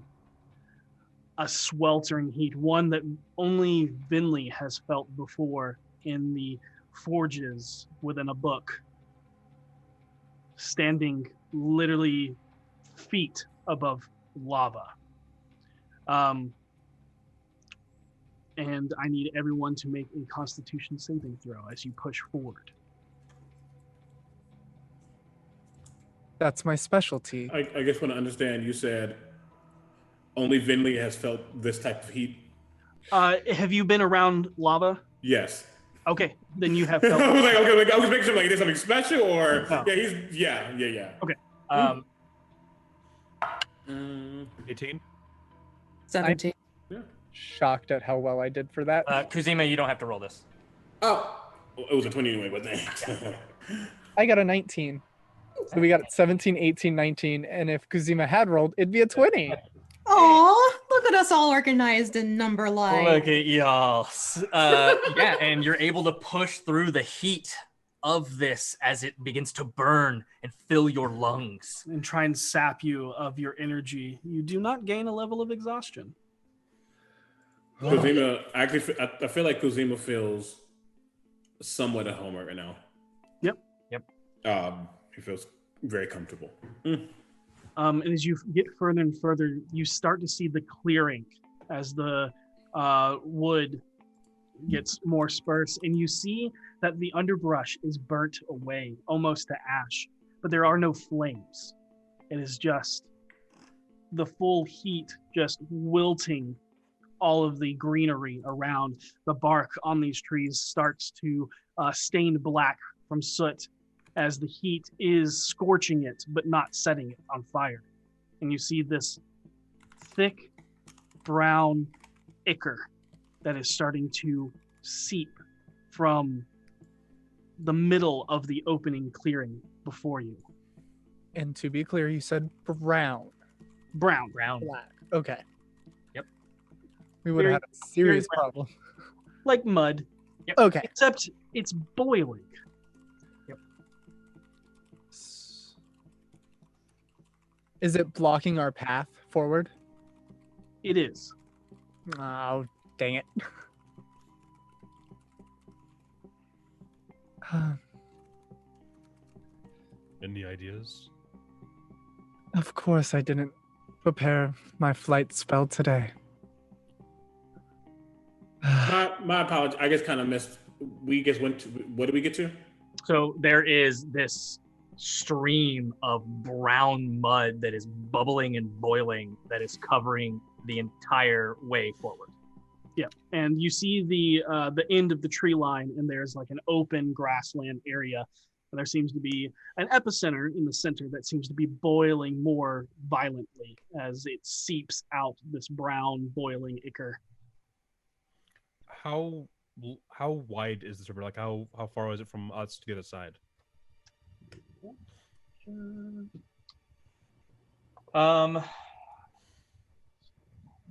A sweltering heat, one that only Venlee has felt before in the forges within a book, standing literally feet above lava. And I need everyone to make a Constitution saving throw as you push forward. That's my specialty. I guess want to understand, you said only Venlee has felt this type of heat. Have you been around lava? Yes. Okay, then you have felt. I was like, okay, I was making sure like there's something special, or No. yeah. Okay. 18? 17. Shocked at how well I did for that. Kuzima, you don't have to roll this. Oh, it was a 20 anyway, but then. I got a 19. So we got 17, 18, 19. And if Kuzima had rolled, it'd be a 20. Aw, look at us all organized in number line. Look at y'all. Yeah, and you're able to push through the heat of this as it begins to burn and fill your lungs. And try and sap you of your energy. You do not gain a level of exhaustion. Kuzima, actually, I feel like Kuzima feels somewhat at home right now. Yep. He feels very comfortable. And as you get further and further, you start to see the clearing as the wood gets more sparse, and you see that the underbrush is burnt away almost to ash, but there are no flames. It is just the full heat just wilting all of the greenery around. The bark on these trees starts to stain black from soot as the heat is scorching it but not setting it on fire. And you see this thick brown ichor that is starting to seep from the middle of the opening clearing before you. And to be clear, you said brown. Brown. Black. Okay. Yep. We would have had a serious brown. problem. Like mud. Okay. Except it's boiling. Is it blocking our path forward? It is. Oh, dang it. Any ideas? Of course, I didn't prepare my flight spell today. My apology. I just kind of missed. We just went to. What did we get to? So there is this stream of brown mud that is bubbling and boiling that is covering the entire way forward. Yeah, and you see the end of the tree line, and there's like an open grassland area, and there seems to be an epicenter in the center that seems to be boiling more violently as it seeps out this brown boiling ichor. How wide is this river? Like how far is it from us to the other side?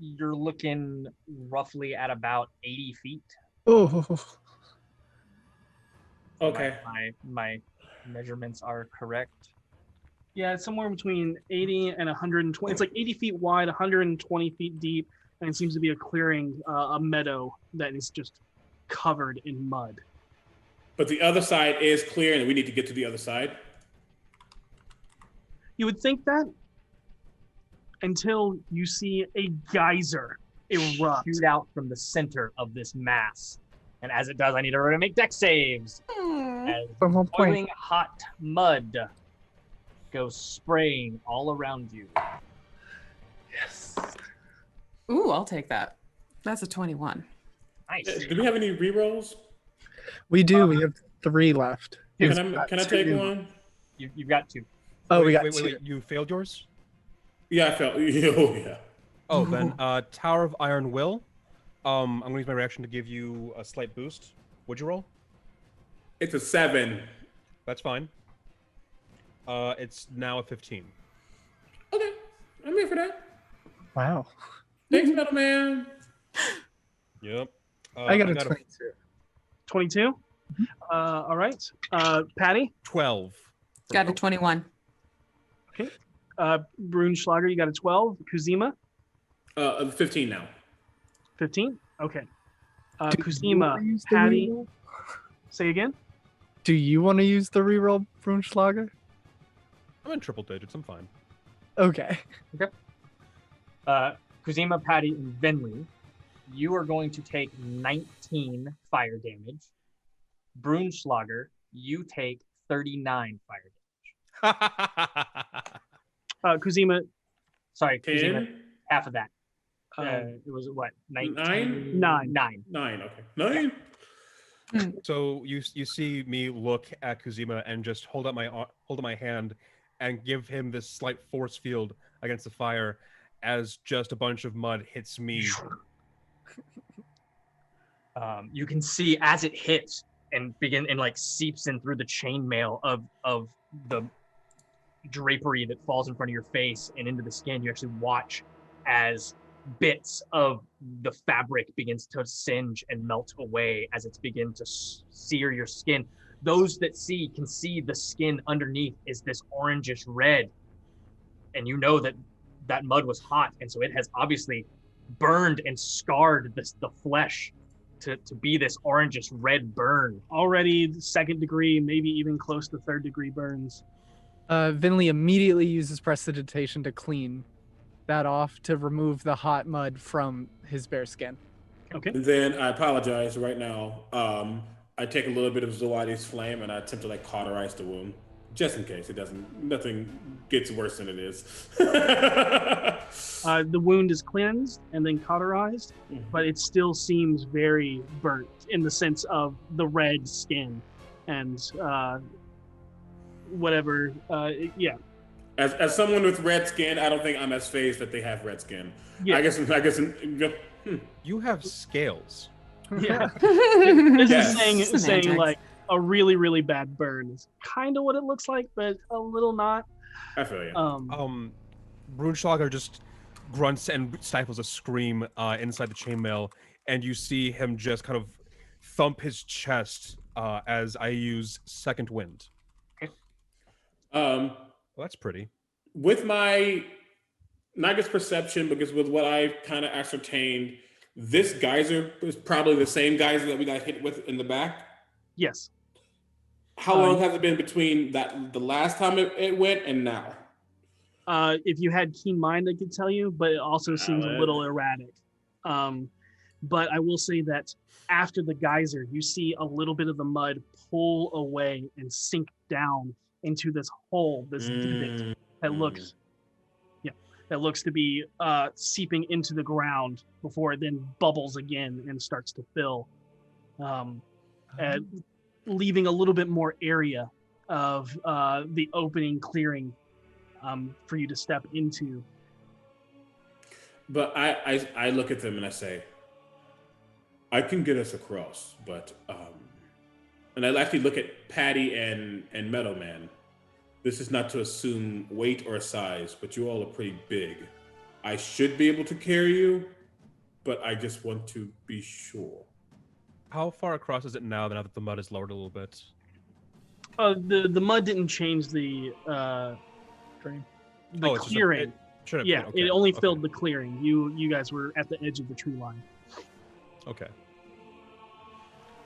You're looking roughly at about 80 feet. Oh, Okay. My measurements are correct. Yeah, it's somewhere between 80 and 120. It's like 80 feet wide, 120 feet deep, and it seems to be a clearing, a meadow that is just covered in mud. But the other side is clear, and we need to get to the other side. You would think that until you see a geyser erupt. Shoot out from the center of this mass. And as it does, I need everyone to make dex saves. As from one point. boiling hot mud goes spraying all around you. Yes. Ooh, I'll take that. That's a 21. Nice. Do we have any rerolls? We do. We have 3 left. Can I take one? You've got 2. Oh, we got wait, 2. You failed yours? Yeah, I felt. Oh yeah. Oh, then Tower of Iron Will. I'm gonna use my reaction to give you a slight boost. Would you roll? It's a 7. That's fine. It's now a 15. Okay, I'm here for that. Wow. Thanks, Metal Man. Yep. I got a 22. 22? All right. Patty? 12. Got a 21. Brunschlager, you got a 12. Kuzima? 15 now. 15? Okay. Do you Kuzima, wanna use the Patty, reroll? say again? Do you want to use the reroll, Brunschlager? I'm in triple digits. I'm fine. Okay. Kuzima, Patty, and Venlee, you are going to take 19 fire damage. Brunschlager, you take 39 fire damage. Kuzima, Sorry, Kuzima, 10? half of that. um, It was what? 19? 9? 9. 9. Okay. 9. So you see me look at Kuzima and just hold up my hand and give him this slight force field against the fire as just a bunch of mud hits me. You can see as it hits and like seeps in through the chainmail of the drapery that falls in front of your face and into the skin. You actually watch as bits of the fabric begins to singe and melt away as it's begin to sear your skin. Those that see can see the skin underneath is this orangish red, and you know that that mud was hot, and so it has obviously burned and scarred the flesh to be this orangish red burn. already 2nd degree, maybe even close to 3rd degree burns. Venlee immediately uses prestidigitation to clean that off to remove the hot mud from his bare skin. Okay. And then I apologize right now. I take a little bit of Zoadi's flame and I attempt to like cauterize the wound, just in case nothing gets worse than it is. The wound is cleansed and then cauterized, but it still seems very burnt in the sense of the red skin and whatever. Yeah. As someone with red skin, I don't think I'm as phased that they have red skin. Yeah. I guess. You have scales. Yeah. This Yes. is saying Semantics. like a really, really bad burn is kind of what it looks like, but a little not. I feel you. Brunschlager just grunts and stifles a scream inside the chainmail, and you see him just kind of thump his chest as I use Second Wind. Well, that's pretty. With my, not just perception, because with what I've kind of ascertained, this geyser is probably the same geyser that we got hit with in the back. Yes. How long has it been between the last time it went and now? If you had keen mind, I could tell you, but it also seems a little erratic. But I will say that after the geyser, you see a little bit of the mud pull away and sink down into this hole, this divot that looks to be seeping into the ground before it then bubbles again and starts to fill, and leaving a little bit more area of the opening clearing for you to step into. But I look at them and I say, I can get us across, but and I actually look at Patty and Meadow Man. This is not to assume weight or size, but you all are pretty big. I should be able to carry you, but I just want to be sure. How far across is it now that the mud is lowered a little bit? The mud didn't change the clearing. It only filled the clearing. You guys were at the edge of the tree line. Okay.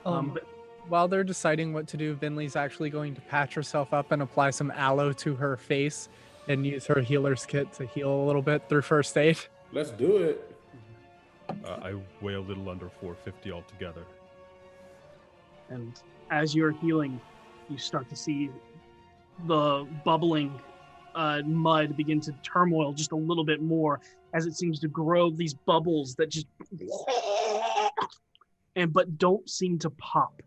But While they're deciding what to do, Venlee's actually going to patch herself up and apply some aloe to her face and use her healer's kit to heal a little bit through first aid. Let's do it. I weigh a little under 450 altogether. And as you're healing, you start to see the bubbling mud begin to turmoil just a little bit more as it seems to grow these bubbles that just but don't seem to pop,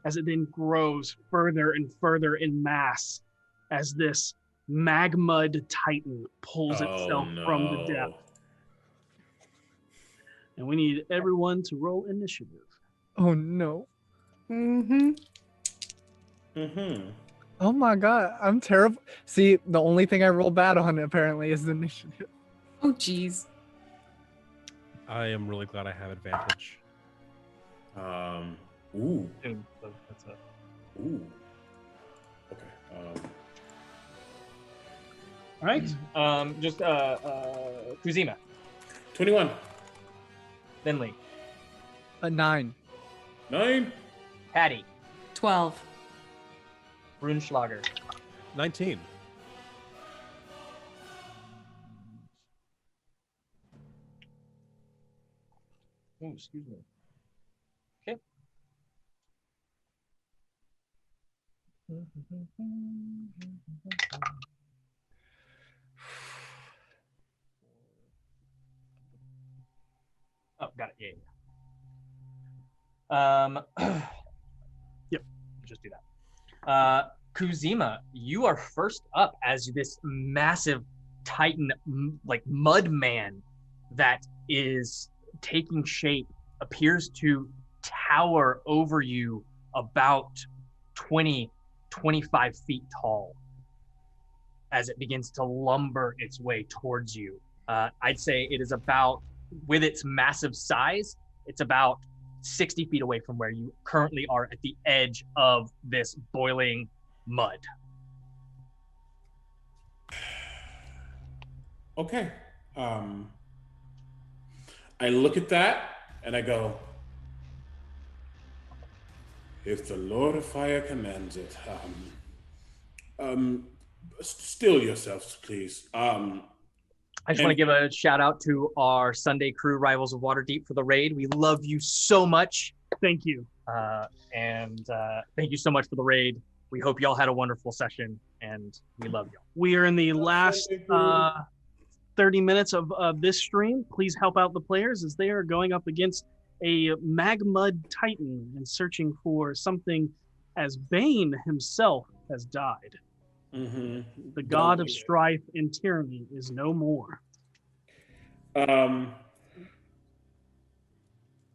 as it then grows further and further in mass as this magmud titan pulls itself from the depth. And we need everyone to roll initiative. Oh no. Mm-hmm. Oh my god, I'm terrible. See, the only thing I roll bad on apparently is the initiative. Oh, geez. I am really glad I have advantage. Ooh. That's a Ooh. Okay. All right. Just Kuzima, 21. Venlee, A 9. 9. Patty, 12. Brunschlager, 19. oh, excuse me. Okay. Oh, got it. Yeah. Yep. Just do that. Kuzima, you are first up as this massive titan, like mud man that is taking shape, appears to tower over you about 25 feet tall as it begins to lumber its way towards you. I'd say it is about, with its massive size, it's about 60 feet away from where you currently are at the edge of this boiling mud. Okay. I look at that and I go, if the Lord of Fire commands it, Still yourselves, please. I just want to give a shout out to our Sunday crew, Rivals of Waterdeep, for the raid. We love you so much. Thank you. And thank you so much for the raid. We hope y'all had a wonderful session, and we love y'all. We are in the last 30 minutes of this stream. Please help out the players as they are going up against a Magmud Titan and searching for something as Bane himself has died. Mm-hmm. The god of strife and tyranny is no more. We're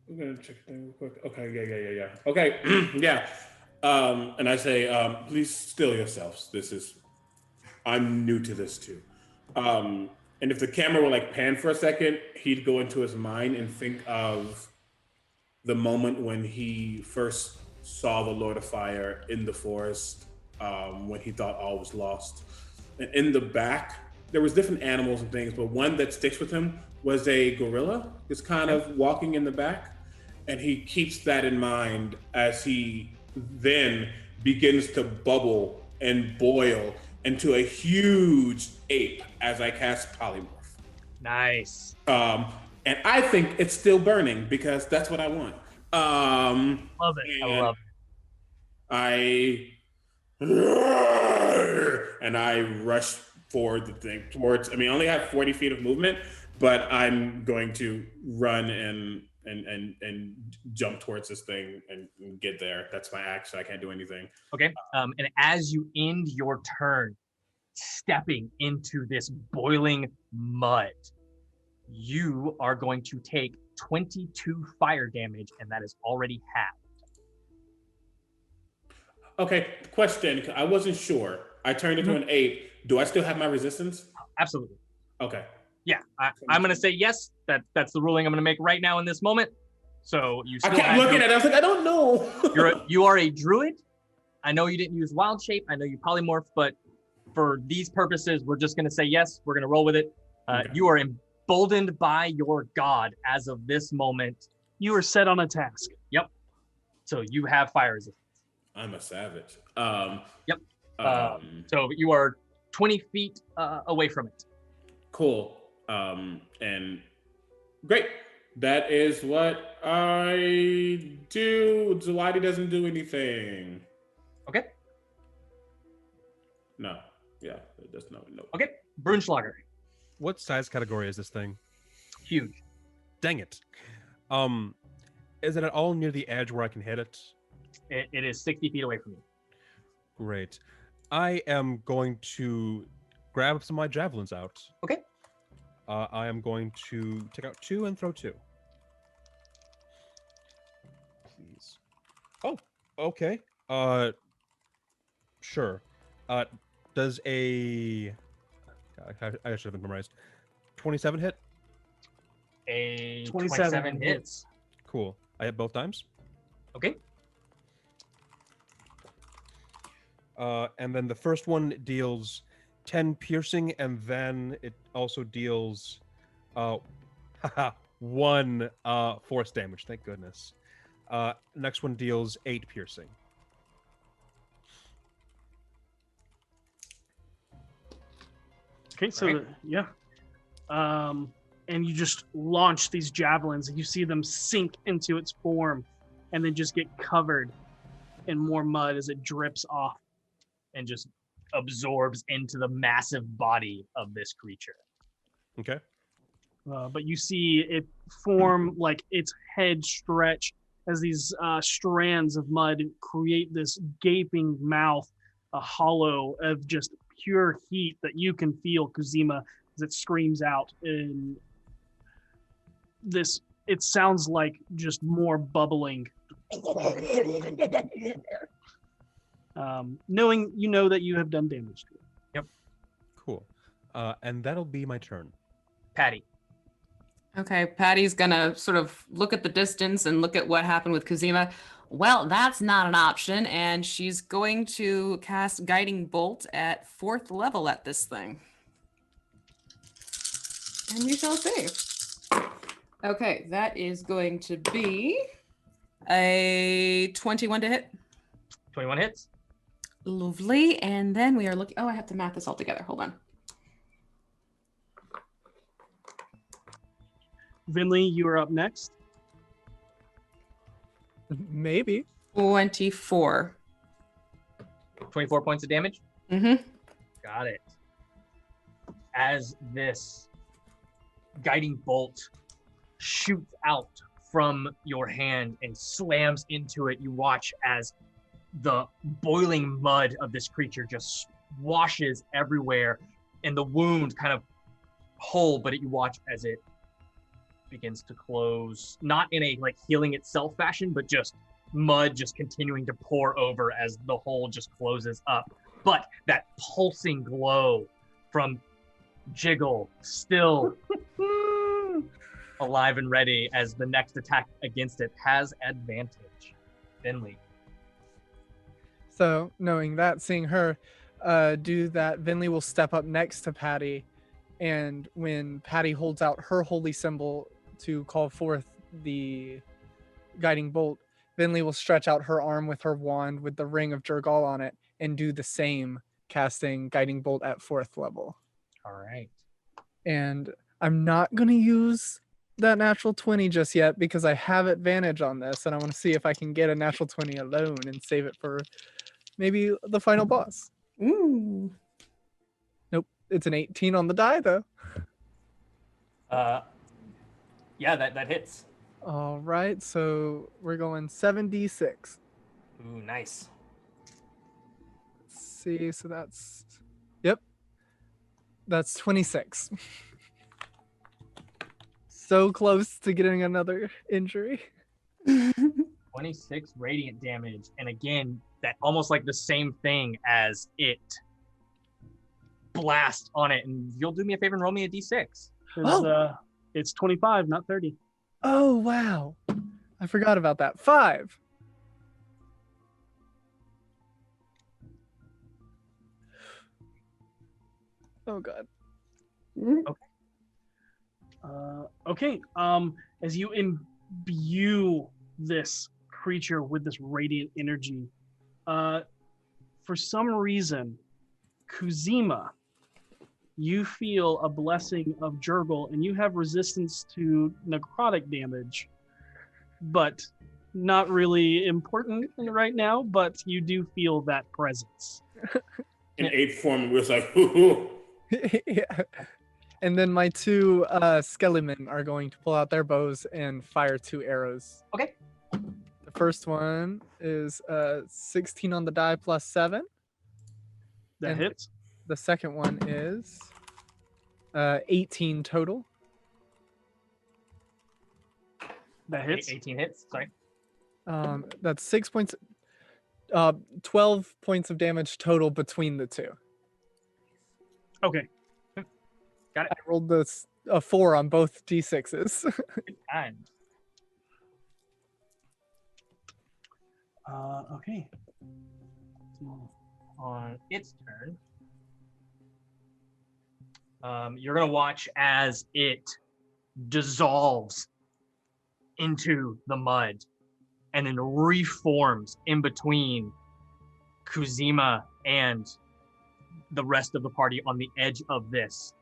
gonna check it real quick. Okay, yeah. Okay, yeah. And I say, please still yourselves. I'm new to this too. And if the camera were like pan for a second, he'd go into his mind and think of the moment when he first saw the Lord of Fire in the forest, when he thought all was lost. And in the back, there was different animals and things, but one that sticks with him was a gorilla, just kind of walking in the back. And he keeps that in mind as he then begins to bubble and boil into a huge ape as I cast polymorph. Nice. And I think it's still burning because that's what I want. Love it. I love it. I rush forward the thing towards. I only have 40 feet of movement, but I'm going to run and jump towards this thing and get there. That's my action. I can't do anything. Okay. And as you end your turn, stepping into this boiling mud, you are going to take 22 fire damage, and that is already halved. Okay, question. I wasn't sure. I turned into an ape. Do I still have my resistance? Absolutely. Okay. Yeah, I'm going to say yes. That's the ruling I'm going to make right now in this moment. So you still I kept looking at it. I was like, I don't know. You are a druid. I know you didn't use wild shape. I know you polymorphed, but for these purposes, we're just going to say yes. We're going to roll with it. Okay. You are emboldened by your god as of this moment. You are set on a task. Yep. So you have fire resistance. I'm a savage. Yep. So you are 20 feet away from it. Cool. And great. That is what I do. Zelati doesn't do anything. Okay. No. Yeah, it does not. No. Okay. Brunschlager. What size category is this thing? Huge. Dang it. Is it at all near the edge where I can hit it? It is 60 feet away from you. Great. I am going to grab some of my javelins out. Okay. I am going to take out 2 and throw 2. Please. Oh, okay. Sure. Does a... I should have memorized. 27 hit? A 27 hits. Cool. I hit both times? Okay. And then the first one deals 10 piercing, and then it also deals 1 force damage. Thank goodness. Next one deals 8 piercing. Okay, so right. Yeah. And you just launch these javelins, and you see them sink into its form, and then just get covered in more mud as it drips off and just absorbs into the massive body of this creature. Okay. But you see it form like its head stretch as these strands of mud create this gaping mouth, a hollow of just pure heat that you can feel, Kuzima, as it screams out in this. It sounds like just more bubbling. Knowing you know that you have done damage to it. Yep. Cool. And that'll be my turn. Patty. Okay, Patty's gonna sort of look at the distance and look at what happened with Kuzima. Well, that's not an option, and she's going to cast Guiding Bolt at 4th level at this thing. And we shall see. Okay, that is going to be a 21 to hit. 21 hits. Lovely. And then we are looking. Oh, I have to math this all together. Hold on. Venlee, you are up next. Maybe. 24. 24 points of damage. Mm-hmm. Got it. As this guiding bolt shoots out from your hand and slams into it, you watch as the boiling mud of this creature just washes everywhere, and the wound kind of whole, but you watch as it begins to close, not in a like healing itself fashion, but just mud just continuing to pour over as the hole just closes up. But that pulsing glow from Jiggle still alive and ready as the next attack against it has advantage. Venlee. So knowing that, seeing her do that, Venlee will step up next to Patty, and when Patty holds out her holy symbol to call forth the guiding bolt, Venlee will stretch out her arm with her wand with the ring of Jurgal on it and do the same, casting guiding bolt at 4th level. All right. And I'm not going to use that natural 20 just yet because I have advantage on this, and I want to see if I can get a natural 20 alone and save it for maybe the final boss. Ooh. Nope, it's an 18 on the die though. Yeah, that hits. All right, so we're going 7d6. Ooh, nice. Let's see, so that's 26. So close to getting another injury. 26 radiant damage, and again, that almost like the same thing as it blast on it. And you'll do me a favor and roll me a d6. It's 25, not 30. Oh, wow. I forgot about that. 5. Oh, God. Okay. As you imbue this creature with this radiant energy, for some reason, Kuzima, you feel a blessing of Jurgal, and you have resistance to necrotic damage, but not really important right now, but you do feel that presence. In ape form, we're like, hoo. Yeah. And then my 2 Skelemen are going to pull out their bows and fire 2 arrows. Okay. The first one is 16 on the die plus 7. That And hits. The second one is 18 total. That hits. 18 hits, sorry. That's 6 points, 12 points of damage total between the 2. Okay. Got it. I rolled a 4 on both d6s. Good time. Okay. On its turn, you're going to watch as it dissolves into the mud and then reforms in between Kuzima and the rest of the party on the edge of this,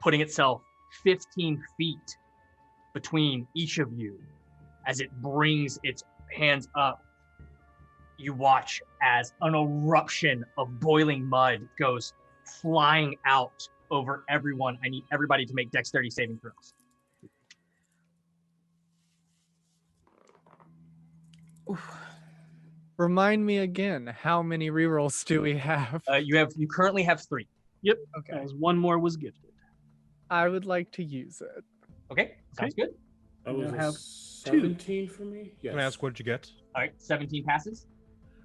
putting itself 15 feet between each of you. As it brings its hands up, you watch as an eruption of boiling mud goes flying out over everyone. I need everybody to make dexterity saving throws. Remind me again, how many rerolls do we have? You currently have 3. Yep. Okay. As one more was gifted. I would like to use it. Okay, sounds good. That was You a have 17 for me. Yes. Can I ask what did you get? All right, 17 passes.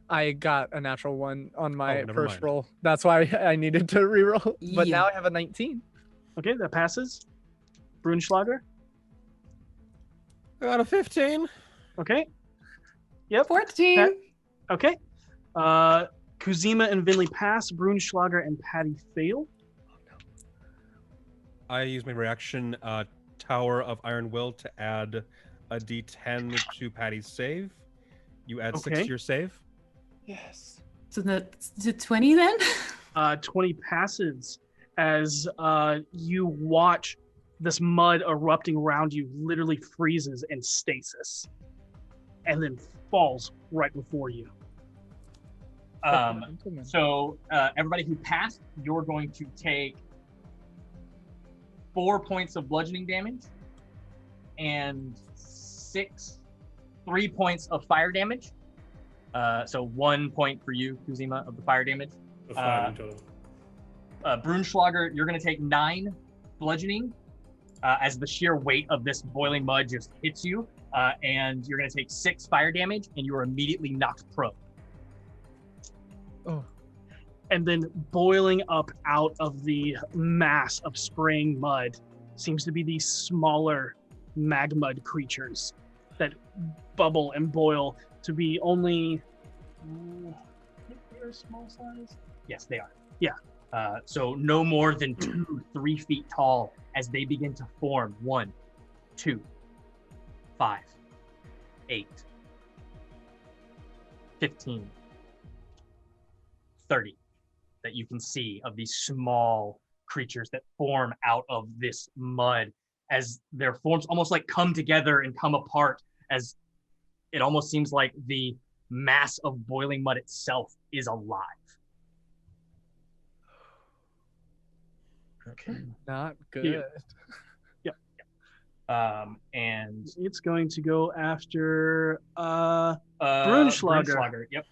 I got a natural 1 on my Oh, never first mind. roll. That's why I needed to reroll. But Yeah. now I have a 19. Okay, that passes. Brunschlager. I got a 15. Okay. Yep. 14. That- Okay. Kuzima and Venlee pass. Brunschlager and Patty fail. I use my reaction Tower of Iron Will to add a d10 to Patty's save. You add 6 Okay. to your save. Yes. So the 20 then? 20 passes as you watch this mud erupting around you literally freezes in stasis and then falls right before you. So everybody who passed, you're going to take 4 points of bludgeoning damage and 3 points of fire damage. So 1 point for you, Kuzima, of the fire damage. That's 5 in total. Brunschlager, you're going to take 9 bludgeoning as the sheer weight of this boiling mud just hits you, and you're going to take 6 fire damage, and you are immediately knocked prone. Oh. And then boiling up out of the mass of spraying mud seems to be these smaller magma creatures that bubble and boil to be only I think they're small size. Yes, they are. Yeah. So no more than 2-3 feet tall as they begin to form. 1, 2, 5, 8, 15, 30 that you can see of these small creatures that form out of this mud as their forms almost like come together and come apart, as it almost seems like the mass of boiling mud itself is alive. Okay. Not good. Yeah. And it's going to go after Brunschlager. Yep.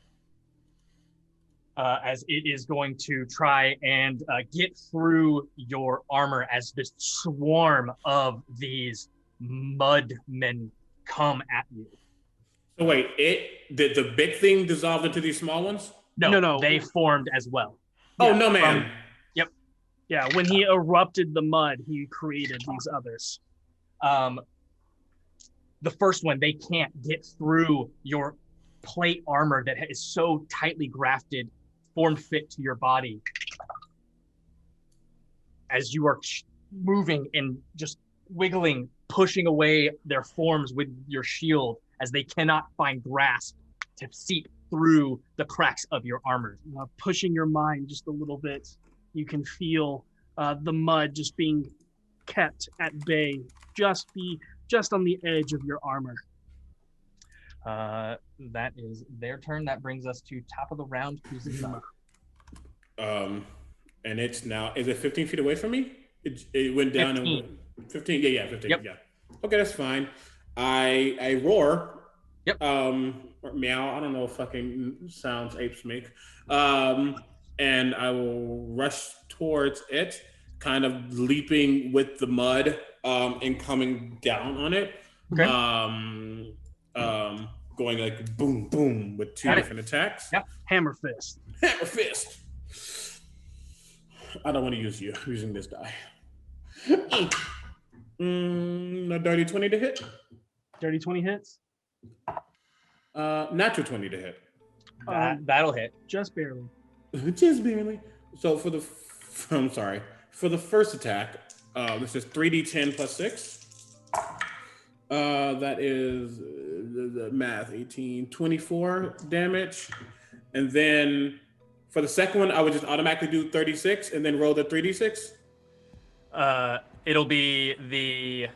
As it is going to try and get through your armor as this swarm of these mudmen come at you. So wait, did the big thing dissolve into these small ones? No. They formed as well. Oh, no, man. Yep. Yeah, when he erupted the mud, he created these others. The first one, they can't get through your plate armor that is so tightly grafted, formed fit to your body. As you are moving and just wiggling, pushing away their forms with your shield, as they cannot find grasp to seep through the cracks of your armor. Pushing your mind just a little bit, you can feel the mud just being kept at bay, just on the edge of your armor. That is their turn. That brings us to top of the round, Kuzima. And it's now, is it 15 feet away from me? It went down 15. 15. Yeah, 15. Yep. Yeah. Okay, that's fine. I roar. Yep. Or meow. I don't know what fucking sounds apes make. And I will rush towards it, kind of leaping with the mud, and coming down on it. Okay. Going like boom, boom with 2 different attacks. Yep. Hammer fist. Hammer fist. I don't want to use you. I'm using this die. A dirty 20 to hit. Dirty 20 hits. Natural 20 to hit. That'll hit. Just barely. Just barely. So for the first attack, this is 3d10 plus 6. That is the math, 18, 24 damage. And then for the second one, I would just automatically do 36 and then roll the 3d6. It'll be the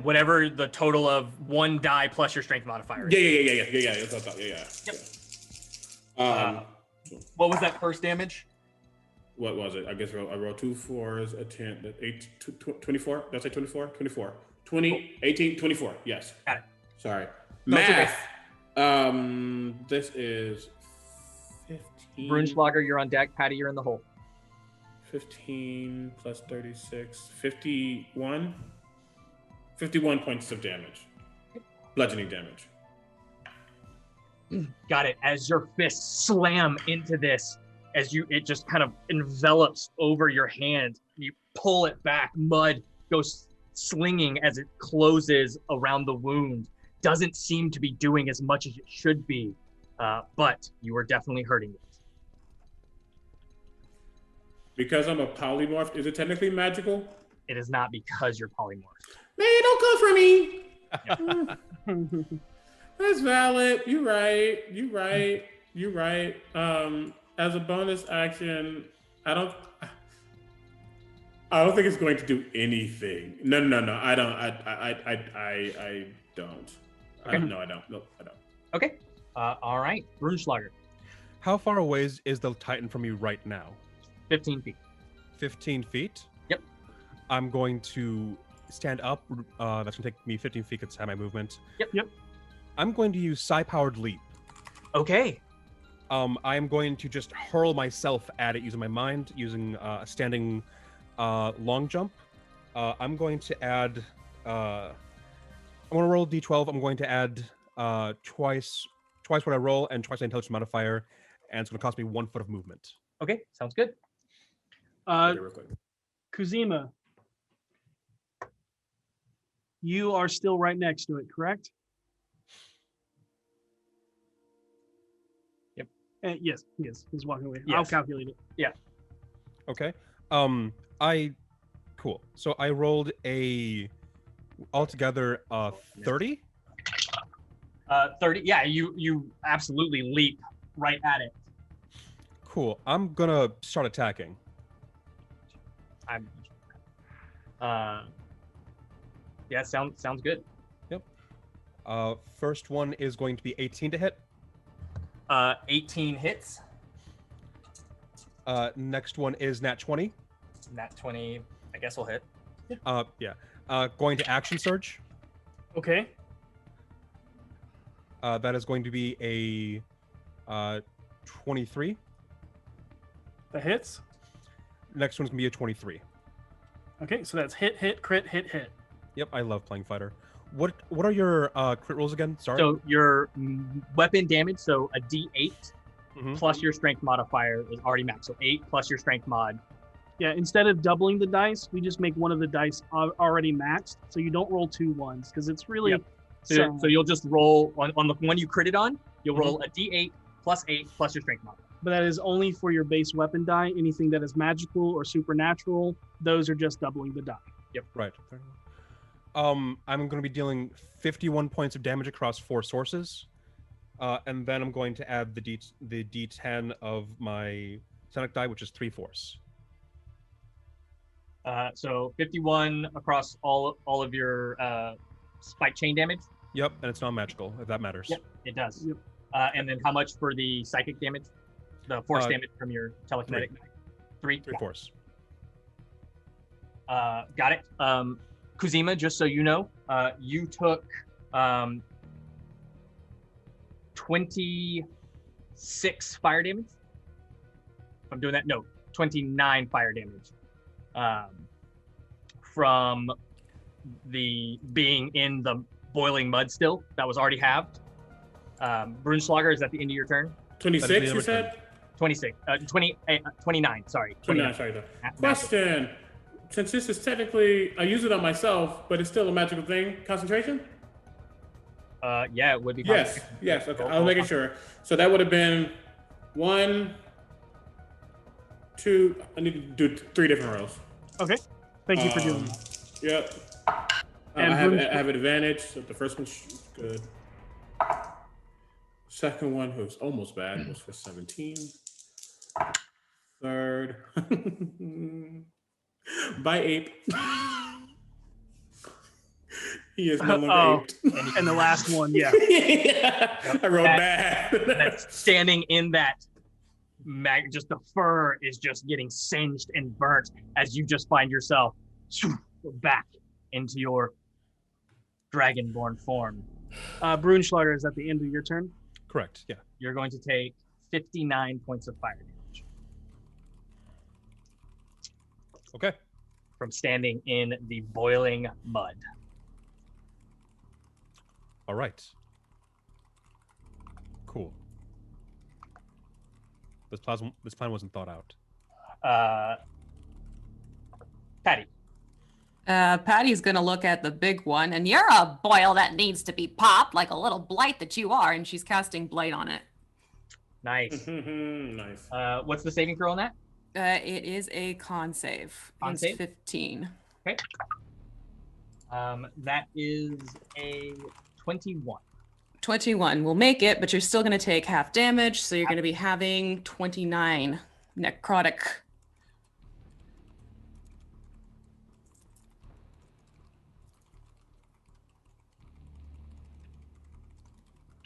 whatever the total of 1 die plus your strength modifier is. Yeah. That's what I thought. Yeah. What was that first damage? What was it? I guess I rolled 2 4s, a 10, 8, 24. Did I say 24? 24. 20, 18, 24. Yes. Got it. Sorry. No, it's okay. Math. This is 15. Brunschlager, you're on deck. Patty, you're in the hole. 15 plus 36, 51. 51 points of damage. Bludgeoning damage. Got it. As your fists slam into this, it just kind of envelops over your hand. You pull it back. Mud goes slinging as it closes around the wound. Doesn't seem to be doing as much as it should be, but you are definitely hurting it. Because I'm a polymorph, is it technically magical? It is not because you're polymorph. Man, don't come for me. That's valid. You're right. You're right. As a bonus action, I don't think it's going to do anything. No. I don't. I don't. Okay. No, I don't. Okay. All right. Brunschlager, How far away is the Titan from you right now? 15 feet. 15 feet? Yep. I'm going to stand up. That's going to take me 15 feet to have my movement. Yep. I'm going to use psi-powered leap. Okay. I'm going to just hurl myself at it using my mind, using a standing long jump. I'm going to add... I'm going to roll d12. I'm going to add twice what I roll and twice my intelligence modifier, and it's going to cost me 1 foot of movement. Okay, sounds good. Okay, real quick. Kuzima, you are still right next to it, correct? Yep. Yes, he's walking away. Yes. I'll calculate it. Yeah. Okay. Cool. So I rolled a altogether 30. 30. Yeah, you absolutely leap right at it. Cool. I'm gonna start attacking. Yeah, sounds good. Yep. First one is going to be 18 to hit. 18 hits. Next one is nat 20. Nat 20, I guess will hit. Yeah. Going to action surge. Okay. That is going to be a 23. The hits. Next one's gonna be a 23. Okay, so that's hit, crit, hit. Yep, I love playing fighter. What are your crit rolls again? Sorry. So your weapon damage, so a D8 plus your strength modifier is already maxed. So 8 plus your strength mod. Yeah, instead of doubling the dice, we just make one of the dice already maxed, so you don't roll 2 ones because it's really. Yep. So you'll just roll on the one you critted on. You'll roll a D8 plus 8 plus your strength mod. But that is only for your base weapon die. Anything that is magical or supernatural, those are just doubling the die. Yep. Right. I'm going to be dealing 51 points of damage across 4 sources, and then I'm going to add the D10 of my Sonic die, which is 3 force. So 51 across all of your spike chain damage. Yep, and it's non-magical, if that matters. Yep, it does. Yep. And then how much for the psychic damage? The force damage from your telekinetic? 3 force. Got it. Kuzima, just so you know, you took 26 fire damage. If I'm doing that, no, 29 fire damage from the being in the boiling mud still. That was already halved. Brunschlager, is that the end of your turn? 26, you said? 26. 29, sorry. 29, sorry. Question. Since this is technically, I use it on myself, but it's still a magical thing. Concentration? Yeah, it would be. Yes. Okay, I was making sure. So that would have been 1, 2. I need to do 3 different rows. Okay. Thank you for doing that. Yep. And I have an advantage. So the first one's good. Second one was almost bad. Was for 17. Third. By 8. He is no longer 8. And the last one, yeah. I rolled bad. That's standing in that just the fur is just getting singed and burnt as you just find yourself back into your dragonborn form. Brunschlager, is at the end of your turn? Correct, yeah. You're going to take 59 points of fire damage. Okay. From standing in the boiling mud. All right. Cool. This plan wasn't thought out. Patty. Patty's gonna look at the big one, and you're a boil that needs to be popped, like a little blight that you are, and she's casting blight on it. Nice. Nice. What's the saving throw on that? It is a con save. Con It's save? 15. Okay. That is a 21. 21 will make it, but you're still going to take half damage, so you're going to be having 29 necrotic.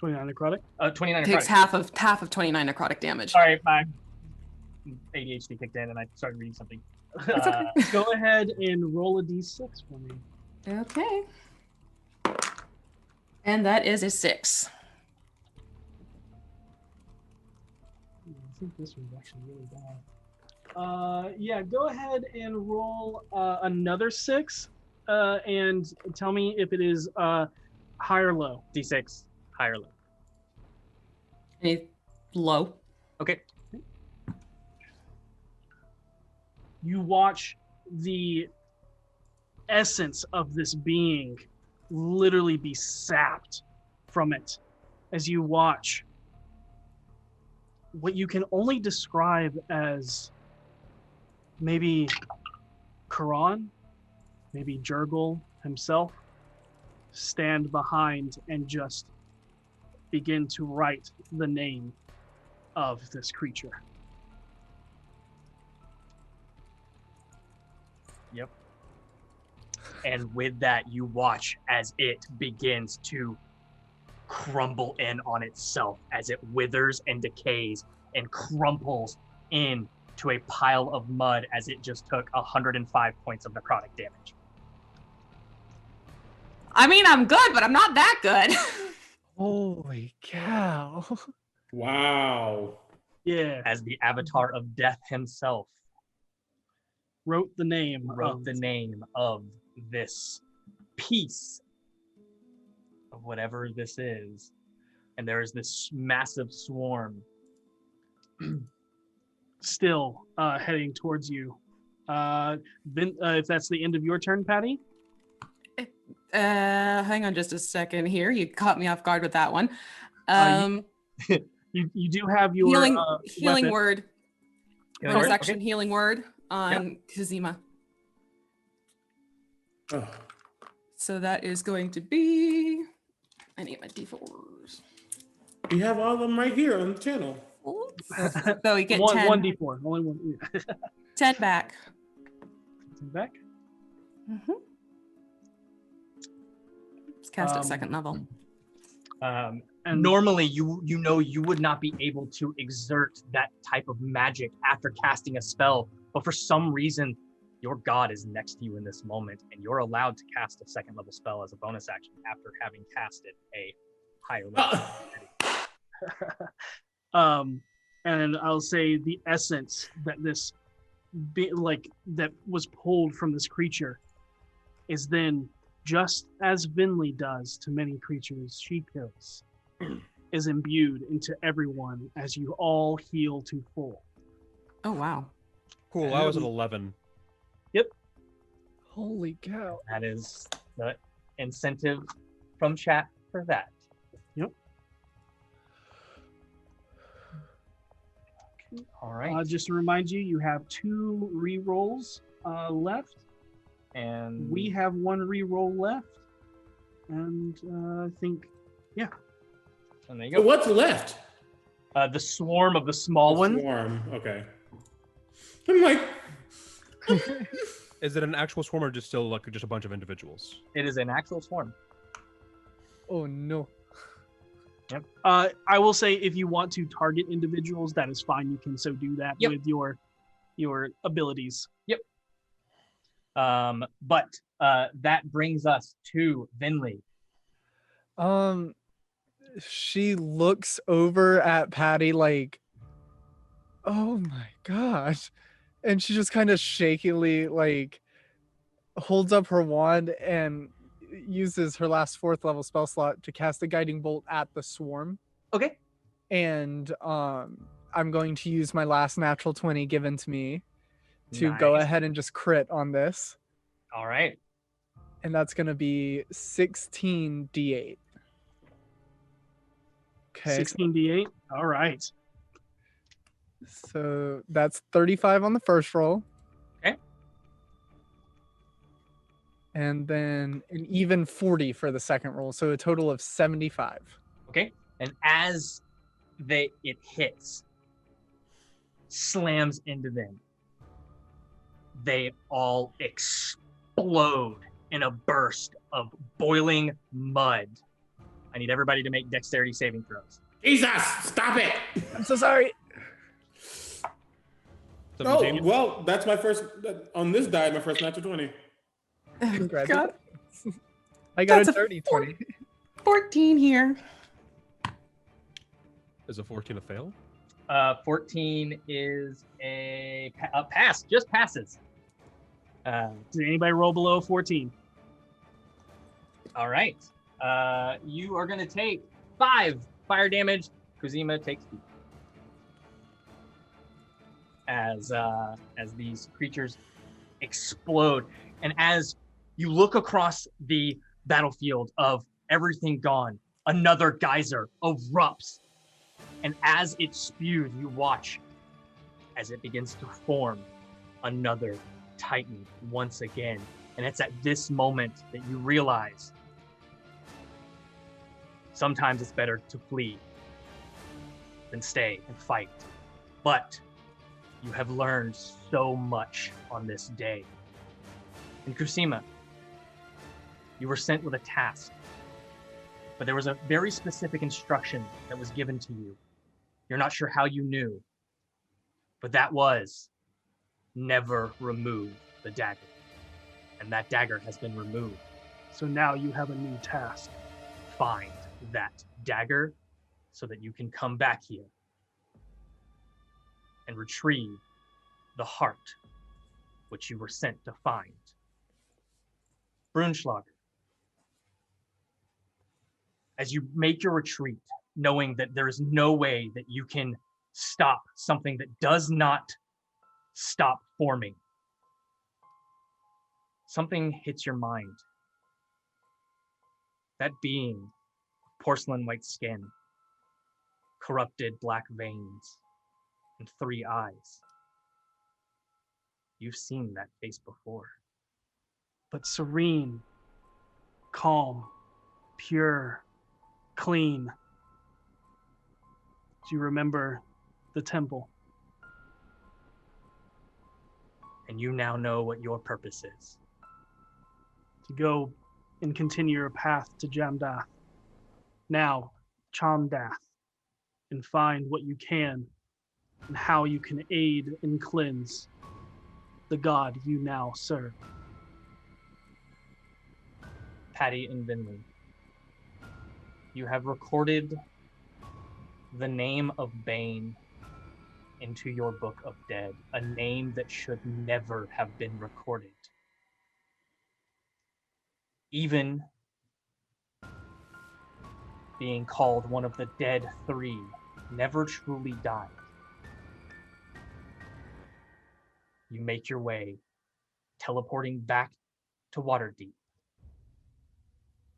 $29 necrotic. 29 Takes necrotic. half of 29 necrotic damage. Sorry, my ADHD kicked in and I started reading something. It's okay. Go ahead and roll a d6 for me. Okay. And that is a 6. I think this one's actually really bad. Yeah, go ahead and roll another 6 and tell me if it is high or low. D6, high or low. Any low? Okay. You watch the essence of this being literally be sapped from it as you watch what you can only describe as maybe Quran, maybe Jurgle himself, stand behind and just begin to write the name of this creature. Yep. And with that, you watch as it begins to crumble in on itself, as it withers and decays and crumples into a pile of mud as it just took 105 points of necrotic damage. I mean, I'm good, but I'm not that good. Holy cow. Wow. Yeah, As the avatar of death himself wrote the name of this piece of whatever this is. And there is this massive swarm. still heading towards you. If that's the end of your turn, Patty. Hang on just a second here. You caught me off guard with that one. You do have your healing weapon. word. Healing Bonus word? action Okay. healing word on Kazima. Oh. So that is going to be. I need my d4s. You have all of them right here on the channel. So you get 10. 1d4. Only one. 10 back. 10 back. Mm-hmm. It's cast at second level. And normally you would not be able to exert that type of magic after casting a spell, but for some reason your god is next to you in this moment and you're allowed to cast a second level spell as a bonus action after having casted a higher level. And I'll say the essence that this that was pulled from this creature is then, just as Venlee does to many creatures she kills, is imbued into everyone as you all heal to full. Oh, wow. Cool. I was at 11. Holy cow. That is the incentive from chat for that. Yep. All right. Just to remind you, you have 2 re-rolls left. And We have 1 re-roll left. And I think, and there you So go. what's left? The swarm of the small one. Swarm. Okay. I'm like, Is it an actual swarm or just still just a bunch of individuals? It is an actual swarm. Oh no. I will say, if you want to target individuals, that is fine. You can so do that Yep. with your abilities. But that brings us to Venlee. She looks over at Patty like, oh my gosh. And she just kind of shakily holds up her wand and uses her last 4th level spell slot to cast a guiding bolt at the swarm. Okay. And I'm going to use my last natural 20 given to me to go Nice. ahead and just crit on this. All right. And that's going to be 16 d8. Okay. 16d8. All right. So that's 35 on the first roll. Okay. And then an even 40 for the second roll. So a total of 75. Okay, and as it hits, slams into them, they all explode in a burst of boiling mud. I need everybody to make dexterity saving throws. Jesus, stop it! I'm so sorry. No, 17? well, that's my first, on this die, my first natural 20. Congratulations. I got That's a a dirty 20. 14 here. Is a 14 a fail? 14 is a pass, just passes. Did anybody roll below 14? All right. You are going to take 5 fire damage. Kuzima takes 2. As these creatures explode, and as you look across the battlefield of everything gone, another geyser erupts, and as it spews, you watch as it begins to form another Titan once again. And it's at this moment that you realize sometimes it's better to flee than stay and fight. But you have learned so much on this day. In Kusima, you were sent with a task, but there was a very specific instruction that was given to you. You're not sure how you knew, but that was never remove the dagger. And that dagger has been removed. So now you have a new task. Find that dagger so that you can come back here and retrieve the heart which you were sent to find. Brunschlager, as you make your retreat, knowing that there is no way that you can stop something that does not stop forming, something hits your mind. That being, porcelain white skin, corrupted black veins, and 3 eyes. You've seen that face before. But serene, calm, pure, clean. Do you remember the temple? And you now know what your purpose is. To go and continue your path to Jamdath. Now, Chamdath, and find what you can and how you can aid and cleanse the god you now serve. Patty and Venlee, you have recorded the name of Bane into your book of dead, a name that should never have been recorded. Even being called one of the dead 3 never truly died. You make your way, teleporting back to Waterdeep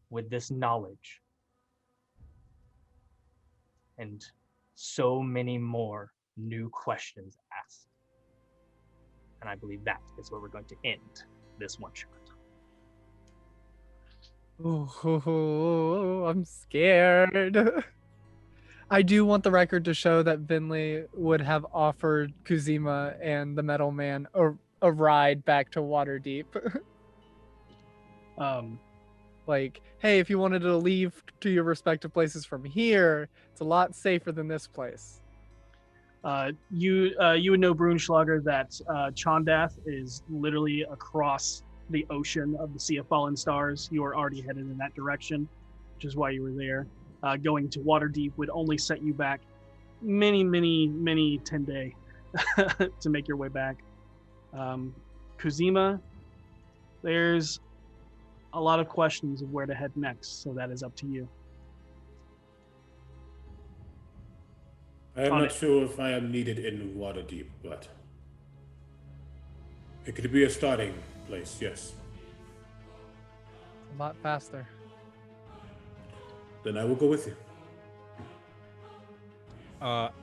with this knowledge and so many more new questions asked. And I believe that is where we're going to end this one shot. Oh, I'm scared. I do want the record to show that Venlee would have offered Kuzima and the Metal Man a ride back to Waterdeep. Like, hey, if you wanted to leave to your respective places from here, it's a lot safer than this place. You would know, Brunschlager, that Chondath is literally across the ocean of the Sea of Fallen Stars. You are already headed in that direction, which is why you were there. Going to Waterdeep would only set you back many 10 day to make your way back. Kuzima, there's a lot of questions of where to head next, so that is up to you. I am not sure if I am needed in Waterdeep, but it could be a starting place, yes. A lot faster. Then I will go with you.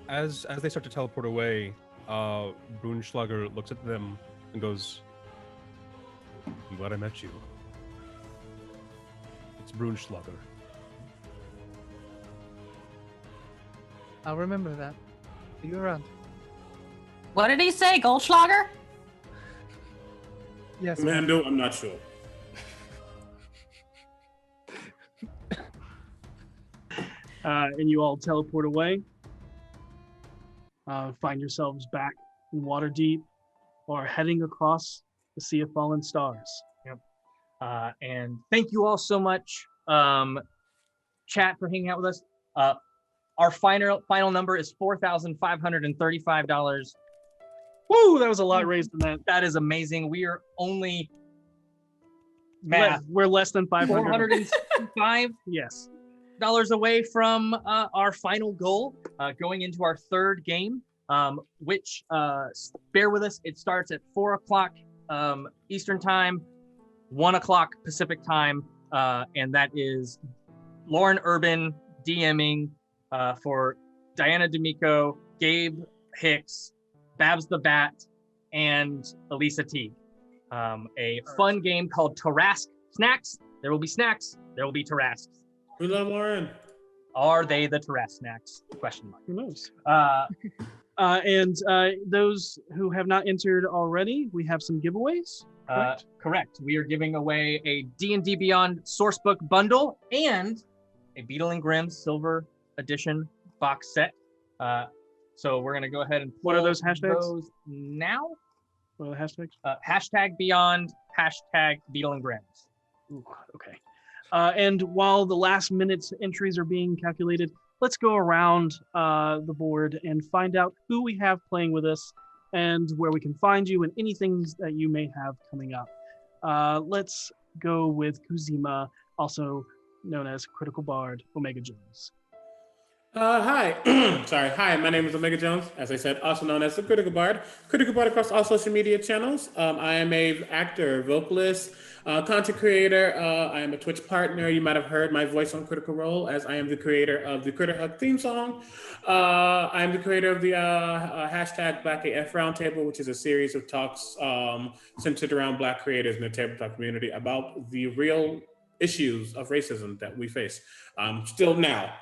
As they start to teleport away, Brunschlager looks at them and goes, "I'm glad I met you. It's Brunschlager." I'll remember that. See you around. What did he say, Goldschlager? Yes, ma'am. Mando, I'm not sure. And you all teleport away. Find yourselves back in Waterdeep or heading across the Sea of Fallen Stars. And thank you all so much, chat, for hanging out with us. Our final number is $4,535. Woo, that was a lot raised in that. That is amazing. We are only math We're less than 500. $465 Yes. away from our final goal, going into our third game, which bear with us. It starts at 4 o'clock Eastern time, 1 o'clock Pacific time, and that is Lauren Urban DMing for Diana D'Amico, Gabe Hicks, Babs the Bat, and Elisa Teague. A fun game called Tarask Snacks. There will be snacks. There will be Tarasks. We love Lauren. Are they the Tarask snacks? Question mark. Who knows? And those who have not entered already, we have some giveaways. Correct. We are giving away a D&D Beyond Sourcebook bundle and a Beetle and Grimm Silver Edition box set. So we're going to go ahead and What are pull those hashtags? those now. What are the hashtags? Hashtag Beyond, hashtag Beetle and Grimms. Ooh, okay. And while the last minute entries are being calculated, let's go around the board and find out who we have playing with us and where we can find you and anything that you may have coming up. Let's go with Kuzima, also known as Critical Bard, Omega Jones. Hi. Sorry. Hi, my name is Omega Jones, as I said, also known as the Critical Bard. Critical Bard across all social media channels. I am a actor, vocalist, content creator. I am a Twitch partner. You might have heard my voice on Critical Role, as I am the creator of the Critter Hug theme song. I am the creator of the hashtag Black AF Roundtable, which is a series of talks centered around Black creators in the tabletop community about the real issues of racism that we face still now.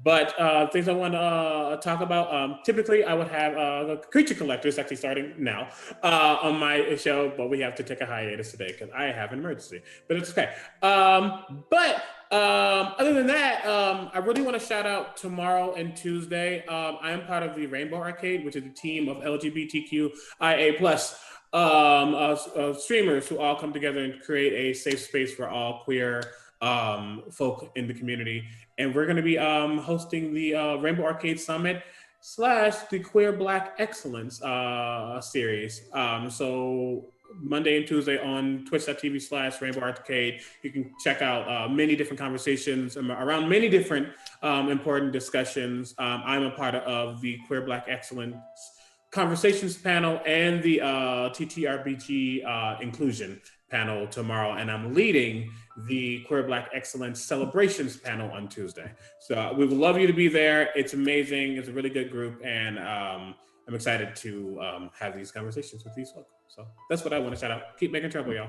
But things I want to talk about, typically I would have Creature Collectors actually starting now on my show, but we have to take a hiatus today because I have an emergency, but it's okay. But other than that, I really want to shout out tomorrow and Tuesday. I am part of the Rainbow Arcade, which is a team of LGBTQIA+ streamers who all come together and create a safe space for all queer folk in the community. And we're going to be hosting the Rainbow Arcade Summit / the Queer Black Excellence series. So Monday and Tuesday on twitch.tv/Rainbow Arcade, you can check out many different conversations around many different important discussions. I'm a part of the Queer Black Excellence Conversations panel and the TTRPG inclusion panel tomorrow, and I'm leading the Queer Black Excellence Celebrations panel on Tuesday. So we would love you to be there. It's amazing. It's a really good group, and I'm excited to have these conversations with these folks. So that's what I want to shout out. Keep making trouble, y'all.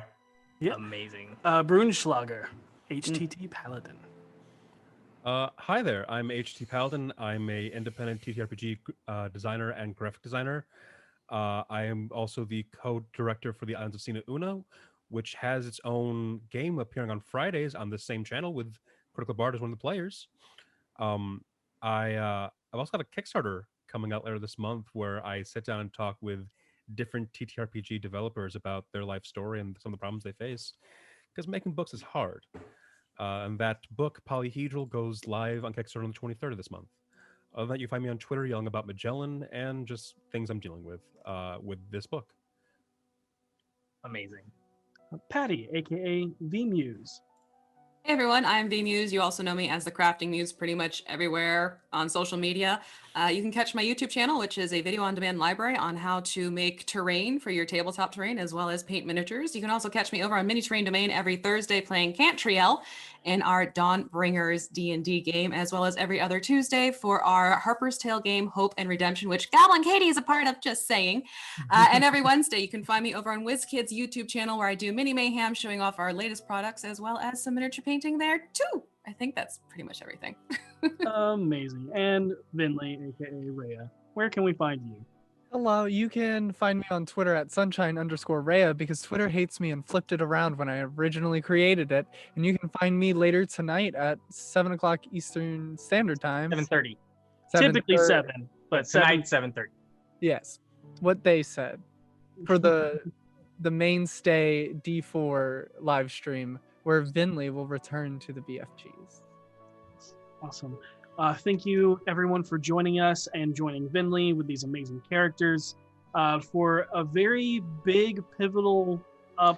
Yep. Amazing. Brunschlager, HTTPaladin. Hi there, I'm HTTPaladin. I'm a independent TTRPG designer and graphic designer. I am also the co-director for the Islands of Sina Uno, which has its own game appearing on Fridays on the same channel with Critical Bard as one of the players. I've also got a Kickstarter coming out later this month where I sit down and talk with different TTRPG developers about their life story and some of the problems they face, because making books is hard. And that book, Polyhedral, goes live on Kickstarter on the 23rd of this month. Other than that, you find me on Twitter yelling about Magellan and just things I'm dealing with this book. Amazing. Patty, aka The Muse. Hey everyone, I'm VMuse. You also know me as TheCraftingMuse pretty much everywhere on social media. You can catch my YouTube channel, which is a video on demand library on how to make terrain for your tabletop terrain, as well as paint miniatures. You can also catch me over on Mini Terrain Domain every Thursday playing Cantriel in our Dawnbringers D&D game, as well as every other Tuesday for our Harper's Tale game, Hope and Redemption, which Goblin Katie is a part of, just saying. And every Wednesday, you can find me over on WizKids YouTube channel, where I do mini mayhem, showing off our latest products, as well as some miniature painting there too. I think that's pretty much everything. Amazing. And Venlee, aka Rhea, where can we find you? Hello, you can find me on Twitter at sunshine_Rhea because Twitter hates me and flipped it around when I originally created it. And you can find me later tonight at 7 o'clock Eastern Standard Time. 7:30. Typically 7:30. 7, but Tonight, 7. 7:30. Yes, what they said for the mainstay D4 live stream where Venlee will return to the BFGs. Awesome. Thank you, everyone, for joining us and joining Venlee with these amazing characters for a very big, pivotal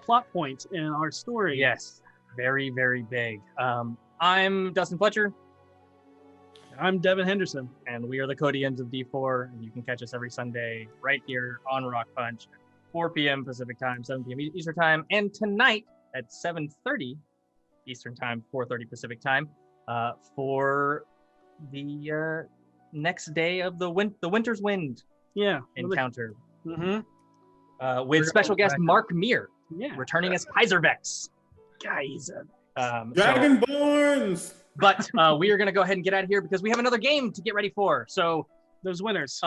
plot point in our story. Yes, very, very big. I'm Dustin Fletcher, I'm Devin Henderson. and we are the Codians of D4, and you can catch us every Sunday right here on Rock Punch, 4 p.m. Pacific Time, 7 p.m. Eastern Time, and tonight at 7:30 Eastern Time, 4:30 Pacific Time, for the next day of the Winter's Wind Yeah. encounter Mm-hmm. with special guest Mark Meir Yeah. returning as Kaiservex. Guys. Dragonborns! But we are going to go ahead and get out of here because we have another game to get ready for. So Those winners.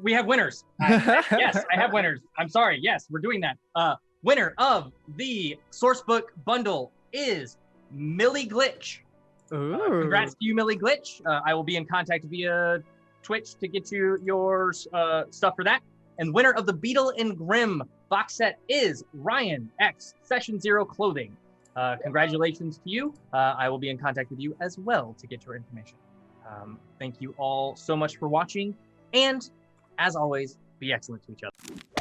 we have winners. Yes, I have winners. I'm sorry. Yes, we're doing that. Winner of the Sourcebook bundle is Millie Glitch. Ooh. Congrats to you, Millie Glitch. I will be in contact via Twitch to get you your stuff for that. And winner of the Beetle and Grimm box set is Ryan X Session Zero Clothing. Congratulations to you. I will be in contact with you as well to get your information. Thank you all so much for watching. And as always, be excellent to each other.